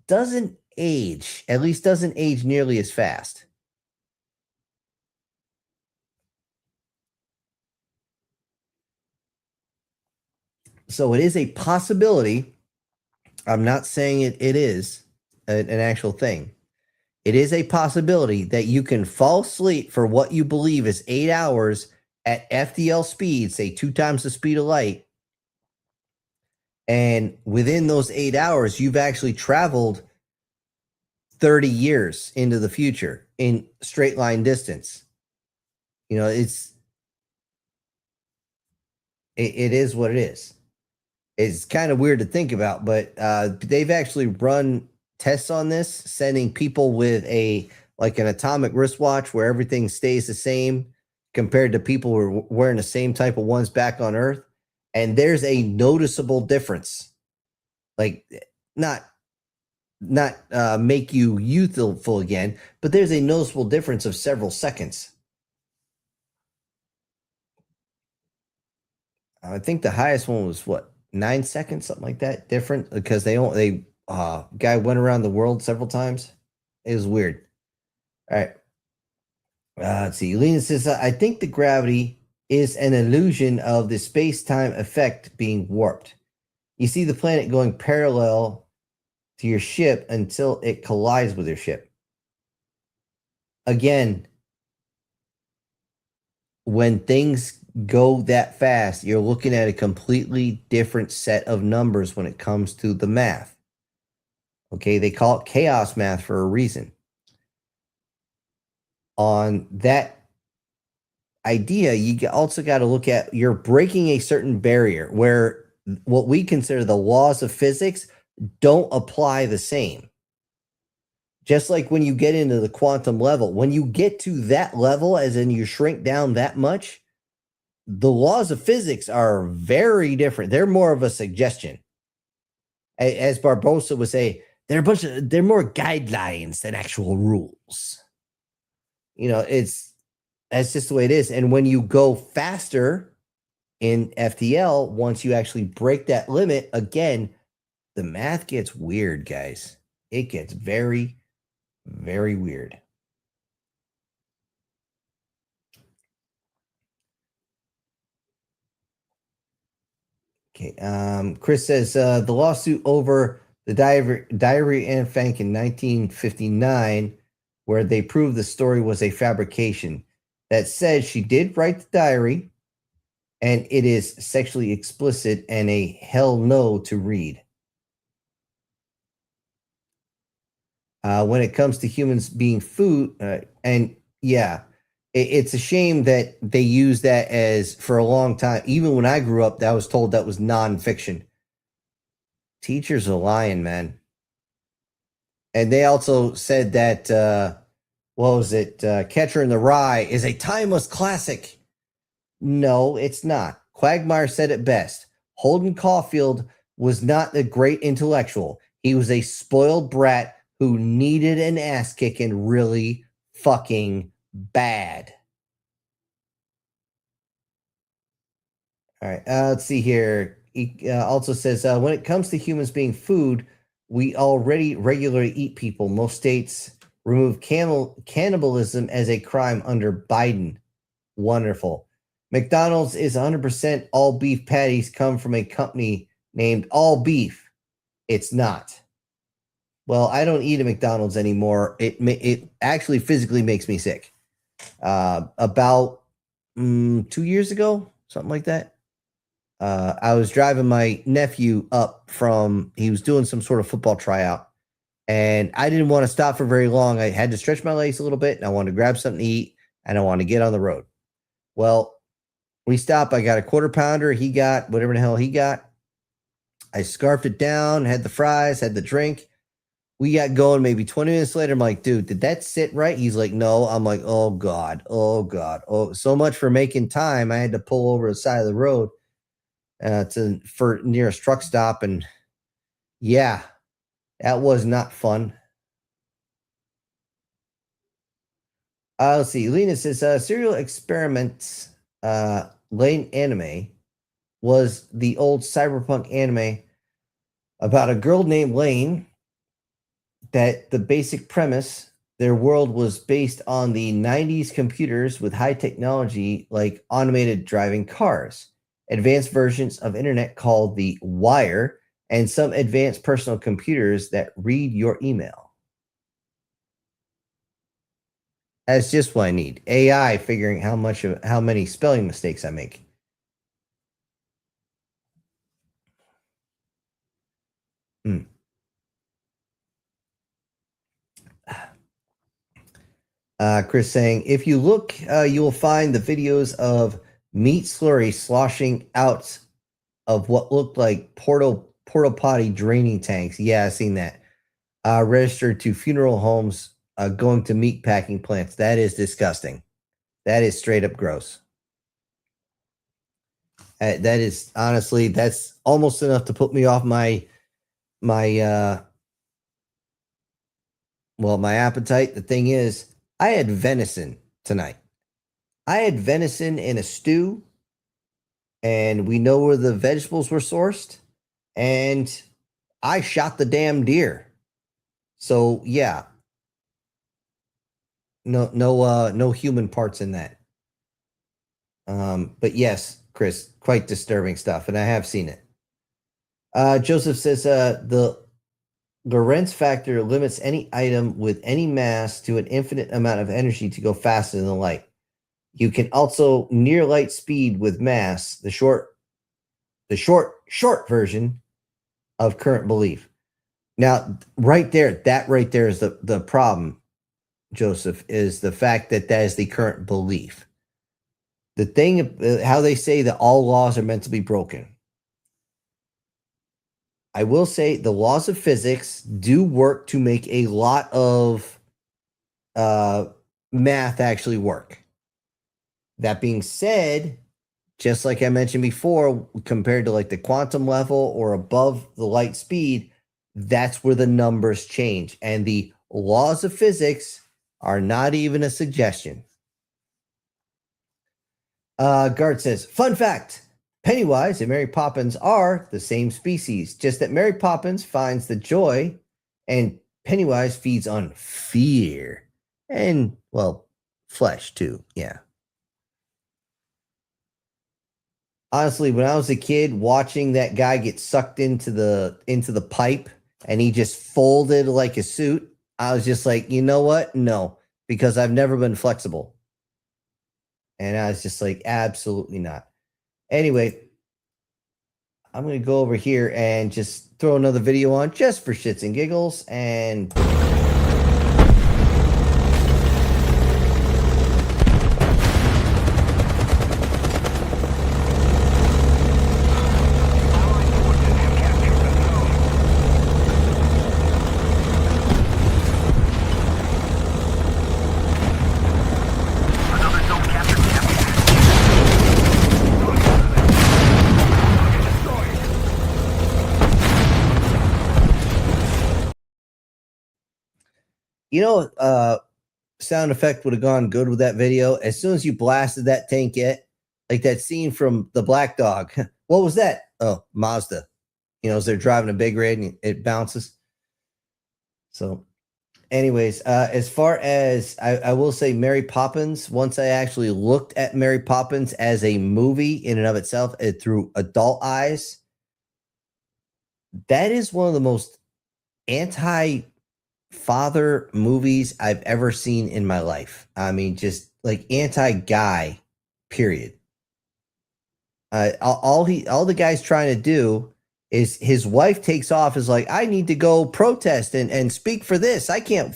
doesn't age, at least doesn't age nearly as fast. So it is a possibility. I'm not saying it is an actual thing. It is a possibility that you can fall asleep for what you believe is 8 hours at FDL speed, say 2 times the speed of light. And within those 8 hours, you've actually traveled 30 years into the future in straight line distance. You know, it is what it is. It's kind of weird to think about, but they've actually run tests on this, sending people with an atomic wristwatch where everything stays the same compared to people who are wearing the same type of ones back on Earth. And there's a noticeable difference. Like, not make you youthful again, but there's a noticeable difference of several seconds. I think the highest one was 9 seconds, something like that, different, because guy went around the world several times. It was weird. All right. Let's see. Lena says, I think the gravity is an illusion of the space-time effect being warped. You see the planet going parallel to your ship until it collides with your ship. Again, when things go that fast, you're looking at a completely different set of numbers when it comes to the math. Okay, they call it chaos math for a reason. On that idea, you also got to look at, you're breaking a certain barrier where what we consider the laws of physics don't apply the same. Just like when you get into the quantum level, when you get to that level, as in you shrink down that much, the laws of physics are very different. They're more of a suggestion. As Barbosa would say, they're more guidelines than actual rules. You know, that's just the way it is. And when you go faster in FTL, once you actually break that limit, again, the math gets weird, guys. It gets very, very weird. Okay. Chris says the lawsuit over the diary Anne Frank in 1959, where they proved the story was a fabrication. That said, she did write the diary, and it is sexually explicit and a hell no to read. When it comes to humans being food, and yeah, it's a shame that they use that as for a long time. Even when I grew up, I was told that was nonfiction. Teachers are lying, man. And they also said that, what was it? Catcher in the Rye is a timeless classic. No, it's not. Quagmire said it best. Holden Caulfield was not a great intellectual. He was a spoiled brat who needed an ass kicking really fucking bad. All right, let's see here. He also says, when it comes to humans being food, we already regularly eat people. Most states remove cannibalism as a crime under Biden. Wonderful. McDonald's is 100% all beef patties come from a company named All Beef. It's not. Well, I don't eat at McDonald's anymore. It actually physically makes me sick. About 2 years ago, something like that. I was driving my nephew up he was doing some sort of football tryout, and I didn't want to stop for very long. I had to stretch my legs a little bit, and I wanted to grab something to eat, and I wanted to get on the road. Well, we stopped. I got a quarter pounder. He got whatever the hell he got. I scarfed it down, had the fries, had the drink. We got going maybe 20 minutes later. I'm like, dude, did that sit right? He's like, no. I'm like, oh, God. Oh, so much for making time. I had to pull over the side of the road for nearest truck stop. And yeah, that was not fun. Let's see. Lena says, Serial Experiments Lane anime was the old cyberpunk anime about a girl named Lane, that the basic premise, their world was based on the 90s computers with high technology like automated driving cars. advanced versions of internet called the wire, and some advanced personal computers that read your email. That's just what I need. AI figuring how many spelling mistakes I make. Chris saying, if you look, you will find the videos of meat slurry sloshing out of what looked like porta potty draining tanks. Yeah, I've seen that. Registered to funeral homes, going to meat packing plants. That is disgusting. That is straight up gross. That is honestly, that's almost enough to put me off my appetite. The thing is, I had venison tonight. I had venison in a stew, and we know where the vegetables were sourced, and I shot the damn deer. So yeah, no human parts in that. But yes, Chris, quite disturbing stuff, and I have seen it. Joseph says the Lorentz factor limits any item with any mass to an infinite amount of energy to go faster than the light. You can also near light speed with mass, the short version of current belief. Now, right there is the problem, Joseph, is the fact that is the current belief. The thing, how they say that all laws are meant to be broken. I will say the laws of physics do work to make a lot of math actually work. That being said, just like I mentioned before, compared to like the quantum level or above the light speed, that's where the numbers change. And the laws of physics are not even a suggestion. Guard says, fun fact, Pennywise and Mary Poppins are the same species, just that Mary Poppins finds the joy and Pennywise feeds on fear and, well, flesh too. Yeah. Honestly, when I was a kid, watching that guy get sucked into the pipe and he just folded like a suit, I was just like, you know what? No, because I've never been flexible. And I was just like, absolutely not. Anyway, I'm going to go over here and just throw another video on just for shits and giggles. And you know, sound effect would have gone good with that video. As soon as you blasted that tank, like that scene from The Black Dog. What was that? Oh, Mazda. You know, as they're driving a big rig and it bounces. So, anyways, as far as I will say, Mary Poppins, once I actually looked at Mary Poppins as a movie in and of itself through adult eyes, that is one of the most anti-father movies I've ever seen in my life. I mean, just like anti-guy, period. All the guy's trying to do is his wife takes off, is like, I need to go protest and speak for this. I can't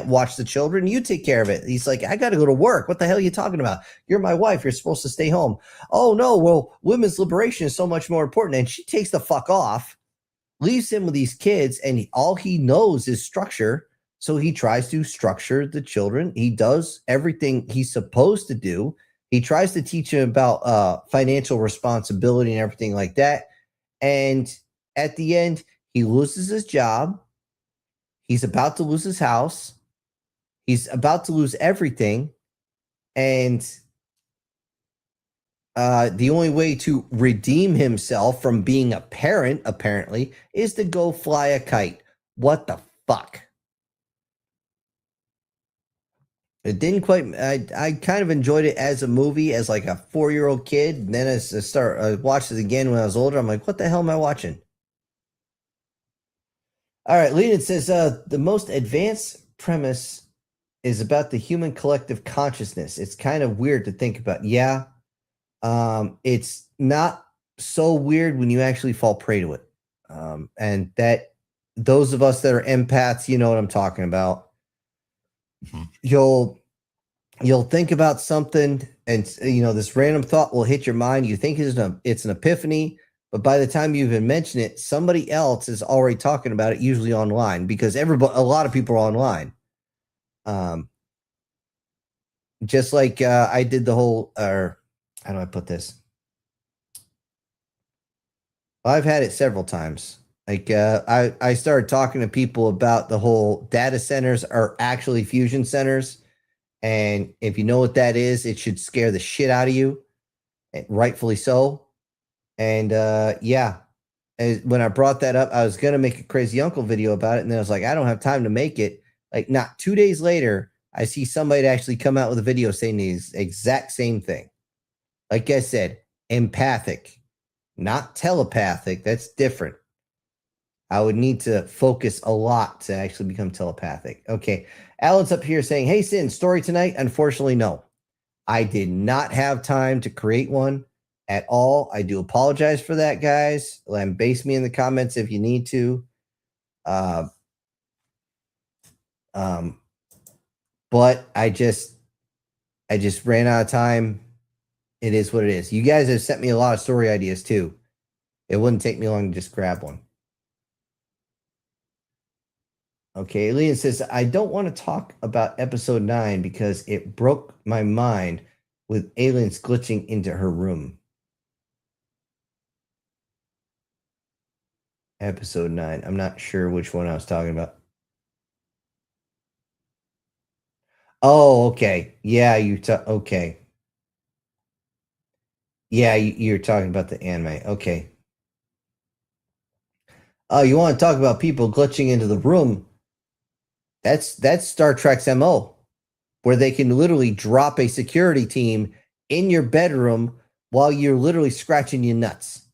watch the children. You take care of it. He's like, I got to go to work. What the hell are you talking about? You're my wife. You're supposed to stay home. Oh no. Well, women's liberation is so much more important. And she takes the fuck off, leaves him with these kids, and all he knows is structure. So he tries to structure the children. He does everything he's supposed to do. He tries to teach him about financial responsibility and everything like that. And at the end, he loses his job. He's about to lose his house. He's about to lose everything. And the only way to redeem himself from being a parent, apparently, is to go fly a kite. What the fuck? It didn't quite. I kind of enjoyed it as a movie, as like a 4-year-old kid. And then as I watched it again when I was older, I'm like, what the hell am I watching? All right, Leland says the most advanced premise is about the human collective consciousness. It's kind of weird to think about. Yeah, it's not so weird when you actually fall prey to it, and that those of us that are empaths, you know what I'm talking about. You'll think about something, and this random thought will hit your mind. You think it's an epiphany, but by the time you even mention it, somebody else is already talking about it, usually online, because a lot of people are online. Just like I did the whole, or how do I put this? Well, I've had it several times. Like I started talking to people about the whole data centers are actually fusion centers. And if you know what that is, it should scare the shit out of you, rightfully so. And when I brought that up, I was going to make a Crazy Uncle video about it. And then I was like, I don't have time to make it. Like, not 2 days later, I see somebody actually come out with a video saying the exact same thing. Like I said, empathic, not telepathic. That's different. I would need to focus a lot to actually become telepathic. Okay. Alan's up here saying, hey, Sin, story tonight? Unfortunately, no. I did not have time to create one at all. I do apologize for that, guys. Base me in the comments if you need to. But I just ran out of time. It is what it is. You guys have sent me a lot of story ideas too. It wouldn't take me long to just grab one. Okay, Leon says, I don't want to talk about episode 9 because it broke my mind with aliens glitching into her room. Episode 9. I'm not sure which one I was talking about. Oh, okay. Yeah, okay. Yeah, you're talking about the anime. Okay. Oh, you want to talk about people glitching into the room? That's Star Trek's MO, where they can literally drop a security team in your bedroom while you're literally scratching your nuts.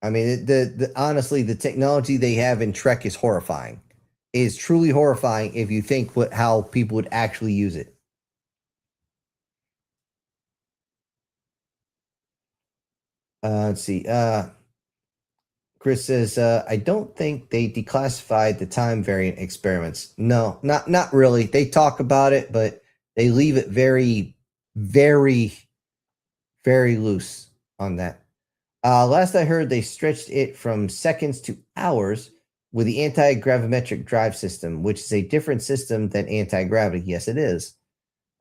I mean, honestly, the technology they have in Trek is horrifying. It is truly horrifying if you think how people would actually use it. Let's see. Chris says, I don't think they declassified the time variant experiments. No, not really. They talk about it, but they leave it very, very, very loose on that. Last I heard, they stretched it from seconds to hours with the anti-gravimetric drive system, which is a different system than anti-gravity. Yes, it is.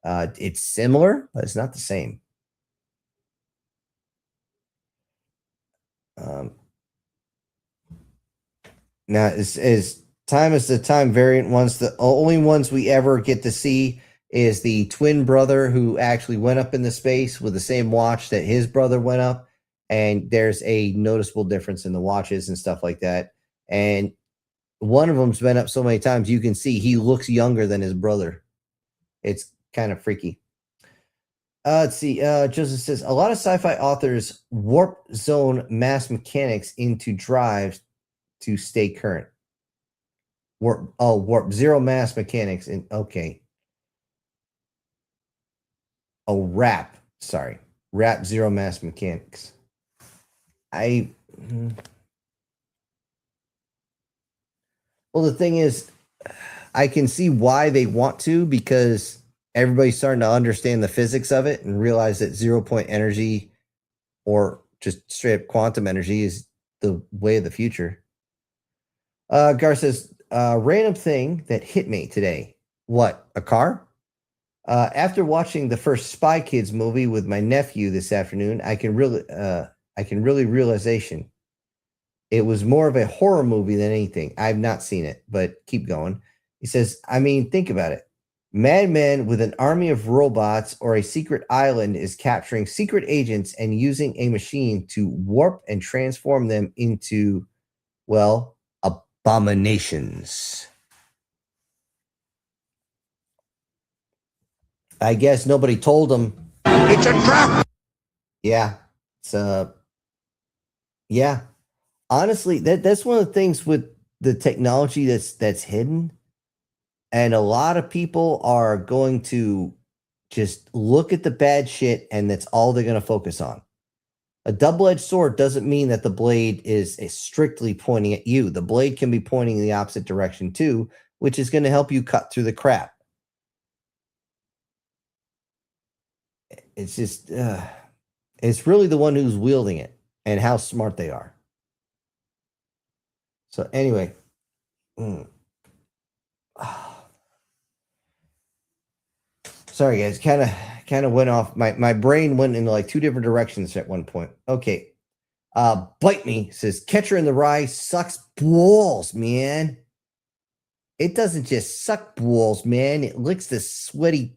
It's similar, but it's not the same. Now, is time is the time variant ones. The only ones we ever get to see is the twin brother who actually went up into space with the same watch that his brother went up. And there's a noticeable difference in the watches and stuff like that. And one of them's been up so many times, you can see he looks younger than his brother. It's kind of freaky. Let's see. Joseph says, a lot of sci-fi authors warp zone mass mechanics into drives to stay current. Warp zero mass mechanics. Okay. Oh, wrap zero mass mechanics. Well, the thing is, I can see why they want to, because everybody's starting to understand the physics of it and realize that 0-point energy or just straight up quantum energy is the way of the future. Gar says, random thing that hit me today. What? A car? After watching the first Spy Kids movie with my nephew this afternoon, I can really realization it was more of a horror movie than anything. I've not seen it, but keep going. He says, I mean, think about it. Madman with an army of robots or a secret island is capturing secret agents and using a machine to warp and transform them into, well, abominations. I guess nobody told him. It's a trap. Yeah. It's yeah. Honestly, that's one of the things with the technology that's hidden. And a lot of people are going to just look at the bad shit and that's all they're going to focus on. A double-edged sword doesn't mean that the blade is strictly pointing at you. The blade can be pointing in the opposite direction too, which is going to help you cut through the crap. It's just, it's really the one who's wielding it and how smart they are. So anyway, sorry guys, kind of went off. My brain went into like two different directions at one point. Okay. Bite Me says Catcher in the Rye sucks balls, man. It doesn't just suck balls, man. It licks the sweaty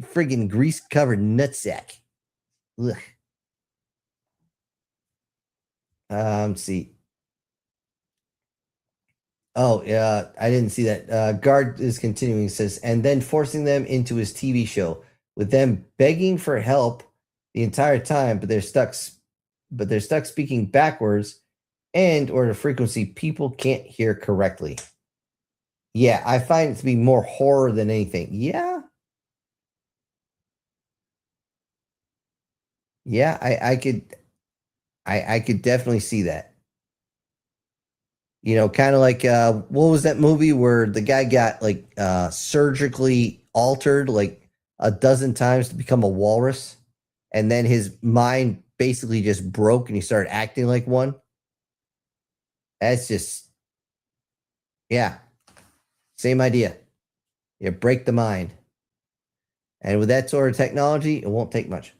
friggin' grease covered nutsack. Ugh. See. Oh, yeah, I didn't see that. Guard is continuing, says, and then forcing them into his TV show with them begging for help the entire time, but they're stuck speaking backwards and or the frequency people can't hear correctly. Yeah, I find it to be more horror than anything. Yeah. Yeah, I could definitely see that. You know, kind of like what was that movie where the guy got like surgically altered like a dozen times to become a walrus, and then his mind basically just broke and he started acting like one? That's just, yeah, same idea. You break the mind. And with that sort of technology, it won't take much.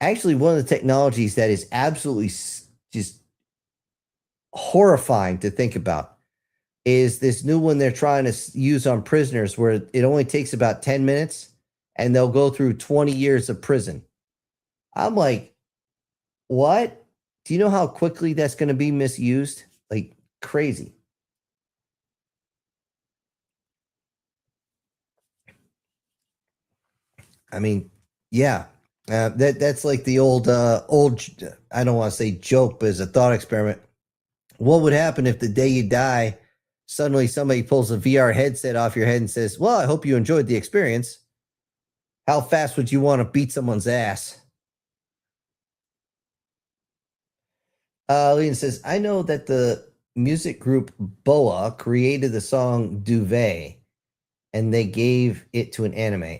Actually, one of the technologies that is absolutely just horrifying to think about is this new one they're trying to use on prisoners where it only takes about 10 minutes and they'll go through 20 years of prison. I'm like, what? Do you know how quickly that's going to be misused? Like crazy. I mean, yeah, that's like the old, I don't want to say joke, but as a thought experiment. What would happen if the day you die, suddenly somebody pulls a VR headset off your head and says, well, I hope you enjoyed the experience. How fast would you want to beat someone's ass? Leon says, I know that the music group Boa created the song Duvet and they gave it to an anime.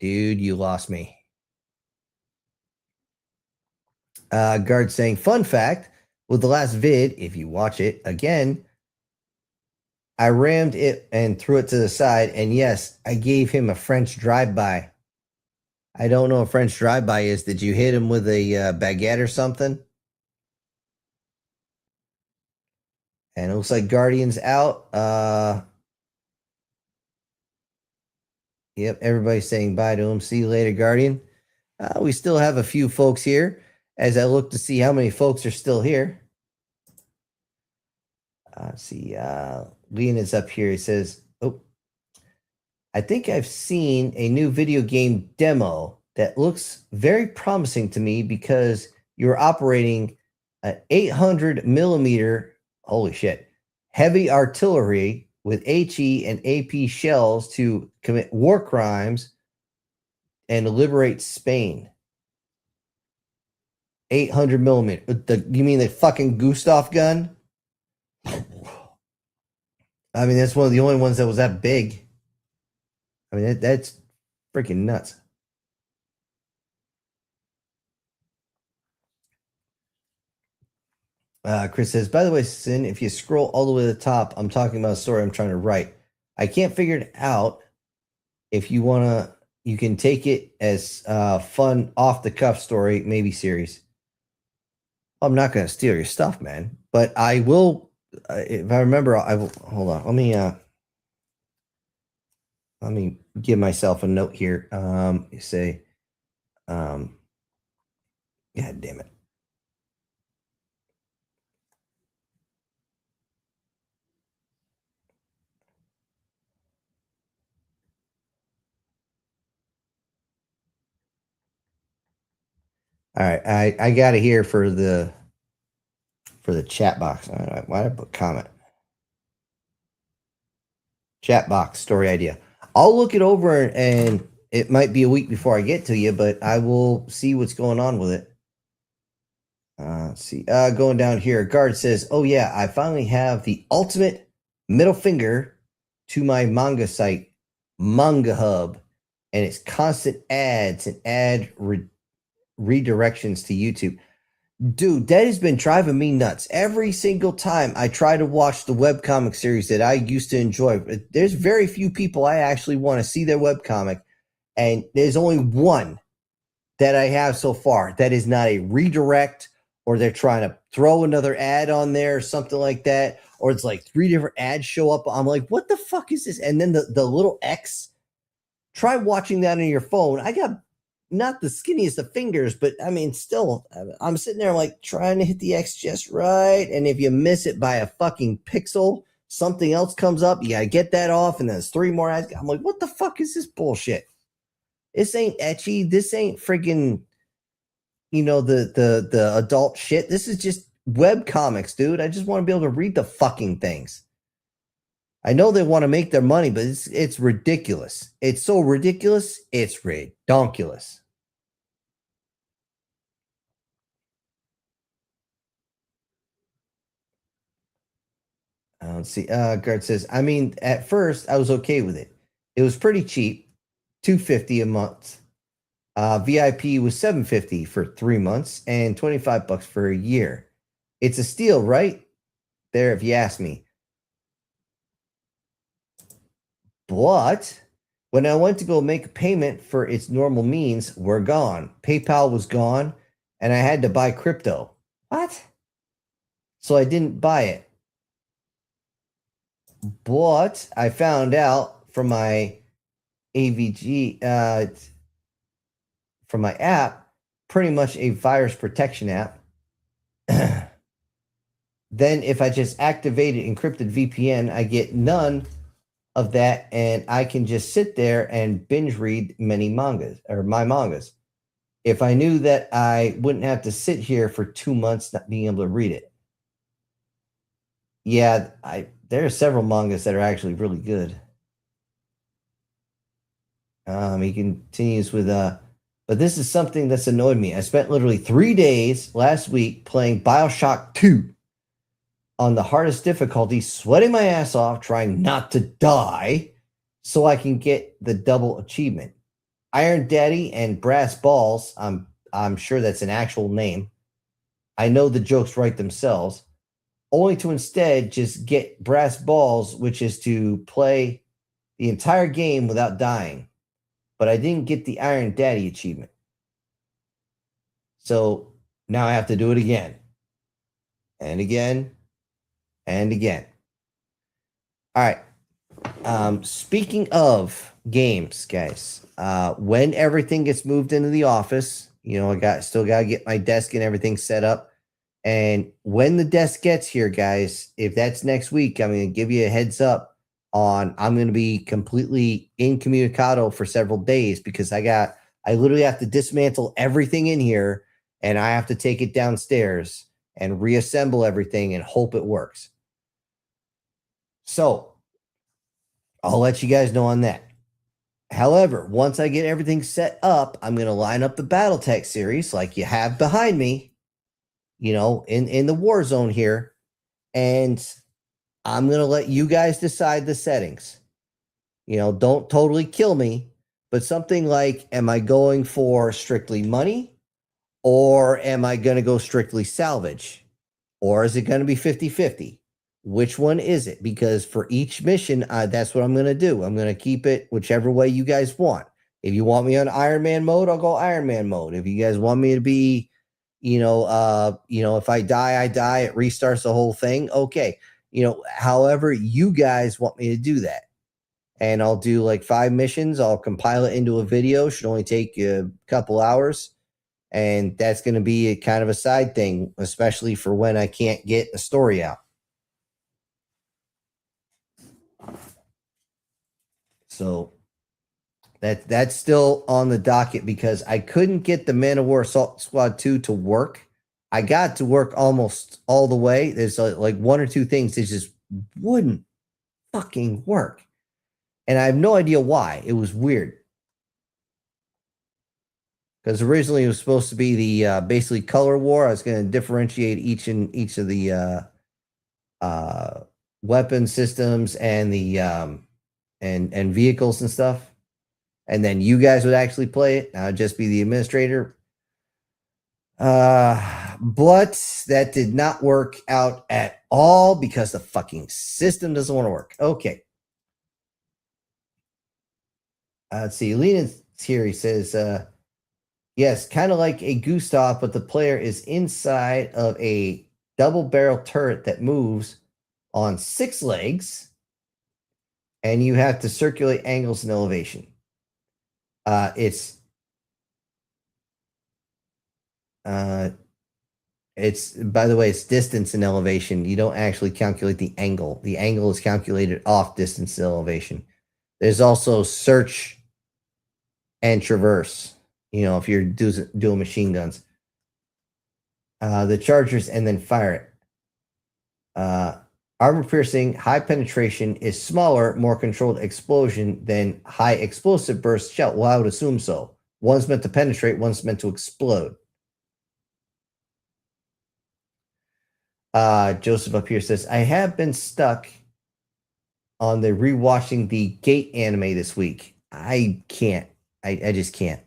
Dude, you lost me. Guard saying, fun fact, with the last vid, if you watch it again, I rammed it and threw it to the side. And yes, I gave him a French drive-by. I don't know what French drive-by is. Did you hit him with a baguette or something? And it looks like Guardian's out. Yep, everybody's saying bye to him. See you later, Guardian. We still have a few folks here as I look to see how many folks are still here. See, Leon is up here. He says, oh, I think I've seen a new video game demo that looks very promising to me because you're operating an 800 millimeter, holy shit, heavy artillery with HE and AP shells to commit war crimes and liberate Spain. 800 millimeter. You mean the fucking Gustav gun? I mean, that's one of the only ones that was that big. I mean, that's freaking nuts. Chris says, by the way, Sin, if you scroll all the way to the top, I'm talking about a story I'm trying to write. I can't figure it out. If you want to, you can take it as fun, off-the-cuff story, maybe series. I'm not going to steal your stuff, man. But I will, if I remember, I will, hold on. Let me give myself a note here. Say, God damn it. All right, I got it here for the chat box. Why did I put comment? Chat box story idea. I'll look it over, and it might be a week before I get to you, but I will see what's going on with it. Let's see. Going down here, Guard says, "Oh yeah, I finally have the ultimate middle finger to my manga site, Manga Hub, and it's constant ads and redirections to YouTube." Dude, that has been driving me nuts. Every single time I try to watch the webcomic series that I used to enjoy, there's very few people I actually want to see their webcomic, and there's only one that I have so far that is not a redirect, or they're trying to throw another ad on there or something like that, or it's like 3 different ads show up. I'm like, what the fuck is this? And then the little X, try watching that on your phone. I got not the skinniest of fingers, but I mean, still, I'm sitting there like trying to hit the X just right. And if you miss it by a fucking pixel, something else comes up. You got to get that off. And there's 3 more ads. I'm like, what the fuck is this bullshit? This ain't etchy. This ain't friggin', the adult shit. This is just web comics, dude. I just want to be able to read the fucking things. I know they want to make their money, but it's ridiculous. It's so ridiculous. It's redonkulous. Let's see. Guard says, I mean, at first I was okay with it. It was pretty cheap, $250 a month. VIP was $750 for 3 months and $25 for a year. It's a steal, right? There, if you ask me. But when I went to go make a payment for its normal means, we're gone. PayPal was gone, and I had to buy crypto. What? So I didn't buy it. But I found out from my AVG, from my app, pretty much a virus protection app. Then if I just activated encrypted VPN, I get none of that, and I can just sit there and binge read many mangas, or my mangas. If I knew that I wouldn't have to sit here for 2 months not being able to read it. Yeah, there are several mangas that are actually really good. He continues with, but this is something that's annoyed me. I spent literally 3 days last week playing BioShock 2 on the hardest difficulty, sweating my ass off, trying not to die so I can get the double achievement. Iron Daddy and Brass Balls, I'm sure that's an actual name. I know the jokes write themselves, only to instead just get Brass Balls, which is to play the entire game without dying. But I didn't get the Iron Daddy achievement. So now I have to do it again. And again. And again. All right. Speaking of games, guys, when everything gets moved into the office, I still got to get my desk and everything set up. And when the desk gets here, guys, if that's next week, I'm going to give you a heads up on I'm going to be completely incommunicado for several days because I literally have to dismantle everything in here, and I have to take it downstairs and reassemble everything and hope it works. So I'll let you guys know on that. However, once I get everything set up, I'm going to line up the Battletech series like you have behind me, in the war zone here. And I'm going to let you guys decide the settings. Don't totally kill me, but something like, am I going for strictly money, or am I going to go strictly salvage? Or is it going to be 50-50? Which one is it? Because for each mission, that's what I'm going to do. I'm going to keep it whichever way you guys want. If you want me on Iron Man mode, I'll go Iron Man mode. If you guys want me to be, if I die, it restarts the whole thing. Okay. However you guys want me to do that. And I'll do like 5 missions. I'll compile it into a video. Should only take a couple hours. And that's going to be a kind of a side thing, especially for when I can't get a story out. So That's still on the docket because I couldn't get the Man of War Assault Squad 2 to work. I got to work almost all the way. There's like one or two things that just wouldn't fucking work. And I have no idea why. It was weird. Because originally it was supposed to be the basically color war. I was going to differentiate each of the weapon systems and the and vehicles and stuff. And then you guys would actually play it. I would just be the administrator. But that did not work out at all because the fucking system doesn't want to work. Okay. Let's see. Lena's here. He says, yes, kind of like a Gustav, but the player is inside of a double-barrel turret that moves on 6 legs, and you have to circulate angles and elevation. It's by the way, it's distance and elevation. You don't actually calculate the angle. The angle is calculated off distance and elevation. There's also search and traverse. You know, if you're doing machine guns, the chargers and then fire it. Armor piercing, high penetration is smaller, more controlled explosion than high explosive burst shell. Well, I would assume so. One's meant to penetrate, one's meant to explode. Joseph up here says, I have been stuck on the rewatching the Gate anime this week. I can't. I just can't.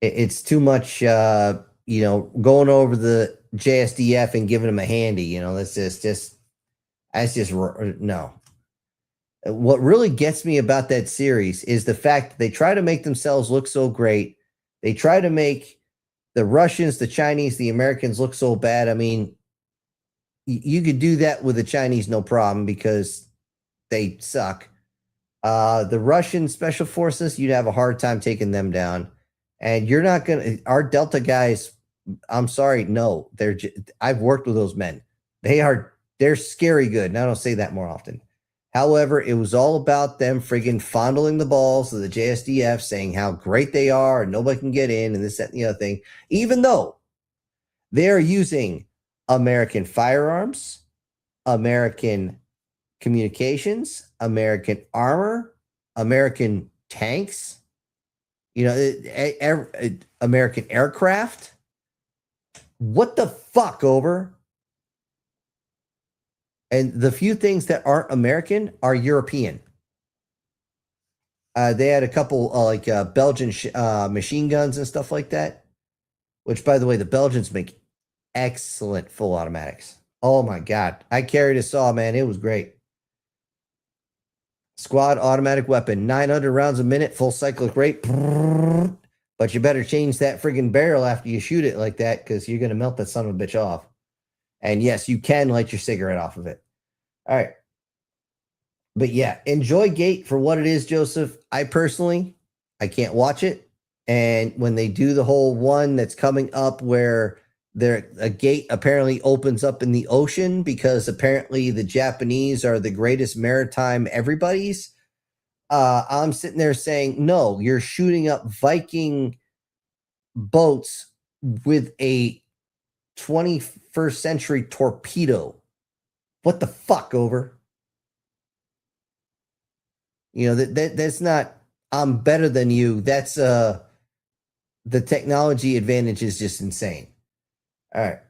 It's too much, going over the JSDF and giving them a handy. That's just no. What really gets me about that series is the fact that they try to make themselves look so great. They try to make the Russians, the Chinese, the Americans look so bad. I mean, you could do that with the Chinese, no problem, because they suck. The Russian special forces, you'd have a hard time taking them down. And you're not going to, our Delta guys, I'm sorry, no, I've worked with those men. They're scary good. And I don't say that more often. However, it was all about them friggin' fondling the balls of the JSDF, saying how great they are and nobody can get in and this, that, and the other thing, even though they're using American firearms, American communications, American armor, American tanks, American aircraft. What the fuck, over? And the few things that aren't American are European. They had a couple Belgian machine guns and stuff like that, which, by the way, the Belgians make excellent full automatics. Oh my God. I carried a saw, man. It was great. Squad automatic weapon, 900 rounds a minute, full cyclic rate. But you better change that friggin' barrel after you shoot it like that, because you're going to melt that son of a bitch off. And yes, you can light your cigarette off of it. All right. But yeah, enjoy Gate for what it is, Joseph. I can't watch it. And when they do the whole one that's coming up where a gate apparently opens up in the ocean because apparently the Japanese are the greatest maritime everybody's, I'm sitting there saying, no, you're shooting up Viking boats with a 21st century torpedo. What the fuck, over? That's not, I'm better than you. That's the technology advantage is just insane. All right.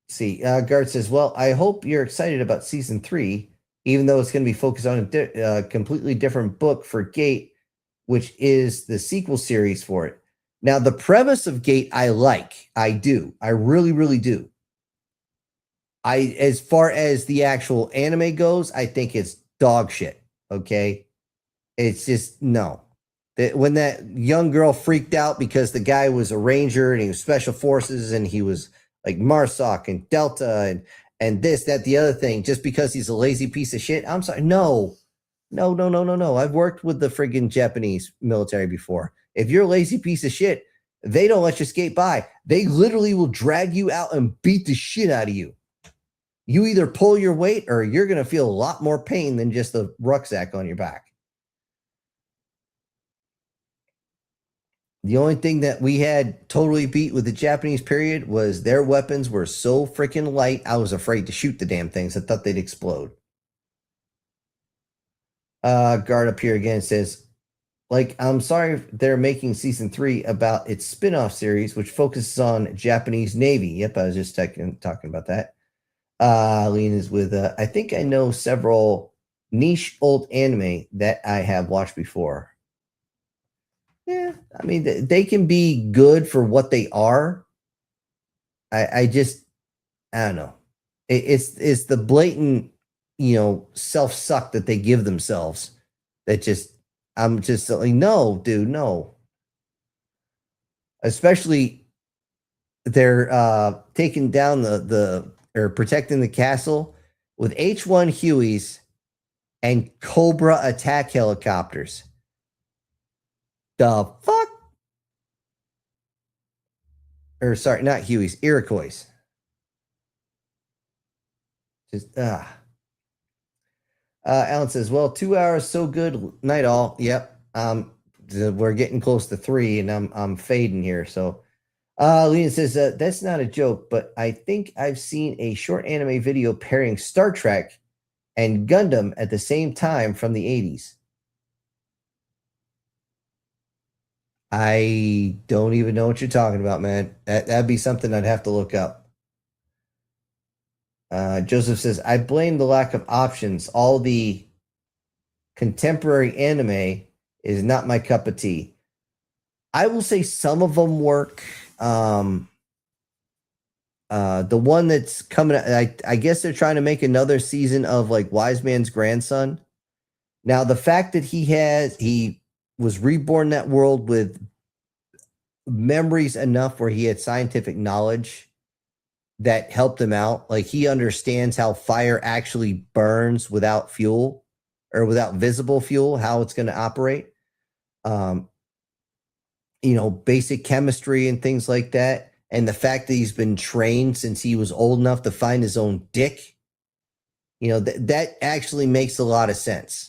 See, Gart says, well, I hope you're excited about season 3, even though it's going to be focused on a completely different book for Gate, which is the sequel series for it. Now, the premise of Gate, I like. I do. I really, really do. As far as the actual anime goes, I think it's dog shit. Okay. It's just, no. When that young girl freaked out because the guy was a ranger and he was special forces and he was like Marsoc and Delta and this, that, the other thing, just because he's a lazy piece of shit. I'm sorry. No. I've worked with the friggin' Japanese military before. If you're a lazy piece of shit, they don't let you skate by. They literally will drag you out and beat the shit out of you. You either pull your weight or you're going to feel a lot more pain than just the rucksack on your back. The only thing that we had totally beat with the Japanese period was their weapons were so freaking light, I was afraid to shoot the damn things. I thought they'd explode. Guard up here again says, like, I'm sorry they're making season 3 about its spin-off series, which focuses on Japanese Navy. Yep, I was just talking about that. Lean is with, I think I know several niche old anime that I have watched before. Yeah, I mean, they can be good for what they are. I don't know. It's the blatant, self-suck that they give themselves that I'm just like, no, dude, no. Especially they're taking down or protecting the castle with H-1 Hueys and Cobra attack helicopters. The fuck? Or sorry, not Hueys, Iroquois. Just Alan says, well, 2 hours, so good. Night all. Yep. We're getting close to 3 and I'm fading here. So Lena says, that's not a joke, but I think I've seen a short anime video pairing Star Trek and Gundam at the same time from the 80s. I don't even know what you're talking about, man. That'd be something I'd have to look up. Joseph says, I blame the lack of options. All the contemporary anime is not my cup of tea. I will say some of them work. The one that's coming, I guess they're trying to make another season of like Wise Man's Grandson. Now, the fact that he was reborn in that world with memories enough where he had scientific knowledge that helped him out. Like he understands how fire actually burns without fuel or without visible fuel, how it's going to operate. Basic chemistry and things like that. And the fact that he's been trained since he was old enough to find his own dick, that actually makes a lot of sense.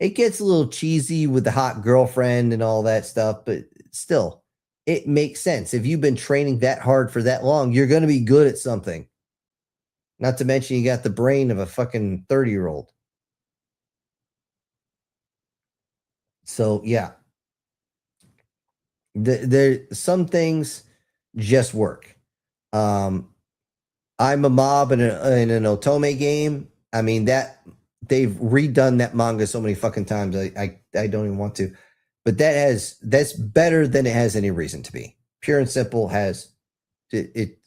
It gets a little cheesy with the hot girlfriend and all that stuff, but still, it makes sense. If you've been training that hard for that long, you're going to be good at something. Not to mention you got the brain of a fucking 30-year-old. So, yeah. There some things just work. I'm a mob in an Otome game. I mean, that they've redone that manga so many fucking times. I don't even want to. But that's better than it has any reason to be. Pure and Simple has it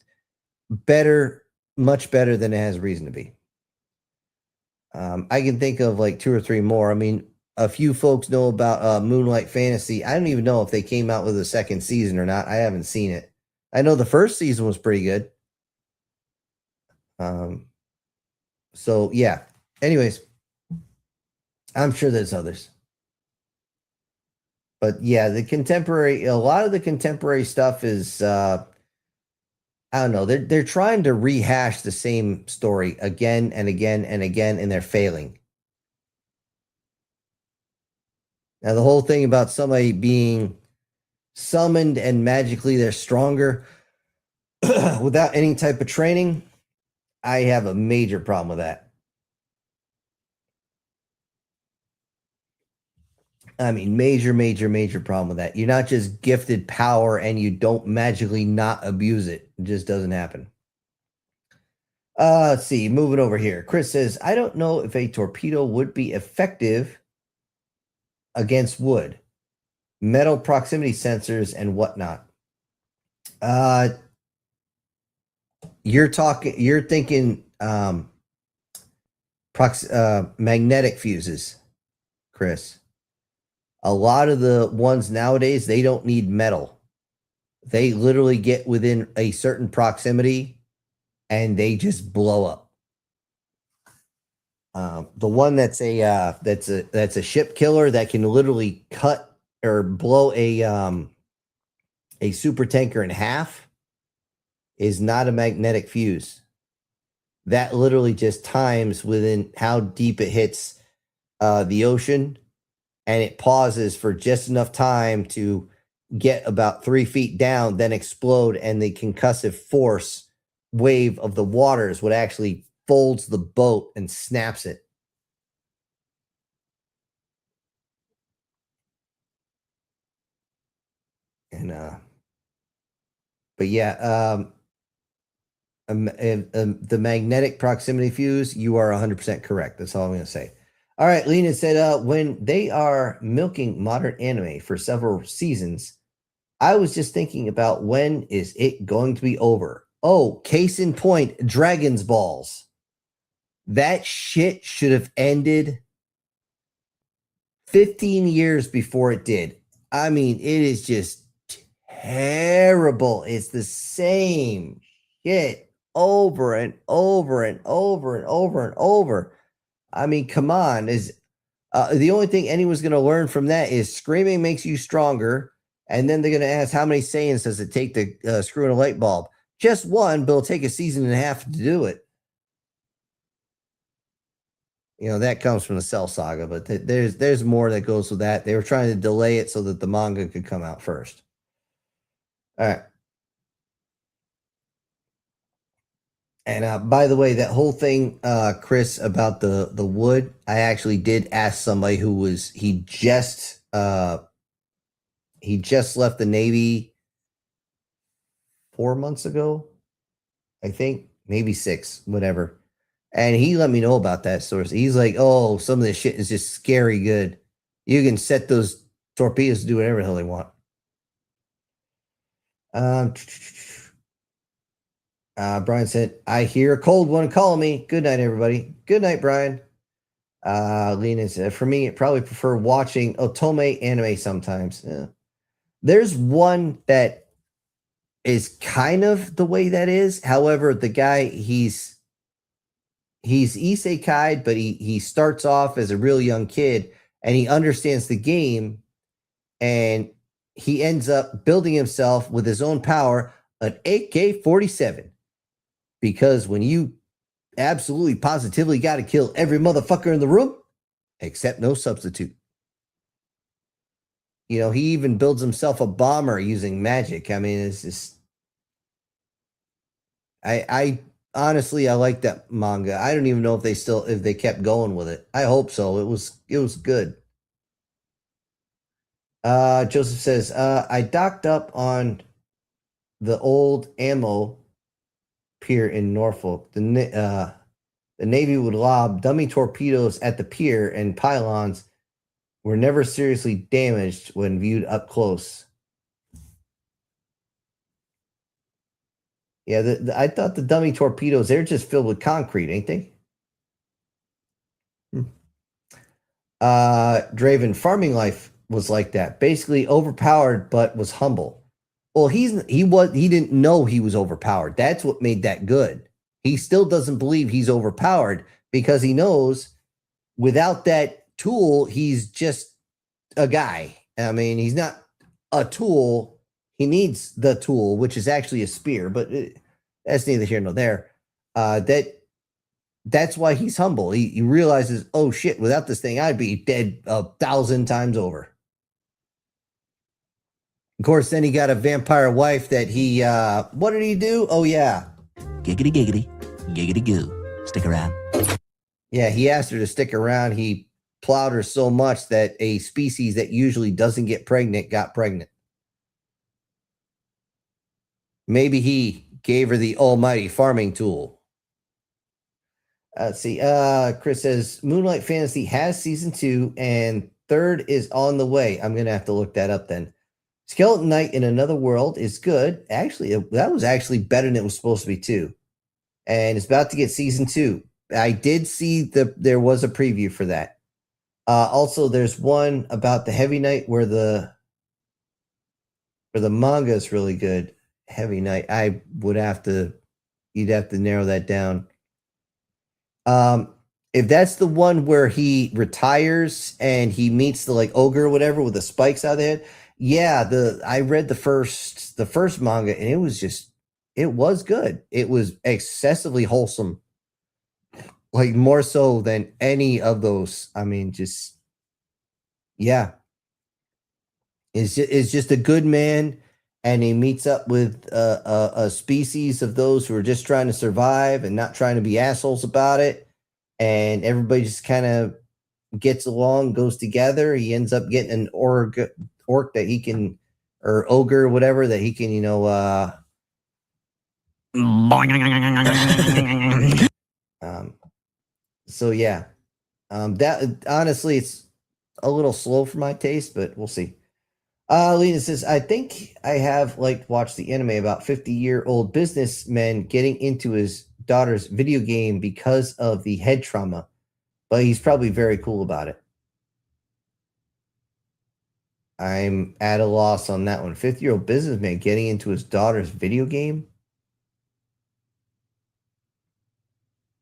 better, much better than it has reason to be. I can think of like 2 or 3 more. I mean, a few folks know about Moonlight Fantasy. I don't even know if they came out with a second season or not. I haven't seen it. I know the first season was pretty good. So yeah. Anyways, I'm sure there's others. But yeah, a lot of the contemporary stuff is, I don't know. They're trying to rehash the same story again and again and again, and they're failing. Now, the whole thing about somebody being summoned and magically they're stronger without any type of training, I have a major problem with that. I mean, major, major, major problem with that. You're not just gifted power and you don't magically not abuse it. It just doesn't happen. Let's see, moving over here. Chris says, I don't know if a torpedo would be effective against wood, metal proximity sensors, and whatnot. You're thinking magnetic fuses, Chris. A lot of the ones nowadays, they don't need metal. They literally get within a certain proximity and they just blow up. The one that's a ship killer that can literally cut or blow a super tanker in half is not a magnetic fuse. That literally just times within how deep it hits the ocean, and it pauses for just enough time to get about 3 feet down, then explode, and the concussive force wave of the waters would actually folds the boat and snaps it. And but yeah, the magnetic proximity fuse, you are 100% correct. That's all I'm going to say. All right, Lena said, when they are milking modern anime for several seasons, I was just thinking about when is it going to be over? Oh, case in point, Dragon's Balls. That shit should have ended 15 years before it did. I mean, it is just terrible. It's the same shit over and over and over and over and over. I mean, come on. Is the only thing anyone's going to learn from that is screaming makes you stronger. And then they're going to ask, how many Saiyans does it take to screw in a light bulb? Just one, but it'll take a season and a half to do it. You know, that comes from the Cell Saga, but there's more that goes with that. They were trying to delay it so that the manga could come out first. All right. And by the way, that whole thing, Chris, about the wood, I actually did ask somebody who was he just left the Navy 4 months ago, I think, maybe 6, whatever. And he let me know about that source. He's like, oh, some of this shit is just scary good. You can set those torpedoes to do whatever the hell they want. Brian said, I hear a cold one calling me. Good night, everybody. Good night, Brian. Lena said, for me, I probably prefer watching otome anime sometimes. Yeah. There's one that is kind of the way that is. However, the guy, he's isekai, but he starts off as a real young kid and he understands the game and he ends up building himself with his own power an AK-47, because when you absolutely positively got to kill every motherfucker in the room except no substitute. You know, he even builds himself a bomber using magic. I mean, it's just I honestly, I like that manga. I don't even know if they kept going with it. I hope so. It was good. Joseph says, I docked up on the old ammo pier in Norfolk. The Navy would lob dummy torpedoes at the pier, and pylons were never seriously damaged when viewed up close. Yeah, I thought the dummy torpedoes, they're just filled with concrete, ain't they? Draven, farming life was like that. Basically overpowered, but was humble. Well, he didn't know he was overpowered. That's what made that good. He still doesn't believe he's overpowered because he knows without that tool, he's just a guy. I mean, he's not a tool. He needs the tool, which is actually a spear, but that's neither here nor there. That's why he's humble. He realizes, oh shit, without this thing, I'd be dead 1,000 times over. Of course, then he got a vampire wife that he, what did he do? Oh yeah. Giggity giggity, giggity goo. Stick around. Yeah, he asked her to stick around. He plowed her so much that a species that usually doesn't get pregnant got pregnant. Maybe he gave her the almighty farming tool. Let's see. Chris says Moonlight Fantasy has season 2 and 3rd is on the way. I'm gonna have to look that up then. Skeleton Knight in Another World is good. Actually, that was actually better than it was supposed to be too. And it's about to get season 2. I did see there was a preview for that. Also, there's one about the Heavy Knight where the manga is really good. Heavy Knight. You'd have to narrow that down. If that's the one where he retires and he meets the like ogre or whatever with the spikes out of the head, yeah, I read the first manga and it was good. It was excessively wholesome, like more so than any of those. I mean, just yeah. is just a good man, and he meets up with a species of those who are just trying to survive and not trying to be assholes about it, and everybody just kind of gets along, goes together. He ends up getting an orc that he can, or ogre, whatever, that he can, so yeah, that honestly, it's a little slow for my taste, but we'll see. Lena says, I think I have watched the anime about 50-year-old businessman getting into his daughter's video game because of the head trauma, but he's probably very cool about it. I'm at a loss on that one. 50-year-old businessman getting into his daughter's video game?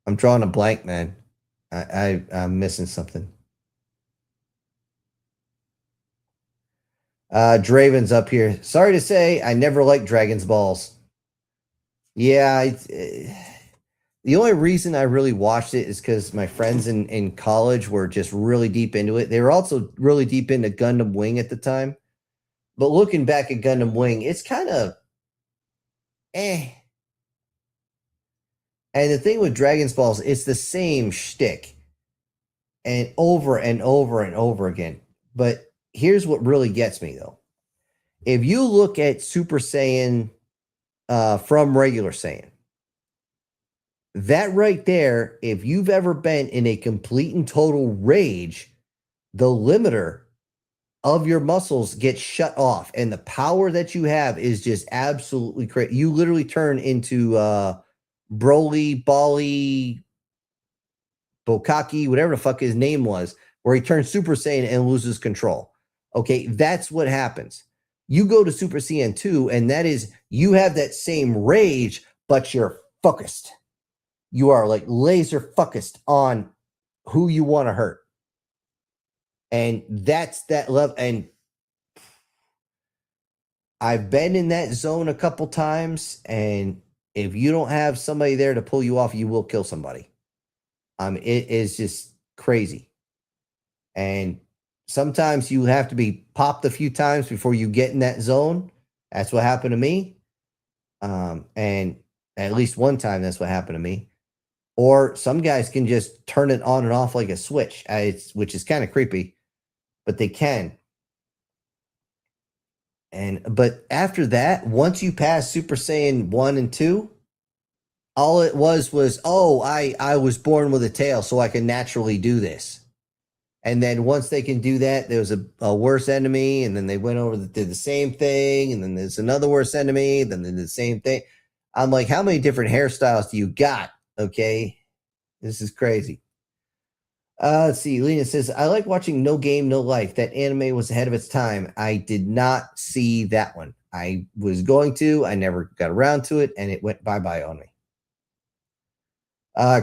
I'm drawing a blank, man. I'm missing something. Draven's up here. Sorry to say, I never liked Dragon's Balls. Yeah, the only reason I really watched it is because my friends in college were just really deep into it. They were also really deep into Gundam Wing at the time. But looking back at Gundam Wing, it's kind of eh. And the thing with Dragon's Balls, it's the same shtick. And over and over and over again. But here's what really gets me, though. If you look at Super Saiyan from regular Saiyan, that right there, if you've ever been in a complete and total rage, the limiter of your muscles gets shut off. And the power that you have is just absolutely crazy. You literally turn into Broly, Bali, Bokaki, whatever the fuck his name was, where he turns Super Saiyan and loses control. Okay, that's what happens. You go to Super Saiyan 2, and that is, you have that same rage, but you're focused. You are laser focused on who you want to hurt. And that's that level. And I've been in that zone a couple times, and if you don't have somebody there to pull you off, you will kill somebody. It is just crazy. And sometimes you have to be popped a few times before you get in that zone. That's what happened to me. And at least one time, that's what happened to me. Or some guys can just turn it on and off like a switch, which is kind of creepy, but they can. But after that, once you pass Super Saiyan 1 and 2, all it was, oh, I was born with a tail, so I can naturally do this. And then once they can do that, there was a worse enemy, and then they went over and did the same thing, and then there's another worse enemy, then they did the same thing. I'm like, how many different hairstyles do you got? Okay, this is crazy. Let's see. Lena says, I like watching No Game, No Life. That anime was ahead of its time. I did not see that one. I was going to. I never got around to it, and it went bye-bye on me.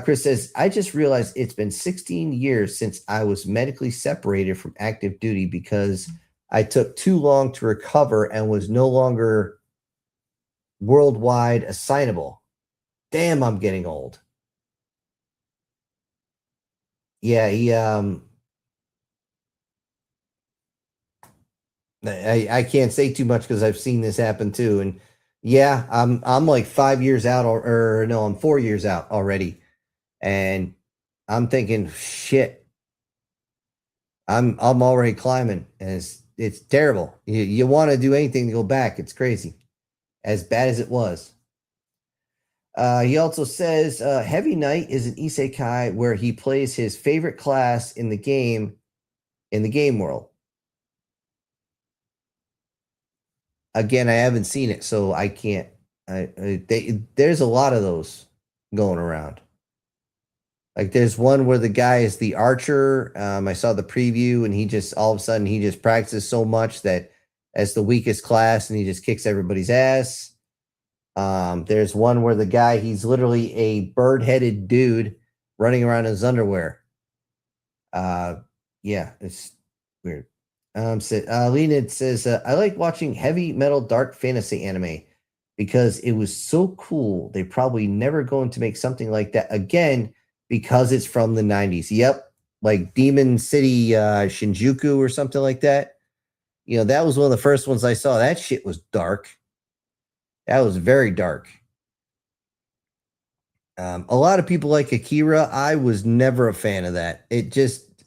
Chris says, I just realized it's been 16 years since I was medically separated from active duty because I took too long to recover and was no longer worldwide assignable. Damn, I'm getting old. Yeah, I can't say too much because I've seen this happen too. And yeah, I'm like 5 years out, or no, I'm 4 years out already. And I'm thinking, shit, I'm already climbing, and it's terrible. You want to do anything to go back. It's crazy. As bad as it was. He also says Heavy Knight is an isekai where he plays his favorite class in the game world. Again, I haven't seen it, so I can't. There's a lot of those going around. Like there's one where the guy is the archer. I saw the preview, and he just all of a sudden he just practices so much that as the weakest class, and he just kicks everybody's ass. There's one where the guy, he's literally a bird-headed dude running around in his underwear. Yeah, it's weird. Lena says, I like watching heavy metal dark fantasy anime because it was so cool. They probably never going to make something like that again because it's from the 90s. Yep, like Demon City Shinjuku or something like that. You know, that was one of the first ones I saw. That shit was dark. That was very dark. A lot of people like Akira. I was never a fan of that.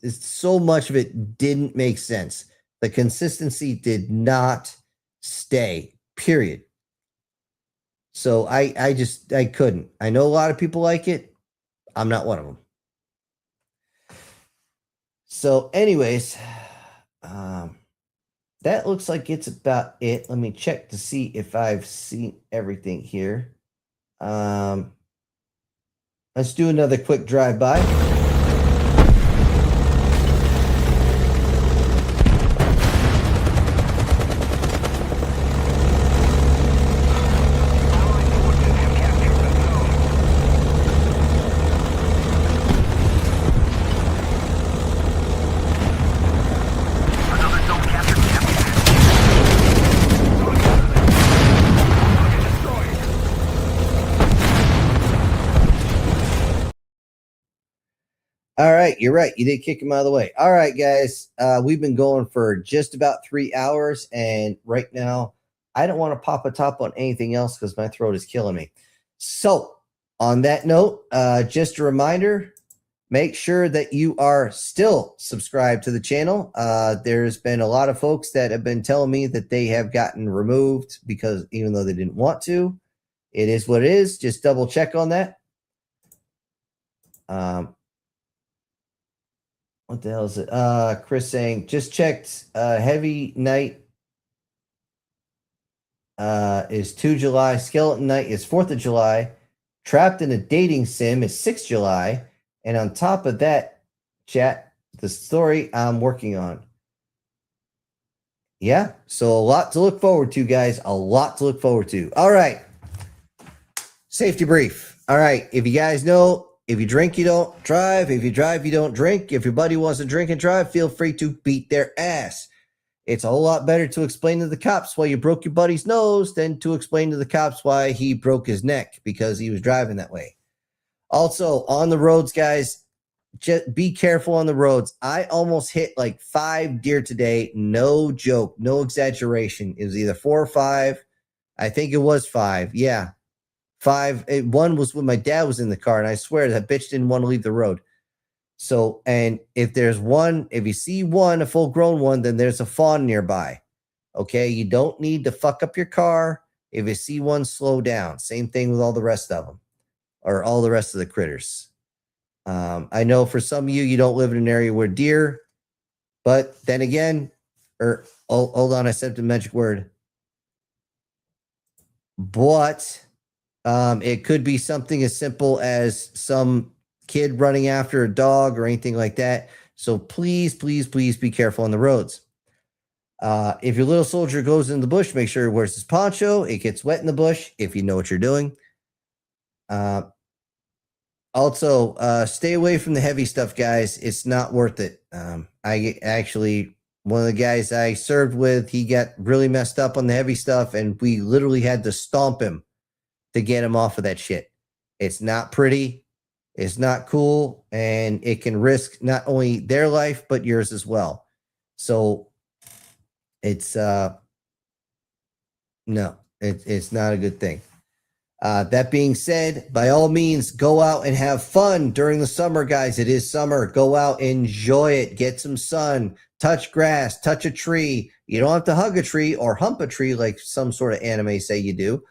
So much of it didn't make sense. The consistency did not stay, period. So I couldn't. I know a lot of people like it. I'm not one of them. So anyways, that looks like it's about it. Let me check to see if I've seen everything here. Let's do another quick drive-by. All right, you're right. You did kick him out of the way. All right, guys. We've been going for just about 3 hours, and right now, I don't want to pop a top on anything else because my throat is killing me. So, on that note, just a reminder, make sure that you are still subscribed to the channel. There's been a lot of folks that have been telling me that they have gotten removed because even though they didn't want to, it is what it is. Just double check on that. What the hell is it? Chris saying, just checked. Heavy Night is 2 July. Skeleton Night is 4th of July. Trapped in a Dating Sim is 6th July. And on top of that, chat, the story I'm working on. Yeah, so a lot to look forward to, guys. A lot to look forward to. All right. Safety brief. All right. If you guys know, if you drink, you don't drive. If you drive, you don't drink. If your buddy wants to drink and drive, feel free to beat their ass. It's a whole lot better to explain to the cops why you broke your buddy's nose than to explain to the cops why he broke his neck because he was driving that way. Also, on the roads, guys, just be careful on the roads. I almost hit like 5 deer today. No joke. No exaggeration. It was either 4 or 5. I think it was 5. Yeah. 5. One was when my dad was in the car, and I swear that bitch didn't want to leave the road. So, and if there's one, if you see one, a full-grown one, then there's a fawn nearby. Okay, you don't need to fuck up your car. If you see one, slow down. Same thing with all the rest of them, or all the rest of the critters. I know for some of you, you don't live in an area where deer, but then again, hold on, I said the magic word. But it could be something as simple as some kid running after a dog or anything like that. So please, please, please be careful on the roads. If your little soldier goes in the bush, make sure he wears his poncho. It gets wet in the bush if you know what you're doing. Also, stay away from the heavy stuff, guys. It's not worth it. I actually, one of the guys I served with, he got really messed up on the heavy stuff, and we literally had to stomp him to get him off of that shit. It's not pretty. It's not cool. And it can risk not only their life, but yours as well. So it's, no, it's not a good thing. That being said, by all means, go out and have fun during the summer, guys. It is summer. Go out, enjoy it, get some sun, touch grass, touch a tree. You don't have to hug a tree or hump a tree like some sort of anime say you do.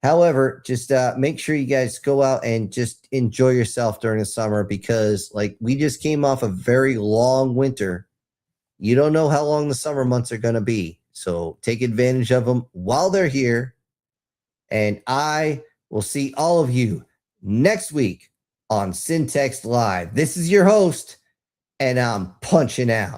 However, just make sure you guys go out and just enjoy yourself during the summer because, like, we just came off a very long winter. You don't know how long the summer months are going to be. So take advantage of them while they're here. And I will see all of you next week on Syntex Live. This is your host, and I'm punching out.